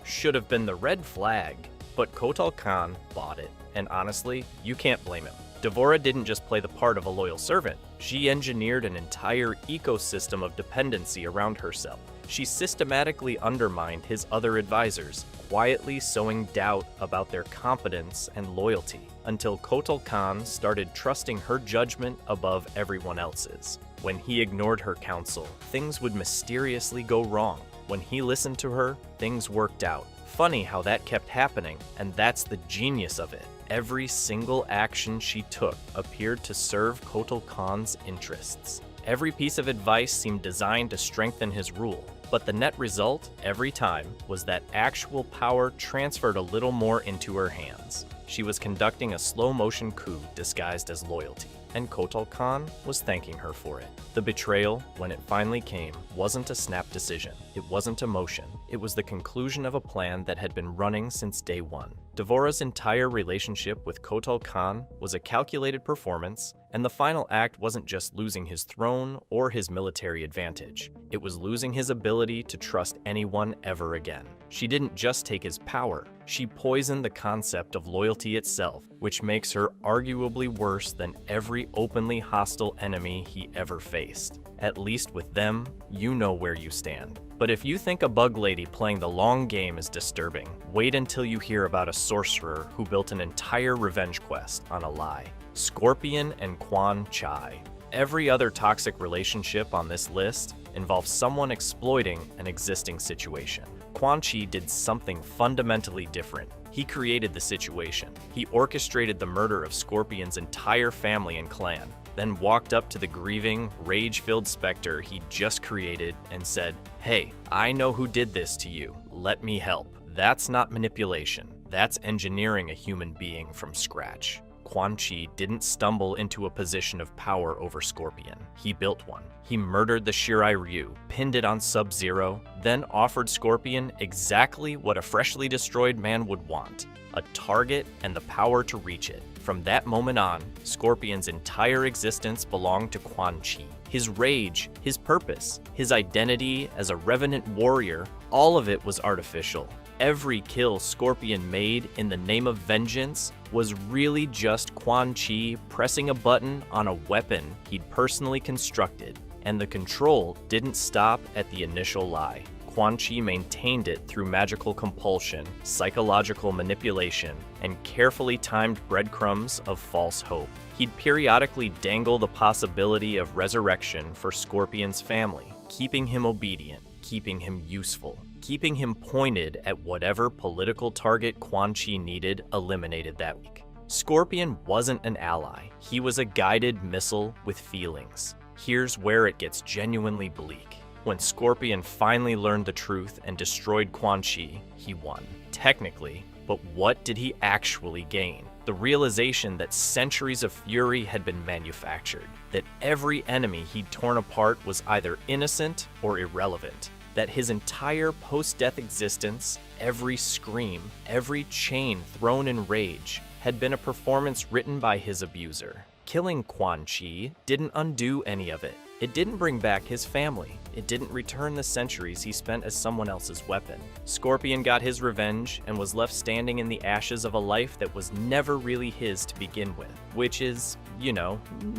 should have been the red flag. But Kotal Khan bought it, and honestly, you can't blame him. Devora didn't just play the part of a loyal servant, she engineered an entire ecosystem of dependency around herself. She systematically undermined his other advisors, quietly sowing doubt about their competence and loyalty, until Kotal Khan started trusting her judgment above everyone else's. When he ignored her counsel, things would mysteriously go wrong. When he listened to her, things worked out. Funny how that kept happening, and that's the genius of it. Every single action she took appeared to serve Kotal Khan's interests. Every piece of advice seemed designed to strengthen his rule, but the net result, every time, was that actual power transferred a little more into her hands. She was conducting a slow-motion coup disguised as loyalty, and Kotal Khan was thanking her for it. The betrayal, when it finally came, wasn't a snap decision. It wasn't emotion. It was the conclusion of a plan that had been running since day one. Devora's entire relationship with Kotal Khan was a calculated performance, and the final act wasn't just losing his throne or his military advantage. It was losing his ability to trust anyone ever again. She didn't just take his power, she poisoned the concept of loyalty itself, which makes her arguably worse than every openly hostile enemy he ever faced. At least with them, you know where you stand. But if you think a bug lady playing the long game is disturbing, wait until you hear about a sorcerer who built an entire revenge quest on a lie. Scorpion and Quan Chi. Every other toxic relationship on this list involves someone exploiting an existing situation. Quan Chi did something fundamentally different. He created the situation. He orchestrated the murder of Scorpion's entire family and clan, then walked up to the grieving, rage-filled specter he just created and said, "Hey, I know who did this to you. Let me help." That's not manipulation. That's engineering a human being from scratch. Quan Chi didn't stumble into a position of power over Scorpion. He built one. He murdered the Shirai Ryu, pinned it on Sub-Zero, then offered Scorpion exactly what a freshly destroyed man would want: a target and the power to reach it. From that moment on, Scorpion's entire existence belonged to Quan Chi. His rage, his purpose, his identity as a revenant warrior, all of it was artificial. Every kill Scorpion made in the name of vengeance was really just Quan Chi pressing a button on a weapon he'd personally constructed, and the control didn't stop at the initial lie. Quan Chi maintained it through magical compulsion, psychological manipulation, and carefully timed breadcrumbs of false hope. He'd periodically dangle the possibility of resurrection for Scorpion's family, keeping him obedient, keeping him useful, keeping him pointed at whatever political target Quan Chi needed eliminated that week. Scorpion wasn't an ally. He was a guided missile with feelings. Here's where it gets genuinely bleak. When Scorpion finally learned the truth and destroyed Quan Chi, he won. Technically, but what did he actually gain? The realization that centuries of fury had been manufactured, that every enemy he'd torn apart was either innocent or irrelevant, that his entire post-death existence, every scream, every chain thrown in rage, had been a performance written by his abuser. Killing Quan Chi didn't undo any of it. It didn't bring back his family. It didn't return the centuries he spent as someone else's weapon. Scorpion got his revenge and was left standing in the ashes of a life that was never really his to begin with, which is,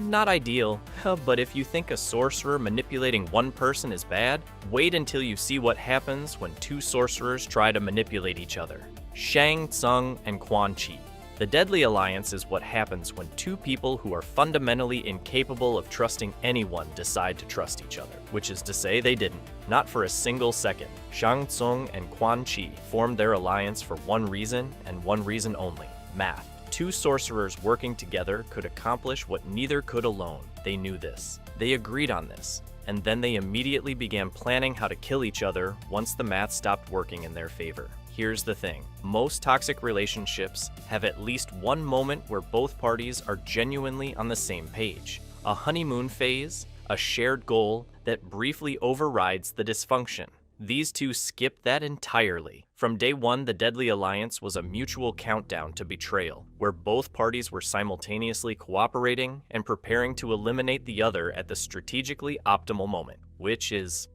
not ideal. But if you think a sorcerer manipulating one person is bad, wait until you see what happens when two sorcerers try to manipulate each other. Shang Tsung and Quan Chi. The deadly alliance is what happens when two people who are fundamentally incapable of trusting anyone decide to trust each other, which is to say they didn't, not for a single second. Shang Tsung and Quan Chi formed their alliance for one reason and one reason only: math. two sorcerers working together could accomplish what neither could alone. They knew this. They agreed on this. And then they immediately began planning how to kill each other once the math stopped working in their favor. Here's the thing. Most toxic relationships have at least one moment where both parties are genuinely on the same page. A honeymoon phase, a shared goal that briefly overrides the dysfunction. These two skipped that entirely. From day one, the deadly alliance was a mutual countdown to betrayal, where both parties were simultaneously cooperating and preparing to eliminate the other at the strategically optimal moment, which is,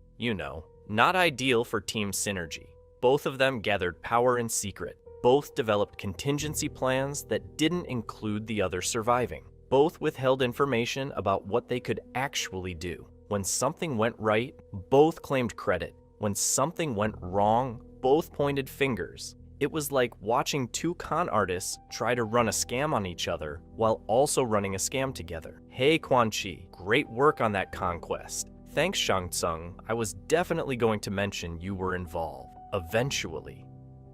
not ideal for team synergy. Both of them gathered power in secret. Both developed contingency plans that didn't include the other surviving. Both withheld information about what they could actually do. When something went right, both claimed credit. When something went wrong, both pointed fingers. It was like watching two con artists try to run a scam on each other while also running a scam together. Hey Quan Chi, great work on that conquest. Thanks Shang Tsung, I was definitely going to mention you were involved. Eventually.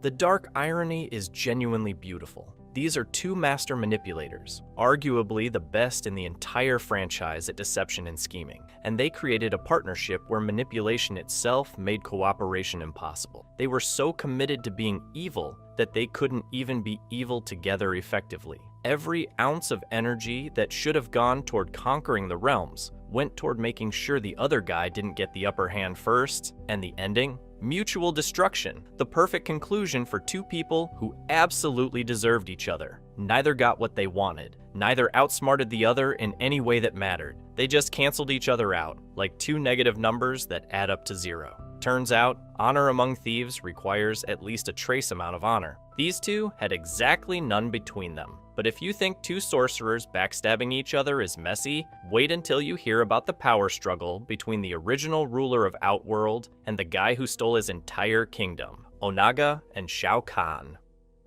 The dark irony is genuinely beautiful. These are two master manipulators, arguably the best in the entire franchise at deception and scheming, and they created a partnership where manipulation itself made cooperation impossible. They were so committed to being evil that they couldn't even be evil together effectively. Every ounce of energy that should have gone toward conquering the realms went toward making sure the other guy didn't get the upper hand first, and the ending? Mutual destruction, the perfect conclusion for two people who absolutely deserved each other. Neither got what they wanted. Neither outsmarted the other in any way that mattered. They just canceled each other out, like two negative numbers that add up to zero. Turns out, honor among thieves requires at least a trace amount of honor. These two had exactly none between them. But if you think two sorcerers backstabbing each other is messy, wait until you hear about the power struggle between the original ruler of Outworld and the guy who stole his entire kingdom, Onaga and Shao Kahn.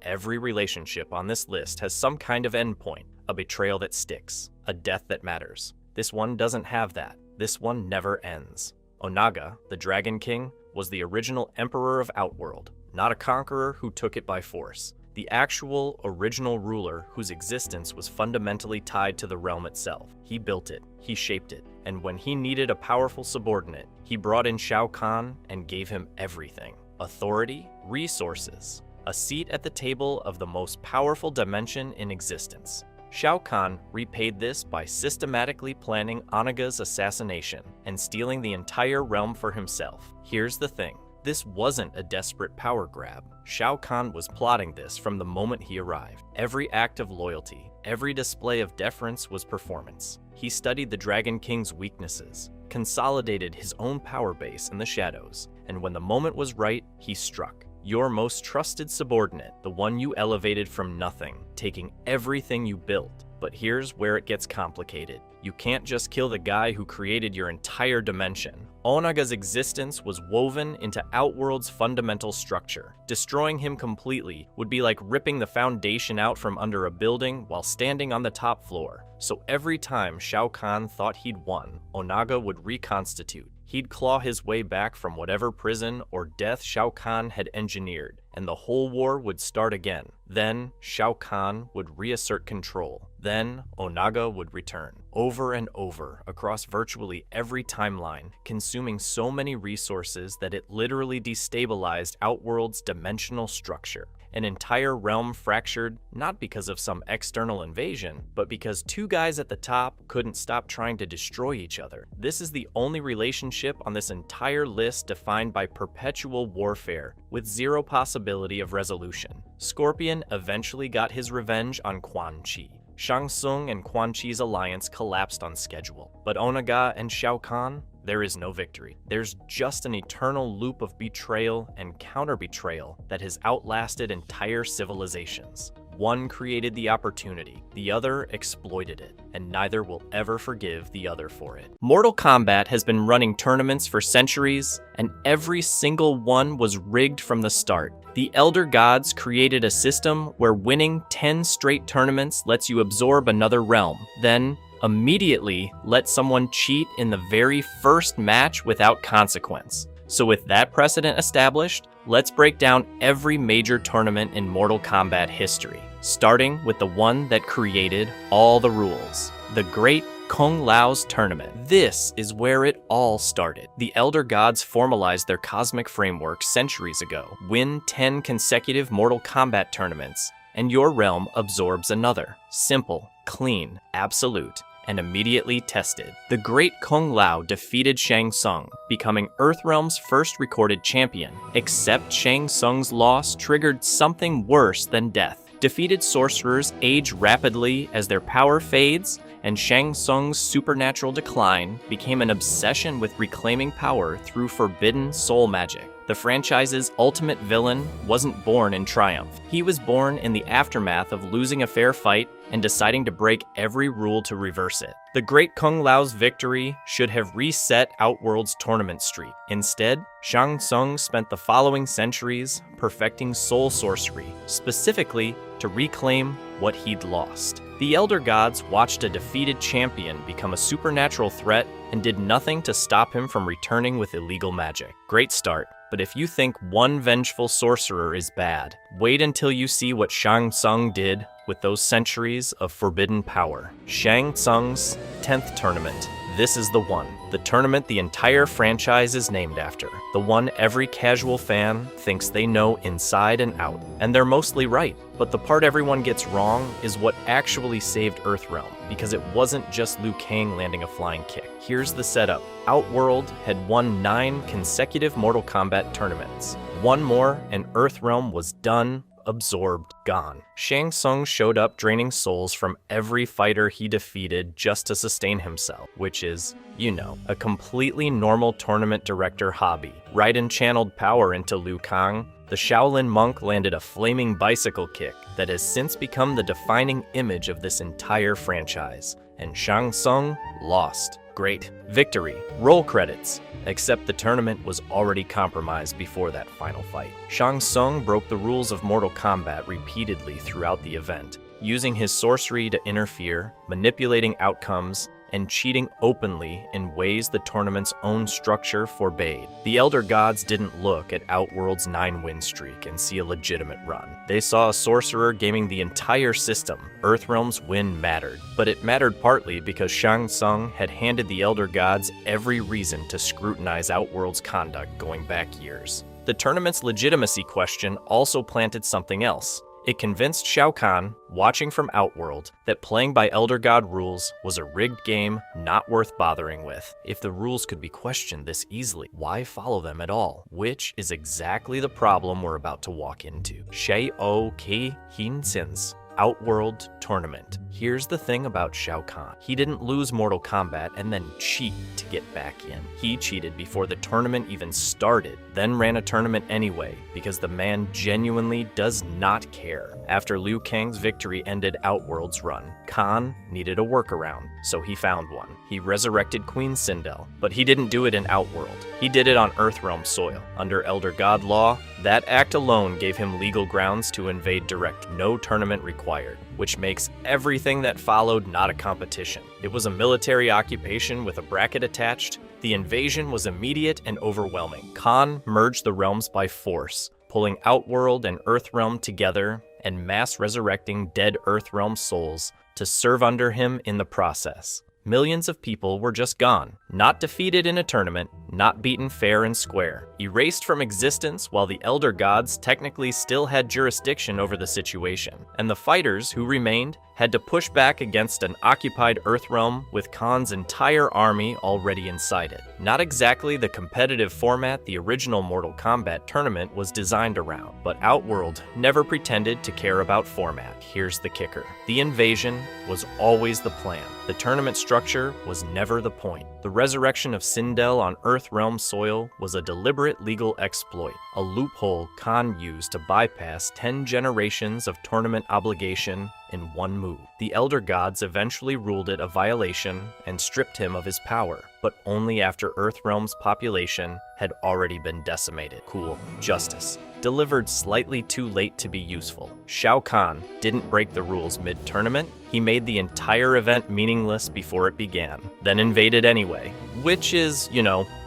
Every relationship on this list has some kind of endpoint, a betrayal that sticks, a death that matters. This one doesn't have that. This one never ends. Onaga, the Dragon King, was the original emperor of Outworld, not a conqueror who took it by force. The actual, original ruler whose existence was fundamentally tied to the realm itself. He built it, he shaped it, and when he needed a powerful subordinate, he brought in Shao Kahn and gave him everything. Authority, resources, a seat at the table of the most powerful dimension in existence. Shao Kahn repaid this by systematically planning Onaga's assassination and stealing the entire realm for himself. Here's the thing. This wasn't a desperate power grab. Shao Kahn was plotting this from the moment he arrived. Every act of loyalty, every display of deference was performance. He studied the Dragon King's weaknesses, consolidated his own power base in the shadows, and when the moment was right, he struck. Your most trusted subordinate, the one you elevated from nothing, taking everything you built. But here's where it gets complicated. You can't just kill the guy who created your entire dimension. Onaga's existence was woven into Outworld's fundamental structure. Destroying him completely would be like ripping the foundation out from under a building while standing on the top floor. So every time Shao Kahn thought he'd won, Onaga would reconstitute. He'd claw his way back from whatever prison or death Shao Kahn had engineered, and the whole war would start again. Then, Shao Kahn would reassert control. Then, Onaga would return, over and over, across virtually every timeline, consuming so many resources that it literally destabilized Outworld's dimensional structure. An entire realm fractured, not because of some external invasion, but because two guys at the top couldn't stop trying to destroy each other. This is the only relationship on this entire list defined by perpetual warfare, with zero possibility of resolution. Scorpion eventually got his revenge on Quan Chi. Shang Tsung and Quan Chi's alliance collapsed on schedule, but Onaga and Shao Kahn, there is no victory. There's just an eternal loop of betrayal and counter-betrayal that has outlasted entire civilizations. One created the opportunity, the other exploited it, and neither will ever forgive the other for it. Mortal Kombat has been running tournaments for centuries, and every single one was rigged from the start. The Elder Gods created a system where winning 10 straight tournaments lets you absorb another realm, then immediately let someone cheat in the very first match without consequence. So with that precedent established, let's break down every major tournament in Mortal Kombat history. starting with the one that created all the rules, the Great Kung Lao's Tournament. This is where it all started. The Elder Gods formalized their cosmic framework centuries ago. Win 10 consecutive Mortal Kombat tournaments, and your realm absorbs another. Simple, clean, absolute, and immediately tested. The Great Kung Lao defeated Shang Tsung, becoming Earthrealm's first recorded champion. Except Shang Tsung's loss triggered something worse than death. Defeated sorcerers age rapidly as their power fades, and Shang Tsung's supernatural decline became an obsession with reclaiming power through forbidden soul magic. The franchise's ultimate villain wasn't born in triumph. He was born in the aftermath of losing a fair fight and deciding to break every rule to reverse it. The Great Kung Lao's victory should have reset Outworld's tournament streak. Instead, Shang Tsung spent the following centuries perfecting soul sorcery, specifically to reclaim what he'd lost. The Elder Gods watched a defeated champion become a supernatural threat and did nothing to stop him from returning with illegal magic. Great start. But if you think one vengeful sorcerer is bad, wait until you see what Shang Tsung did with those centuries of forbidden power. Shang Tsung's 10th tournament. This is the one. The tournament the entire franchise is named after. The one every casual fan thinks they know inside and out. And they're mostly right. But the part everyone gets wrong is what actually saved Earthrealm, because it wasn't just Liu Kang landing a flying kick. Here's the setup. Outworld had won 9 consecutive Mortal Kombat tournaments. One more and Earthrealm was done, absorbed, gone. Shang Tsung showed up draining souls from every fighter he defeated just to sustain himself, which is, you know, a completely normal tournament director hobby. Raiden channeled power into Liu Kang. The Shaolin monk landed a flaming bicycle kick that has since become the defining image of this entire franchise. And Shang Tsung lost. Great. Victory. Roll credits. Except the tournament was already compromised before that final fight. Shang Tsung broke the rules of Mortal Kombat repeatedly throughout the event, using his sorcery to interfere, manipulating outcomes, and cheating openly in ways the tournament's own structure forbade. The Elder Gods didn't look at Outworld's 9-win streak and see a legitimate run. They saw a sorcerer gaming the entire system. Earthrealm's win mattered, but it mattered partly because Shang Tsung had handed the Elder Gods every reason to scrutinize Outworld's conduct going back years. The tournament's legitimacy question also planted something else. It convinced Shao Kahn, watching from Outworld, that playing by Elder God rules was a rigged game not worth bothering with. If the rules could be questioned this easily, why follow them at all? Which is exactly the problem we're about to walk into. Shao Ki Hin Sin's Outworld Tournament. Here's the thing about Shao Kahn. He didn't lose Mortal Kombat and then cheat to get back in. He cheated before the tournament even started, then ran a tournament anyway, because the man genuinely does not care. After Liu Kang's victory ended Outworld's run, Kahn needed a workaround, so he found one. He resurrected Queen Sindel, but he didn't do it in Outworld. He did it on Earthrealm soil. Under Elder God law, that act alone gave him legal grounds to invade direct, no tournament required, which makes everything that followed not a competition. It was a military occupation with a bracket attached. The invasion was immediate and overwhelming. Kahn merged the realms by force, pulling Outworld and Earthrealm together and mass resurrecting dead Earthrealm souls to serve under him in the process. Millions of people were just gone, not defeated in a tournament, not beaten fair and square, erased from existence while the Elder Gods technically still had jurisdiction over the situation, and the fighters who remained had to push back against an occupied Earthrealm with Kahn's entire army already inside it. Not exactly the competitive format the original Mortal Kombat tournament was designed around, but Outworld never pretended to care about format. Here's the kicker. The invasion was always the plan. The tournament structure was never the point. The resurrection of Sindel on Earthrealm soil was a deliberate legal exploit, a loophole Kahn used to bypass 10 generations of tournament obligation in one move. The Elder Gods eventually ruled it a violation and stripped him of his power, but only after Earthrealm's population had already been decimated. Cool. Justice. Delivered slightly too late to be useful. Shao Kahn didn't break the rules mid-tournament. He made the entire event meaningless before it began, then invaded anyway, which is,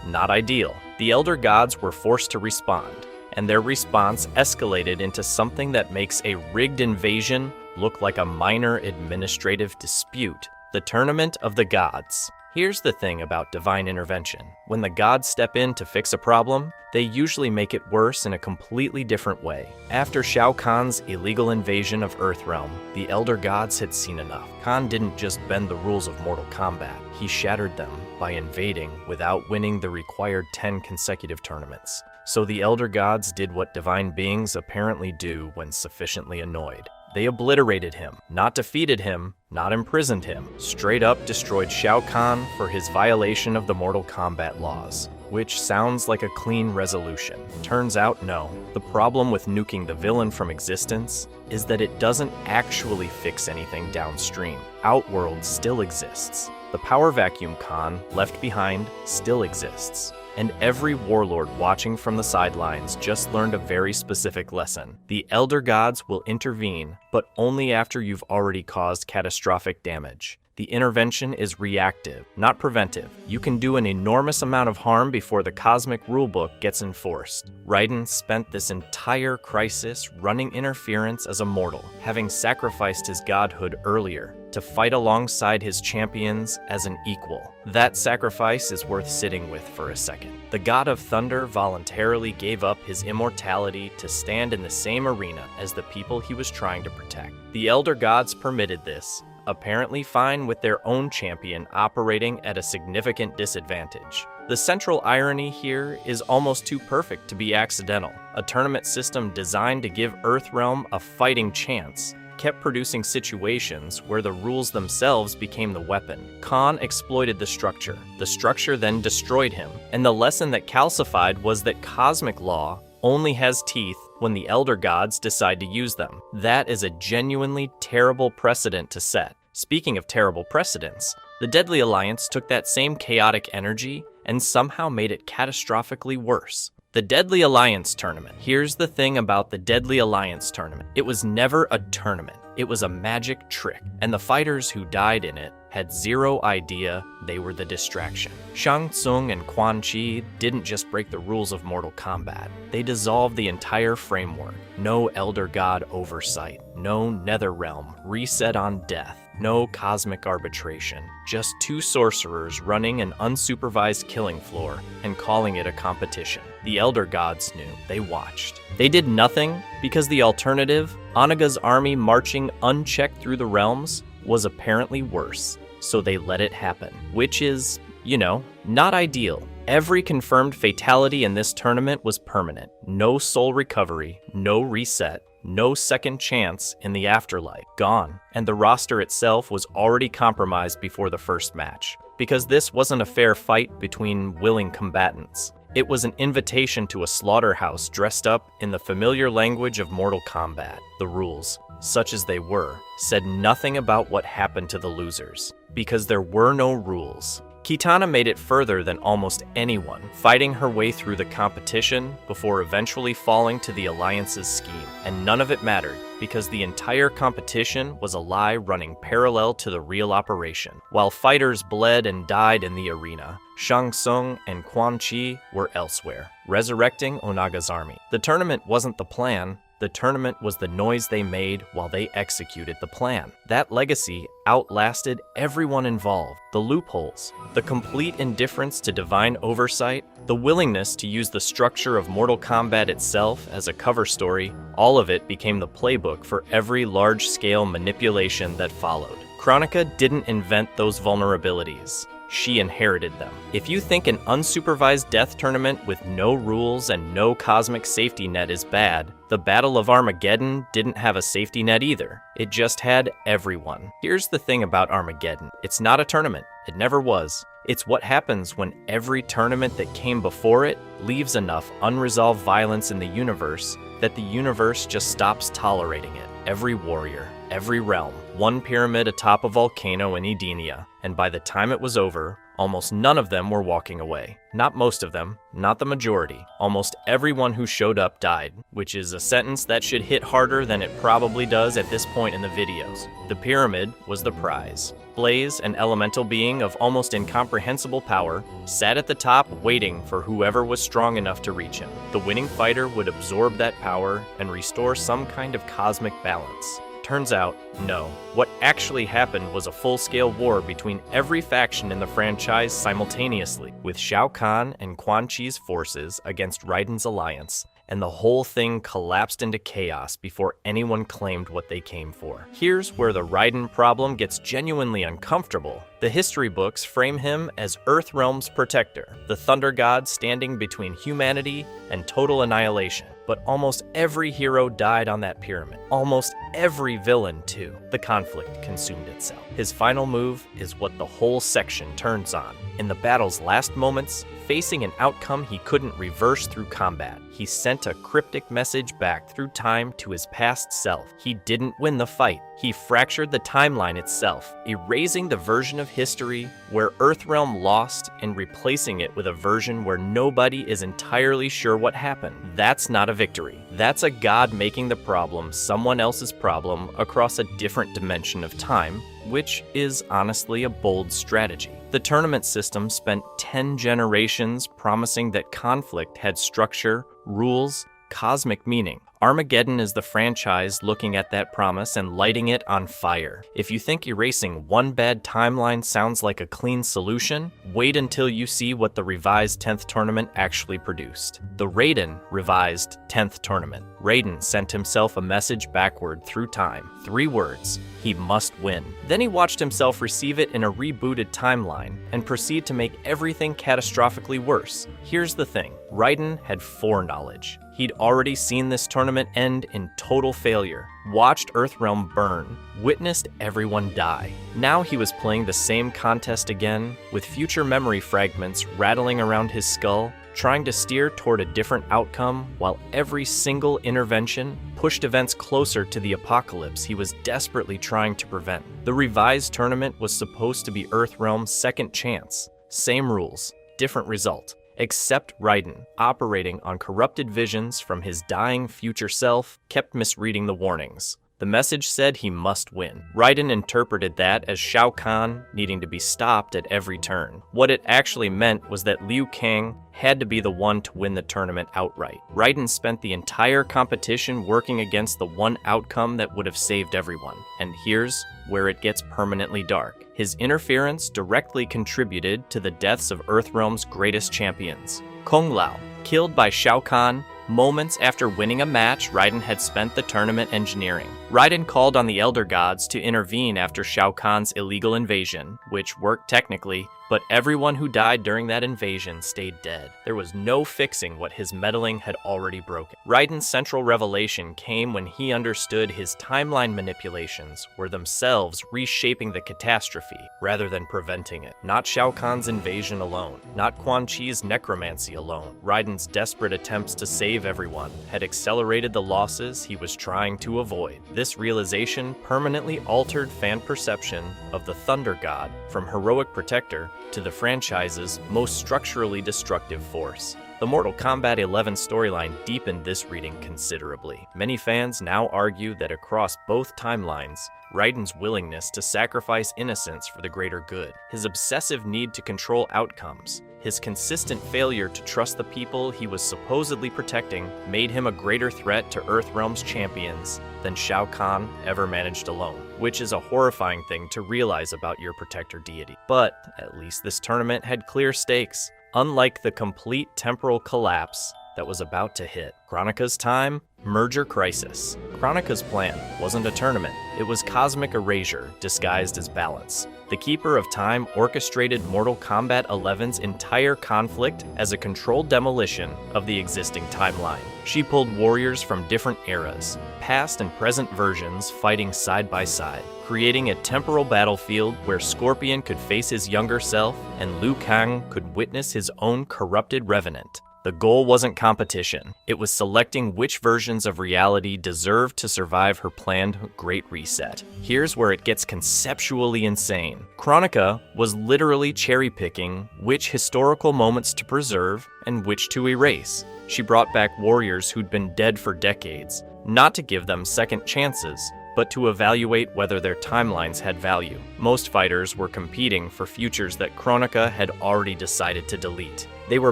not ideal. The Elder Gods were forced to respond, and their response escalated into something that makes a rigged invasion look like a minor administrative dispute, the Tournament of the Gods. Here's the thing about divine intervention. When the gods step in to fix a problem, they usually make it worse in a completely different way. After Shao Kahn's illegal invasion of Earthrealm, the Elder Gods had seen enough. Kahn didn't just bend the rules of Mortal Kombat, he shattered them by invading without winning the required 10 consecutive tournaments. So the Elder Gods did what divine beings apparently do when sufficiently annoyed. They obliterated him, not defeated him, not imprisoned him, straight up destroyed Shao Kahn for his violation of the Mortal Kombat laws. Which sounds like a clean resolution. Turns out no. The problem with nuking the villain from existence is that it doesn't actually fix anything downstream. Outworld still exists. The power vacuum Kahn left behind still exists. And every warlord watching from the sidelines just learned a very specific lesson. The Elder Gods will intervene, but only after you've already caused catastrophic damage. The intervention is reactive, not preventive. You can do an enormous amount of harm before the cosmic rulebook gets enforced. Raiden spent this entire crisis running interference as a mortal, having sacrificed his godhood earlier to fight alongside his champions as an equal. That sacrifice is worth sitting with for a second. The God of Thunder voluntarily gave up his immortality to stand in the same arena as the people he was trying to protect. The Elder Gods permitted this, apparently fine with their own champion operating at a significant disadvantage. The central irony here is almost too perfect to be accidental. A tournament system designed to give Earthrealm a fighting chance kept producing situations where the rules themselves became the weapon. Kahn exploited the structure. The structure then destroyed him. And the lesson that calcified was that cosmic law only has teeth when the Elder Gods decide to use them. That is a genuinely terrible precedent to set. Speaking of terrible precedents, the Deadly Alliance took that same chaotic energy and somehow made it catastrophically worse. The Deadly Alliance tournament. Here's the thing about the Deadly Alliance tournament. It was never a tournament. It was a magic trick, and the fighters who died in it had zero idea they were the distraction. Shang Tsung and Quan Chi didn't just break the rules of Mortal Kombat. They dissolved the entire framework. No Elder God oversight. No Netherrealm reset on death. No cosmic arbitration. Just two sorcerers running an unsupervised killing floor and calling it a competition. The Elder Gods knew. They watched. They did nothing because the alternative, Onaga's army marching unchecked through the realms, was apparently worse. So they let it happen, which is, not ideal. Every confirmed fatality in this tournament was permanent. No soul recovery, no reset, no second chance in the afterlife. Gone. And the roster itself was already compromised before the first match, because this wasn't a fair fight between willing combatants. It was an invitation to a slaughterhouse dressed up in the familiar language of Mortal Kombat. The rules, such as they were, said nothing about what happened to the losers, because there were no rules. Kitana made it further than almost anyone, fighting her way through the competition before eventually falling to the Alliance's scheme. And none of it mattered, because the entire competition was a lie running parallel to the real operation. While fighters bled and died in the arena, Shang Tsung and Quan Chi were elsewhere, resurrecting Onaga's army. The tournament wasn't the plan. The tournament was the noise they made while they executed the plan. That legacy outlasted everyone involved. The loopholes, the complete indifference to divine oversight, the willingness to use the structure of Mortal Kombat itself as a cover story, all of it became the playbook for every large-scale manipulation that followed. Kronika didn't invent those vulnerabilities. She inherited them. If you think an unsupervised death tournament with no rules and no cosmic safety net is bad, the Battle of Armageddon didn't have a safety net either. It just had everyone. Here's the thing about Armageddon. It's not a tournament. It never was. It's what happens when every tournament that came before it leaves enough unresolved violence in the universe that the universe just stops tolerating it. Every warrior, every realm, one pyramid atop a volcano in Edenia, and by the time it was over, almost none of them were walking away. Not most of them, not the majority. Almost everyone who showed up died, which is a sentence that should hit harder than it probably does at this point in the videos. The pyramid was the prize. Blaze, an elemental being of almost incomprehensible power, sat at the top waiting for whoever was strong enough to reach him. The winning fighter would absorb that power and restore some kind of cosmic balance. Turns out, no. What actually happened was a full-scale war between every faction in the franchise simultaneously, with Shao Kahn and Quan Chi's forces against Raiden's alliance, and the whole thing collapsed into chaos before anyone claimed what they came for. Here's where the Raiden problem gets genuinely uncomfortable. The history books frame him as Earthrealm's protector, the Thunder God standing between humanity and total annihilation. But almost every hero died on that pyramid. Almost every villain, too. The conflict consumed itself. His final move is what the whole section turns on. In the battle's last moments, facing an outcome he couldn't reverse through combat, he sent a cryptic message back through time to his past self. He didn't win the fight. He fractured the timeline itself, erasing the version of history where Earthrealm lost and replacing it with a version where nobody is entirely sure what happened. That's not a victory. That's a god making the problem someone else's problem across a different dimension of time, which is honestly a bold strategy. The tournament system spent 10 generations promising that conflict had structure, rules, cosmic meaning. Armageddon is the franchise looking at that promise and lighting it on fire. If you think erasing one bad timeline sounds like a clean solution, wait until you see what the revised 10th tournament actually produced. The Raiden revised 10th tournament. Raiden sent himself a message backward through time. 3 words: he must win. Then he watched himself receive it in a rebooted timeline and proceed to make everything catastrophically worse. Here's the thing: Raiden had foreknowledge. He'd already seen this tournament end in total failure, watched Earthrealm burn, witnessed everyone die. Now he was playing the same contest again, with future memory fragments rattling around his skull, trying to steer toward a different outcome, while every single intervention pushed events closer to the apocalypse he was desperately trying to prevent. The revised tournament was supposed to be Earthrealm's second chance. Same rules, different result. Except Raiden, operating on corrupted visions from his dying future self, kept misreading the warnings. The message said he must win. Raiden interpreted that as Shao Kahn needing to be stopped at every turn. What it actually meant was that Liu Kang had to be the one to win the tournament outright. Raiden spent the entire competition working against the one outcome that would have saved everyone. And here's where it gets permanently dark. His interference directly contributed to the deaths of Earthrealm's greatest champions. Kung Lao, killed by Shao Kahn moments after winning a match Raiden had spent the tournament engineering. Raiden called on the Elder Gods to intervene after Shao Kahn's illegal invasion, which worked technically, but everyone who died during that invasion stayed dead. There was no fixing what his meddling had already broken. Raiden's central revelation came when he understood his timeline manipulations were themselves reshaping the catastrophe rather than preventing it. Not Shao Kahn's invasion alone, not Quan Chi's necromancy alone. Raiden's desperate attempts to save everyone had accelerated the losses he was trying to avoid. This realization permanently altered fan perception of the Thunder God from heroic protector to the franchise's most structurally destructive force. The Mortal Kombat 11 storyline deepened this reading considerably. Many fans now argue that across both timelines, Raiden's willingness to sacrifice innocence for the greater good, his obsessive need to control outcomes, his consistent failure to trust the people he was supposedly protecting made him a greater threat to Earthrealm's champions than Shao Kahn ever managed alone, which is a horrifying thing to realize about your protector deity. But at least this tournament had clear stakes. Unlike the complete temporal collapse that was about to hit. Kronika's time, merger crisis. Kronika's plan wasn't a tournament, it was cosmic erasure disguised as balance. The Keeper of Time orchestrated Mortal Kombat 11's entire conflict as a controlled demolition of the existing timeline. She pulled warriors from different eras, past and present versions fighting side by side, creating a temporal battlefield where Scorpion could face his younger self and Liu Kang could witness his own corrupted revenant. The goal wasn't competition, it was selecting which versions of reality deserved to survive her planned Great Reset. Here's where it gets conceptually insane. Kronika was literally cherry-picking which historical moments to preserve and which to erase. She brought back warriors who'd been dead for decades, not to give them second chances, but but to evaluate whether their timelines had value. Most fighters were competing for futures that Kronika had already decided to delete. They were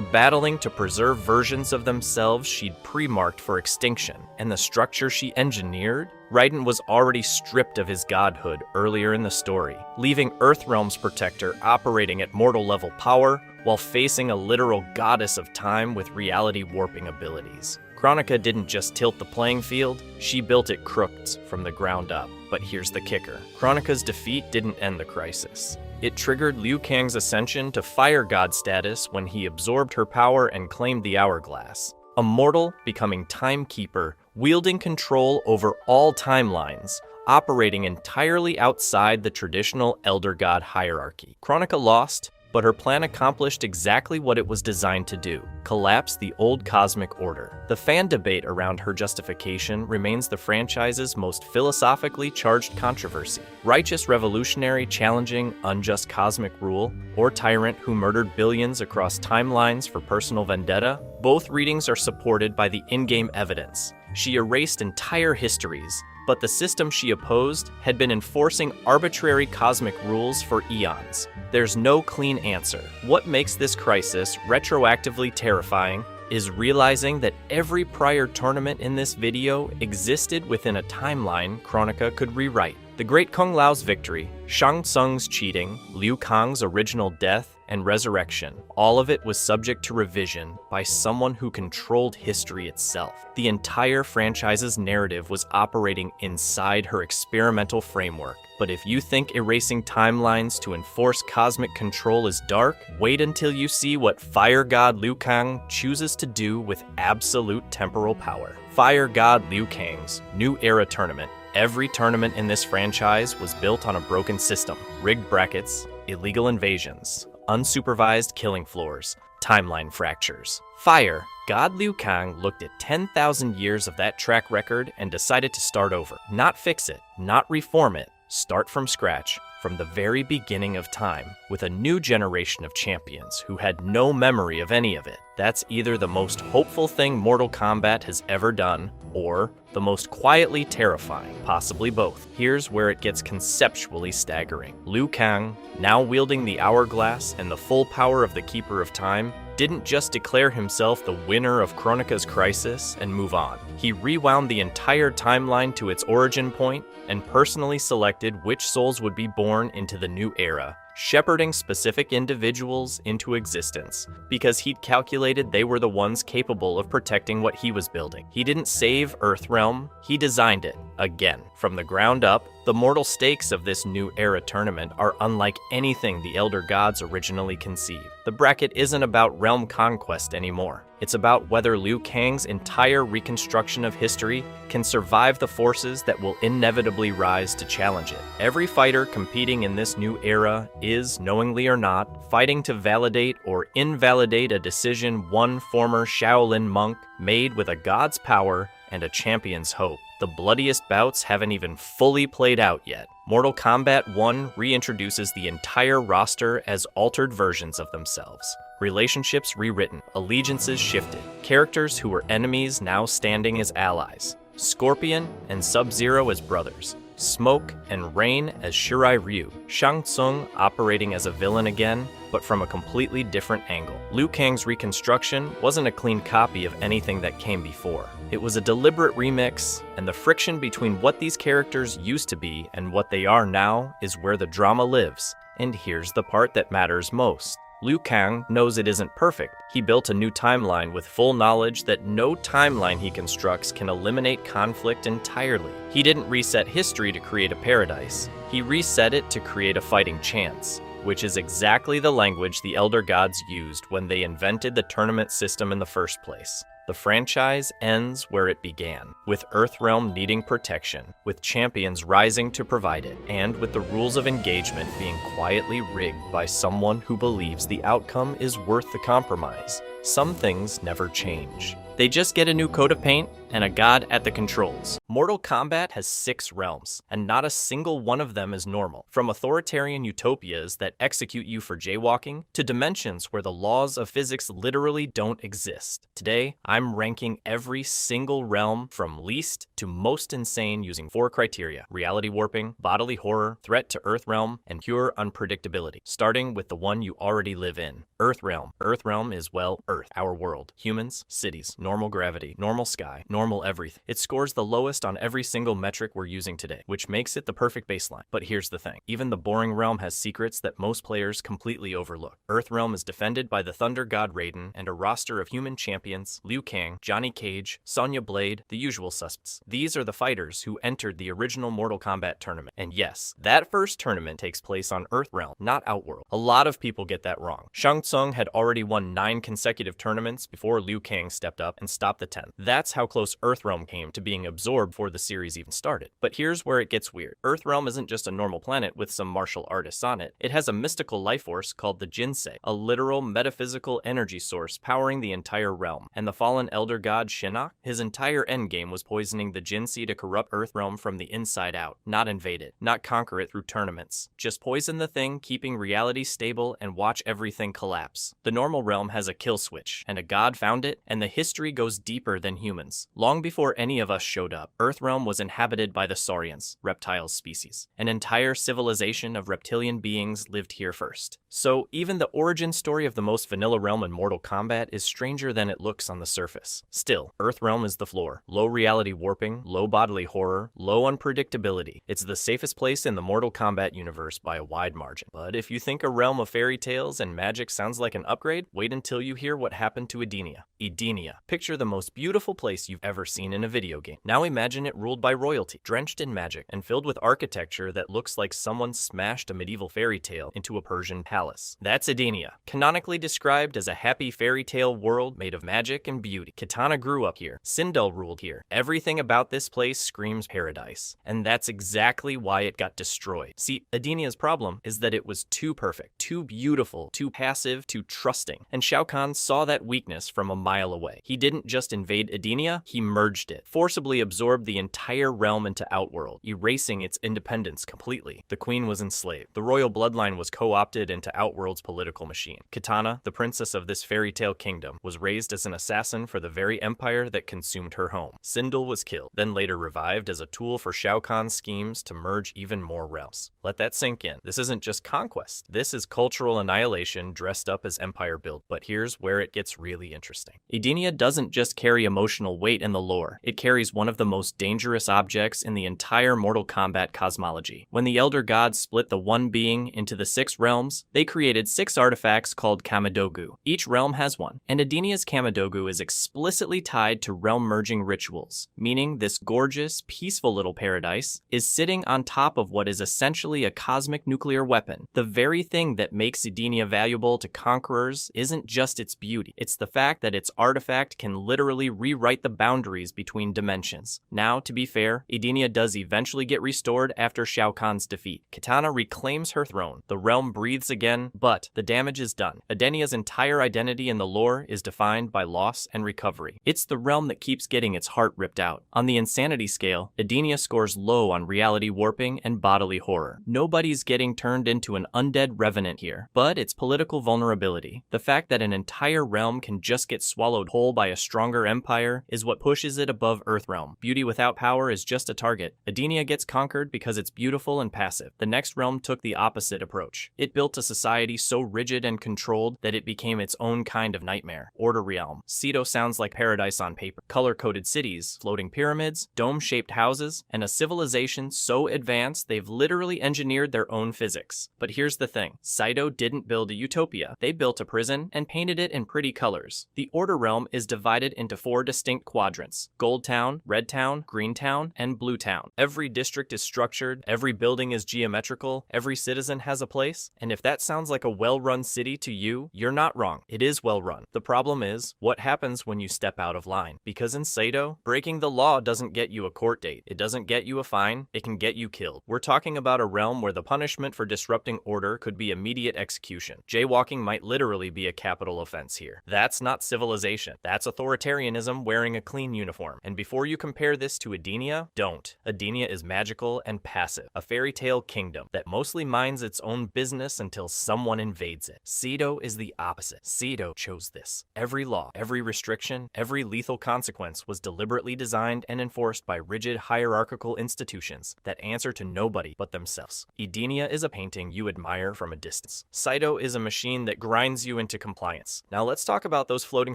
battling to preserve versions of themselves she'd pre-marked for extinction, and the structure she engineered? Raiden was already stripped of his godhood earlier in the story, leaving Earthrealm's protector operating at mortal-level power while facing a literal goddess of time with reality-warping abilities. Kronika didn't just tilt the playing field, she built it crooked from the ground up. But here's the kicker. Kronika's defeat didn't end the crisis. It triggered Liu Kang's ascension to Fire God status when he absorbed her power and claimed the Hourglass. A mortal becoming Timekeeper, wielding control over all timelines, operating entirely outside the traditional Elder God hierarchy. Kronika lost, but her plan accomplished exactly what it was designed to do: collapse the old cosmic order. The fan debate around her justification remains the franchise's most philosophically charged controversy. Righteous revolutionary challenging unjust cosmic rule, or tyrant who murdered billions across timelines for personal vendetta? Both readings are supported by the in-game evidence. She erased entire histories, but the system she opposed had been enforcing arbitrary cosmic rules for eons. There's no clean answer. What makes this crisis retroactively terrifying is realizing that every prior tournament in this video existed within a timeline Kronika could rewrite. The Great Kung Lao's victory, Shang Tsung's cheating, Liu Kang's original death, and resurrection, all of it was subject to revision by someone who controlled history itself. The entire franchise's narrative was operating inside her experimental framework. But if you think erasing timelines to enforce cosmic control is dark, wait until you see what Fire God Liu Kang chooses to do with absolute temporal power. Fire God Liu Kang's New Era Tournament. Every tournament in this franchise was built on a broken system: rigged brackets, illegal invasions, unsupervised killing floors, timeline fractures. Fire God Liu Kang looked at 10,000 years of that track record and decided to start over. Not fix it, not reform it, start from scratch, from the very beginning of time, with a new generation of champions who had no memory of any of it. That's either the most hopeful thing Mortal Kombat has ever done, or the most quietly terrifying, possibly both. Here's where it gets conceptually staggering. Liu Kang, now wielding the Hourglass and the full power of the Keeper of Time, didn't just declare himself the winner of Kronika's crisis and move on. He rewound the entire timeline to its origin point and personally selected which souls would be born into the new era, shepherding specific individuals into existence, because he'd calculated they were the ones capable of protecting what he was building. He didn't save Earthrealm, he designed it, again, from the ground up. The mortal stakes of this new era tournament are unlike anything the Elder Gods originally conceived. The bracket isn't about realm conquest anymore. It's about whether Liu Kang's entire reconstruction of history can survive the forces that will inevitably rise to challenge it. Every fighter competing in this new era is, knowingly or not, fighting to validate or invalidate a decision one former Shaolin monk made with a god's power and a champion's hope. The bloodiest bouts haven't even fully played out yet. Mortal Kombat 1 reintroduces the entire roster as altered versions of themselves. Relationships rewritten, allegiances shifted, characters who were enemies now standing as allies. Scorpion and Sub-Zero as brothers, Smoke and Rain as Shirai Ryu, Shang Tsung operating as a villain again, but from a completely different angle. Liu Kang's reconstruction wasn't a clean copy of anything that came before. It was a deliberate remix, and the friction between what these characters used to be and what they are now is where the drama lives. And here's the part that matters most. Liu Kang knows it isn't perfect. He built a new timeline with full knowledge that no timeline he constructs can eliminate conflict entirely. He didn't reset history to create a paradise. He reset it to create a fighting chance, which is exactly the language the Elder Gods used when they invented the tournament system in the first place. The franchise ends where it began, with Earthrealm needing protection, with champions rising to provide it, and with the rules of engagement being quietly rigged by someone who believes the outcome is worth the compromise. Some things never change. They just get a new coat of paint and a god at the controls. Mortal Kombat has 6 realms, and not a single one of them is normal. From authoritarian utopias that execute you for jaywalking, to dimensions where the laws of physics literally don't exist. Today, I'm ranking every single realm from least to most insane using 4 criteria: reality warping, bodily horror, threat to Earth realm, and pure unpredictability. Starting with the one you already live in, Earth realm. Earth realm is, well, Earth, our world. Humans, cities, normal gravity, normal sky, normal everything. It scores the lowest on every single metric we're using today, which makes it the perfect baseline. But here's the thing. Even the boring realm has secrets that most players completely overlook. Earth realm is defended by the Thunder God Raiden and a roster of human champions: Liu Kang, Johnny Cage, Sonya Blade, the usual suspects. These are the fighters who entered the original Mortal Kombat tournament. And yes, that first tournament takes place on Earth realm, not Outworld. A lot of people get that wrong. Shang Tsung had already won 9 consecutive tournaments before Liu Kang stepped up and stopped the 10th. That's how close Earthrealm came to being absorbed before the series even started. But here's where it gets weird. Earthrealm isn't just a normal planet with some martial artists on it. It has a mystical life force called the Jinsei, a literal metaphysical energy source powering the entire realm. And the fallen elder god Shinnok, his entire endgame was poisoning the Jinsei to corrupt Earthrealm from the inside out, not invade it, not conquer it through tournaments. Just poison the thing, keeping reality stable, and watch everything collapse. The normal realm has a kill switch, and a god found it, and the history goes deeper than humans. Long before any of us showed up, Earthrealm was inhabited by the Saurians, reptile species. An entire civilization of reptilian beings lived here first. So even the origin story of the most vanilla realm in Mortal Kombat is stranger than it looks on the surface. Still, Earthrealm is the floor. Low reality warping, low bodily horror, low unpredictability. It's the safest place in the Mortal Kombat universe by a wide margin. But if you think a realm of fairy tales and magic sounds like an upgrade, wait until you hear what happened to Edenia. Edenia. Picture the most beautiful place you've ever seen in a video game. Now imagine it ruled by royalty, drenched in magic, and filled with architecture that looks like someone smashed a medieval fairy tale into a Persian palace. That's Edenia, canonically described as a happy fairy tale world made of magic and beauty. Kitana grew up here. Sindel ruled here. Everything about this place screams paradise. And that's exactly why it got destroyed. See, Edenia's problem is that it was too perfect, too beautiful, too passive, too trusting. And Shao Kahn saw that weakness from a mile away. He didn't just invade Edenia, he merged it, forcibly absorbed the entire realm into Outworld, erasing its independence completely. The queen was enslaved. The royal bloodline was co-opted into Outworld's political machine. Kitana, the princess of this fairy tale kingdom, was raised as an assassin for the very empire that consumed her home. Sindel was killed, then later revived as a tool for Shao Kahn's schemes to merge even more realms. Let that sink in. This isn't just conquest. This is cultural annihilation dressed up as empire build. But here's where it gets really interesting. Edenia doesn't just carry emotional weight in the lore. It carries one of the most dangerous objects in the entire Mortal Kombat cosmology. When the Elder Gods split the one being into the 6 realms, they created 6 artifacts called Kamidogu. Each realm has one, and Edenia's Kamidogu is explicitly tied to realm-merging rituals, meaning this gorgeous, peaceful little paradise is sitting on top of what is essentially a cosmic nuclear weapon. The very thing that makes Edenia valuable to conquerors isn't just its beauty, it's the fact that its artifact can literally rewrite the boundaries between dimensions. Now, to be fair, Edenia does eventually get restored after Shao Kahn's defeat. Kitana reclaims her throne, the realm breathes again, but the damage is done. Edenia's entire identity in the lore is defined by loss and recovery. It's the realm that keeps getting its heart ripped out. On the insanity scale, Edenia scores low on reality warping and bodily horror. Nobody's getting turned into an undead revenant here, but it's political vulnerability. The fact that an entire realm can just get swallowed whole by a stronger empire is what pushes it above Earthrealm. Beauty without power is just a target. Edenia gets conquered because it's beautiful and passive. The next realm took the opposite approach. It built a society so rigid and controlled that it became its own kind of nightmare. Order realm. Cedo sounds like paradise on paper. Color-coded cities, floating pyramids, dome-shaped houses, and a civilization so advanced they've literally engineered their own physics. But here's the thing. Saito didn't build a utopia. They built a prison and painted it in pretty colors. The Order realm is divided into 4 distinct quadrants: Gold Town, Red Town, Green Town, and Blue Town. Every district is structured, every building is geometrical, every citizen has a place, and if that sounds like a well-run city to you, you're not wrong. It is well-run. The problem is, what happens when you step out of line? Because in Saito, breaking the law doesn't get you a court date. It doesn't get you a fine. It can get you killed. We're talking about a realm where the punishment for disrupting order could be immediate execution. Jaywalking might literally be a capital offense here. That's not civilization. That's authoritarianism wearing a clean uniform. And before you compare this to Edenia? Don't. Edenia is magical and passive, a fairy tale kingdom that mostly minds its own business until someone invades it. Cedo is the opposite. Cedo chose this. Every law, every restriction, every lethal consequence was deliberately designed and enforced by rigid hierarchical institutions that answer to nobody but themselves. Edenia is a painting you admire from a distance. Cedo is a machine that grinds you into compliance. Now let's talk about those floating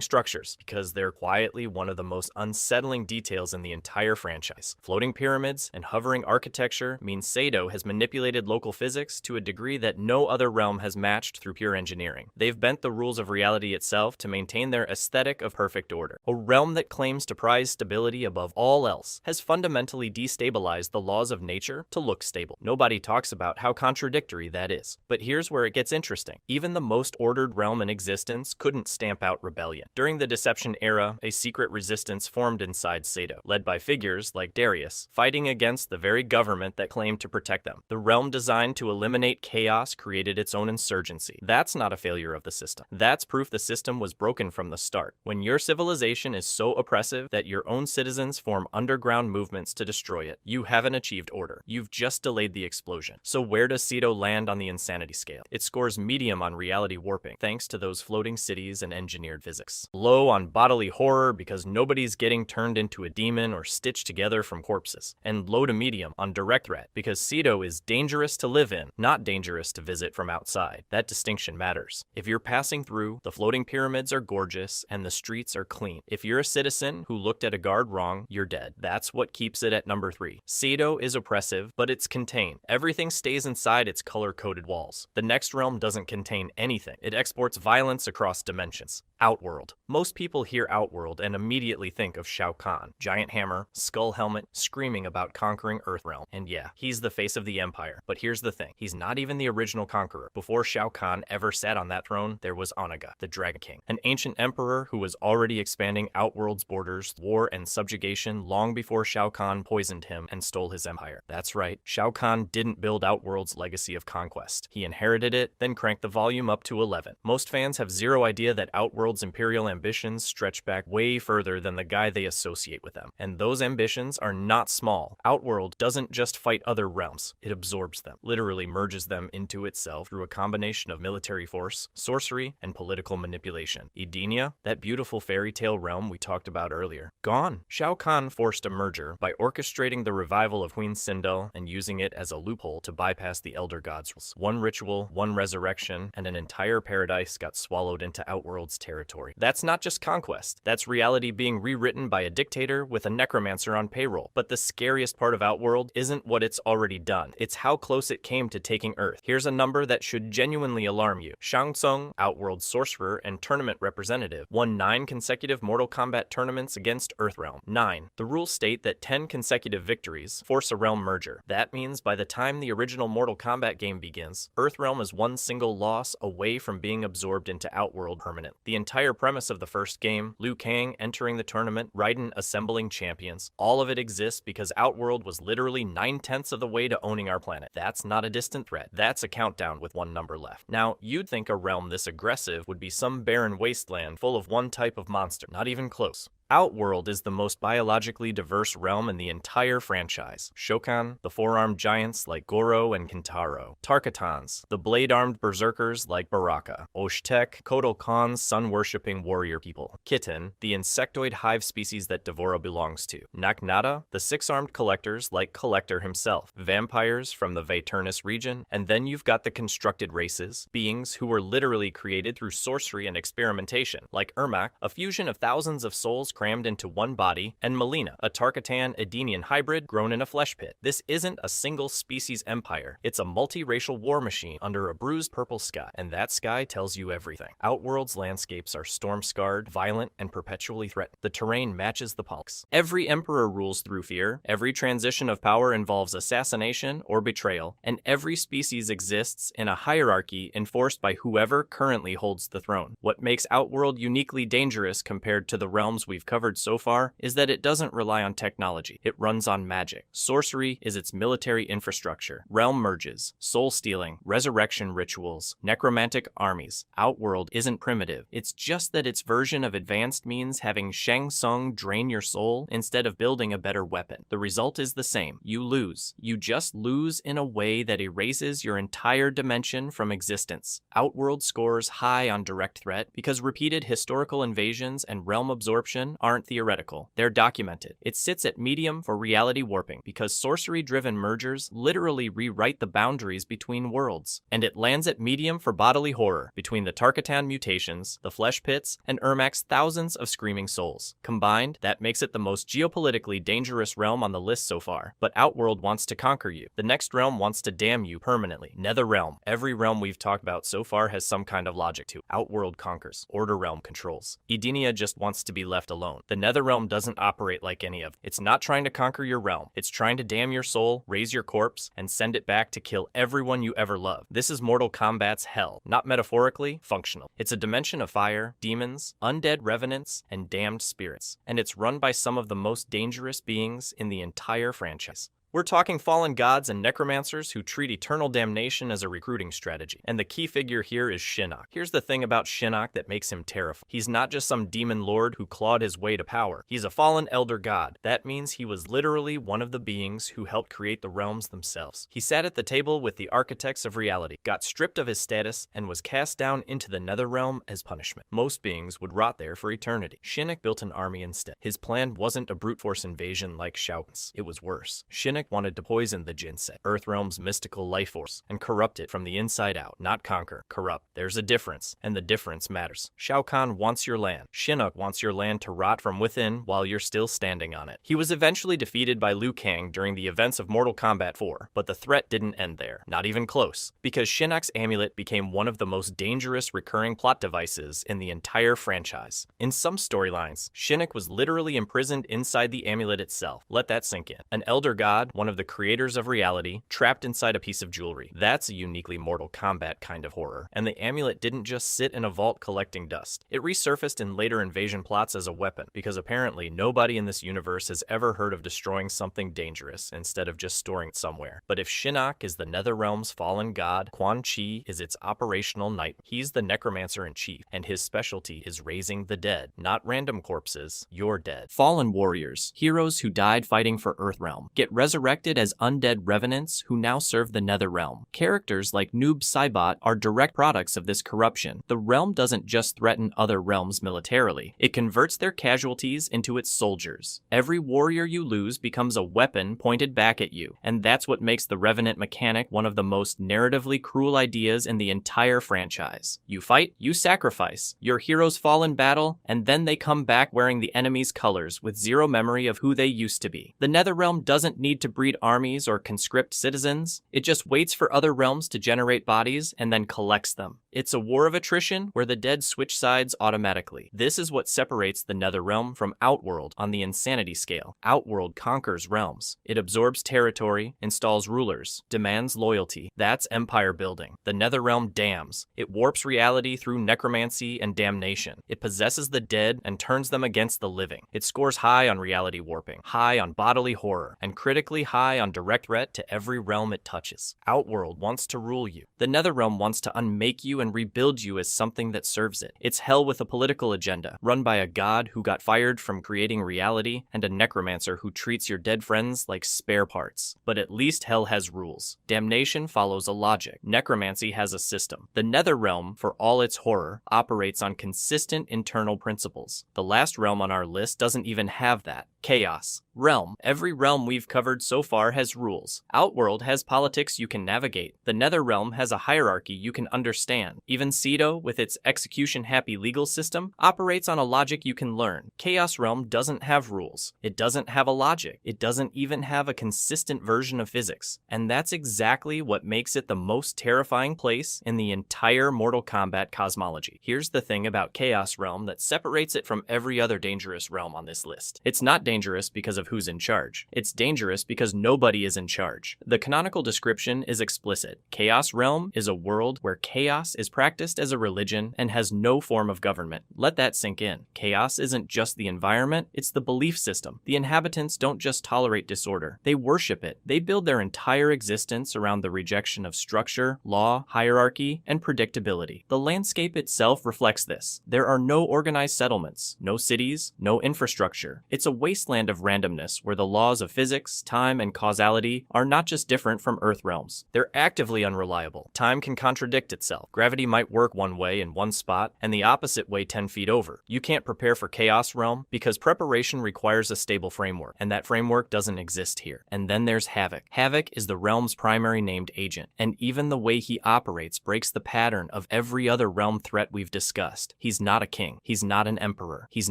structures, because they're quietly one of the most unsettling details in the entire franchise. Floating pyramids and hovering architecture mean Cedo has manipulated local physics to a degree that no other realm has matched through pure engineering. They've bent the rules of reality itself to maintain their aesthetic of perfect order. A realm that claims to prize stability above all else has fundamentally destabilized the laws of nature to look stable. Nobody talks about how contradictory that is. But here's where it gets interesting. Even the most ordered realm in existence couldn't stamp out rebellion. During the Deception era, a secret resistance formed inside Cedo, led by figures like Darius, fighting against the very government that claimed to protect them. The realm designed to eliminate chaos created its own insurgency. That's not a failure of the system. That's proof the system was broken from the start. When your civilization is so oppressive that your own citizens form underground movements to destroy it, you haven't achieved order. You've just delayed the explosion. So where does Cedo land on the insanity scale? It scores medium on reality warping, thanks to those floating cities and engineered physics. Low on bodily horror because nobody's getting turned into a demon or stitched together from corpses. And low to medium on direct threat because Cedo is dangerous to live in, not dangerous to visit from outside. That distinction matters. If you're passing through, the floating pyramids are gorgeous and the streets are clean. If you're a citizen who looked at a guard wrong, you're dead. That's what keeps it at number 3. Cedo is oppressive, but it's contained. Everything stays inside its color-coded walls. The next realm doesn't contain anything. It exports violence across dimensions. Outworld. Most people hear Outworld and immediately think of Shao Kahn. Giant hammer, skull helmet, screaming about conquering Earthrealm. And yeah, he's the face of the Empire. But here's the thing. He's not even the original conqueror. Before Shao Kahn ever sat on that throne, there was Onaga, the Dragon King, an ancient emperor who was already expanding Outworld's borders, war, and subjugation long before Shao Kahn poisoned him and stole his empire. That's right, Shao Kahn didn't build Outworld's legacy of conquest. He inherited it, then cranked the volume up to 11. Most fans have zero idea that Outworld's imperial ambitions stretch back way further than the guy they associate with them. And those ambitions are not small. Outworld doesn't just fight other realms, it absorbs them, literally merges them into itself through a combination of military force, sorcery, and political manipulation. Edenia, that beautiful fairy tale realm we talked about earlier, gone. Shao Kahn forced a merger by orchestrating the revival of Huin Sindel and using it as a loophole to bypass the Elder Gods' rules. One ritual, one resurrection, and an entire paradise got swallowed into Outworld's territory. That's not just conquest. That's reality being rewritten by a dictator with a necromancer on payroll. But the scariest part of Outworld isn't what it's already done. It's how close it came to taking Earth. Here's a number that should genuinely alarm you. Shang Tsung, Outworld sorcerer and tournament representative, won 9 consecutive Mortal Kombat tournaments against Earthrealm. 9. The rules state that 10 consecutive victories force a realm merger. That means by the time the original Mortal Kombat game begins, Earthrealm is one single loss away from being absorbed into Outworld permanent. The entire premise of the first game, Liu Kang entering the tournament, Raiden assembling champions, all of it exists because Outworld was literally 9/10 of the way to owning our planet. That's not a distant threat. That's a countdown with one number left. Now, you'd think a realm this aggressive would be some barren wasteland full of one type of monster. Not even close. Outworld is the most biologically diverse realm in the entire franchise. Shokan, the four-armed giants like Goro and Kintaro. Tarkatans, the blade-armed berserkers like Baraka. Oshtek, Kotal Khan's sun-worshipping warrior people. Kitten, the insectoid hive species that Devora belongs to. Naknada, the six-armed collectors like Collector himself. Vampires from the Vaeternus region. And then you've got the constructed races, beings who were literally created through sorcery and experimentation, like Ermac, a fusion of thousands of souls crammed into one body, and Melina, a Tarkatan-Edenian hybrid grown in a flesh pit. This isn't a single species empire. It's a multiracial war machine under a bruised purple sky, and that sky tells you everything. Outworld's landscapes are storm-scarred, violent, and perpetually threatened. The terrain matches the politics. Every emperor rules through fear, every transition of power involves assassination or betrayal, and every species exists in a hierarchy enforced by whoever currently holds the throne. What makes Outworld uniquely dangerous compared to the realms we've we've covered so far is that it doesn't rely on technology. It runs on magic. Sorcery is its military infrastructure. Realm merges, soul stealing, resurrection rituals, necromantic armies. Outworld isn't primitive. It's just that its version of advanced means having Shang Tsung drain your soul instead of building a better weapon. The result is the same. You lose. You just lose in a way that erases your entire dimension from existence. Outworld scores high on direct threat because repeated historical invasions and realm absorption aren't theoretical. They're documented. It sits at medium for reality warping because sorcery-driven mergers literally rewrite the boundaries between worlds. And it lands at medium for bodily horror between the Tarkatan mutations, the flesh pits, and Ermac's thousands of screaming souls. Combined, that makes it the most geopolitically dangerous realm on the list so far. But Outworld wants to conquer you. The next realm wants to damn you permanently. Nether realm. Every realm we've talked about so far has some kind of logic to it. Outworld conquers. Order realm controls. Edenia just wants to be left alone. The Nether realm doesn't operate like any of it. It's not trying to conquer your realm. It's trying to damn your soul, raise your corpse, and send it back to kill everyone you ever loved. This is Mortal Kombat's hell. Not metaphorically, functional. It's a dimension of fire, demons, undead revenants, and damned spirits. And it's run by some of the most dangerous beings in the entire franchise. We're talking fallen gods and necromancers who treat eternal damnation as a recruiting strategy. And the key figure here is Shinnok. Here's the thing about Shinnok that makes him terrifying. He's not just some demon lord who clawed his way to power. He's a fallen elder god. That means he was literally one of the beings who helped create the realms themselves. He sat at the table with the architects of reality, got stripped of his status, and was cast down into the nether realm as punishment. Most beings would rot there for eternity. Shinnok built an army instead. His plan wasn't a brute force invasion like Shao Kahn's. It was worse. Shinnok wanted to poison the Jinset, Earthrealm's mystical life force, and corrupt it from the inside out, not conquer, corrupt. There's a difference, and the difference matters. Shao Kahn wants your land. Shinnok wants your land to rot from within while you're still standing on it. He was eventually defeated by Liu Kang during the events of Mortal Kombat 4, but the threat didn't end there. Not even close. Because Shinnok's amulet became one of the most dangerous recurring plot devices in the entire franchise. In some storylines, Shinnok was literally imprisoned inside the amulet itself. Let that sink in. An elder god, one of the creators of reality, trapped inside a piece of jewelry. That's a uniquely Mortal Kombat kind of horror. And the amulet didn't just sit in a vault collecting dust. It resurfaced in later invasion plots as a weapon, because apparently nobody in this universe has ever heard of destroying something dangerous instead of just storing it somewhere. But if Shinnok is the Netherrealm's fallen god, Quan Chi is its operational knight. He's the necromancer in chief, and his specialty is raising the dead. Not random corpses, you're dead. Fallen warriors, heroes who died fighting for Earthrealm, get resurrected as undead revenants who now serve the Netherrealm. Characters like Noob Saibot are direct products of this corruption. The realm doesn't just threaten other realms militarily, it converts their casualties into its soldiers. Every warrior you lose becomes a weapon pointed back at you, and that's what makes the Revenant mechanic one of the most narratively cruel ideas in the entire franchise. You fight, you sacrifice, your heroes fall in battle, and then they come back wearing the enemy's colors with zero memory of who they used to be. The Netherrealm doesn't need to breed armies or conscript citizens, it just waits for other realms to generate bodies and then collects them. It's a war of attrition where the dead switch sides automatically. This is what separates the Netherrealm from Outworld on the insanity scale. Outworld conquers realms. It absorbs territory, installs rulers, demands loyalty. That's empire building. The Netherrealm damns. It warps reality through necromancy and damnation. It possesses the dead and turns them against the living. It scores high on reality warping, high on bodily horror, and critically high on direct threat to every realm it touches. Outworld wants to rule you. The Netherrealm wants to unmake you and rebuild you as something that serves it. It's hell with a political agenda, run by a god who got fired from creating reality and a necromancer who treats your dead friends like spare parts. But at least hell has rules. Damnation follows a logic. Necromancy has a system. The Netherrealm, for all its horror, operates on consistent internal principles. The last realm on our list doesn't even have that. Chaos. Realm. Every realm we've covered so far has rules. Outworld has politics you can navigate. The Netherrealm has a hierarchy you can understand. Even Cedo, with its execution-happy legal system, operates on a logic you can learn. Chaos Realm doesn't have rules. It doesn't have a logic. It doesn't even have a consistent version of physics. And that's exactly what makes it the most terrifying place in the entire Mortal Kombat cosmology. Here's the thing about Chaos Realm that separates it from every other dangerous realm on this list. It's not dangerous dangerous because of who's in charge. It's dangerous because nobody is in charge. The canonical description is explicit. Chaos Realm is a world where chaos is practiced as a religion and has no form of government. Let that sink in. Chaos isn't just the environment, it's the belief system. The inhabitants don't just tolerate disorder, they worship it. They build their entire existence around the rejection of structure, law, hierarchy, and predictability. The landscape itself reflects this. There are no organized settlements, no cities, no infrastructure. It's a wasteland of randomness where the laws of physics, time, and causality are not just different from Earth realms. They're actively unreliable. Time can contradict itself. Gravity might work one way in one spot and the opposite way 10 feet over. You can't prepare for Chaos Realm because preparation requires a stable framework, and that framework doesn't exist here. And then there's Havoc. Havoc is the realm's primary named agent, and even the way he operates breaks the pattern of every other realm threat we've discussed. He's not a king. He's not an emperor. He's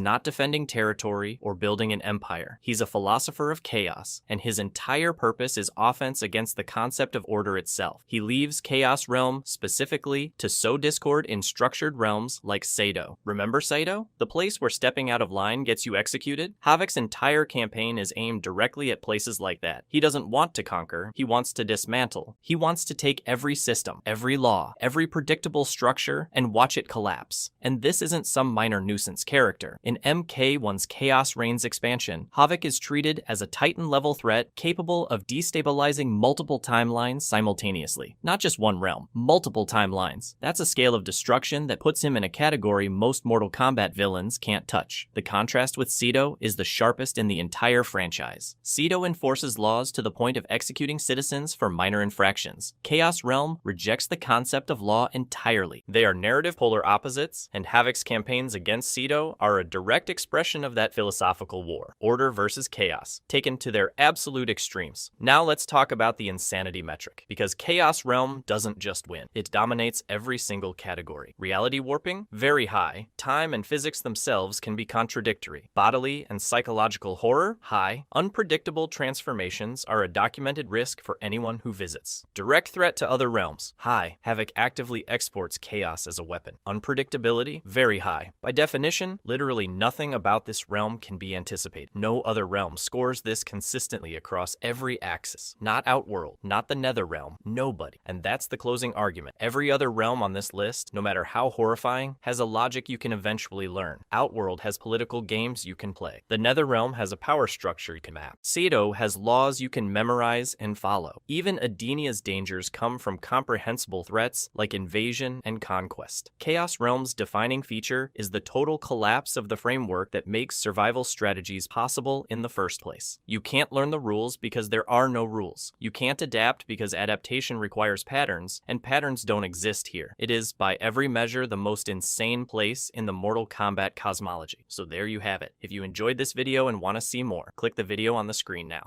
not defending territory or building an empire. He's a philosopher of chaos, and his entire purpose is offense against the concept of order itself. He leaves Chaos Realm specifically to sow discord in structured realms like Sado. Remember Sado? The place where stepping out of line gets you executed? Havoc's entire campaign is aimed directly at places like that. He doesn't want to conquer, he wants to dismantle. He wants to take every system, every law, every predictable structure, and watch it collapse. And this isn't some minor nuisance character. In MK1's Chaos Reigns expansion, Havoc is treated as a Titan-level threat capable of destabilizing multiple timelines simultaneously. Not just one realm, multiple timelines. That's a scale of destruction that puts him in a category most Mortal Kombat villains can't touch. The contrast with Cedo is the sharpest in the entire franchise. Cedo enforces laws to the point of executing citizens for minor infractions. Chaos Realm rejects the concept of law entirely. They are narrative polar opposites, and Havoc's campaigns against Cedo are a direct expression of that philosophical war. Order versus chaos, taken to their absolute extremes. Now let's talk about the insanity metric, because Chaos Realm doesn't just win. It dominates every single category. Reality warping? Very high. Time and physics themselves can be contradictory. Bodily and psychological horror? High. Unpredictable transformations are a documented risk for anyone who visits. Direct threat to other realms? High. Havoc actively exports chaos as a weapon. Unpredictability? Very high. By definition, literally nothing about this realm can be anticipated. No other realm scores this consistently across every axis. Not Outworld, not the Nether realm, nobody. And that's the closing argument. Every other realm on this list, no matter how horrifying, has a logic you can eventually learn. Outworld has political games you can play. The Nether realm has a power structure you can map. Cedo has laws you can memorize and follow. Even Adenia's dangers come from comprehensible threats like invasion and conquest. Chaos Realm's defining feature is the total collapse of the framework that makes survival strategies possible in the first place. You can't learn the rules because there are no rules. You can't adapt because adaptation requires patterns, and patterns don't exist here. It is, by every measure, the most insane place in the Mortal Kombat cosmology. So there you have it. If you enjoyed this video and want to see more, click the video on the screen now.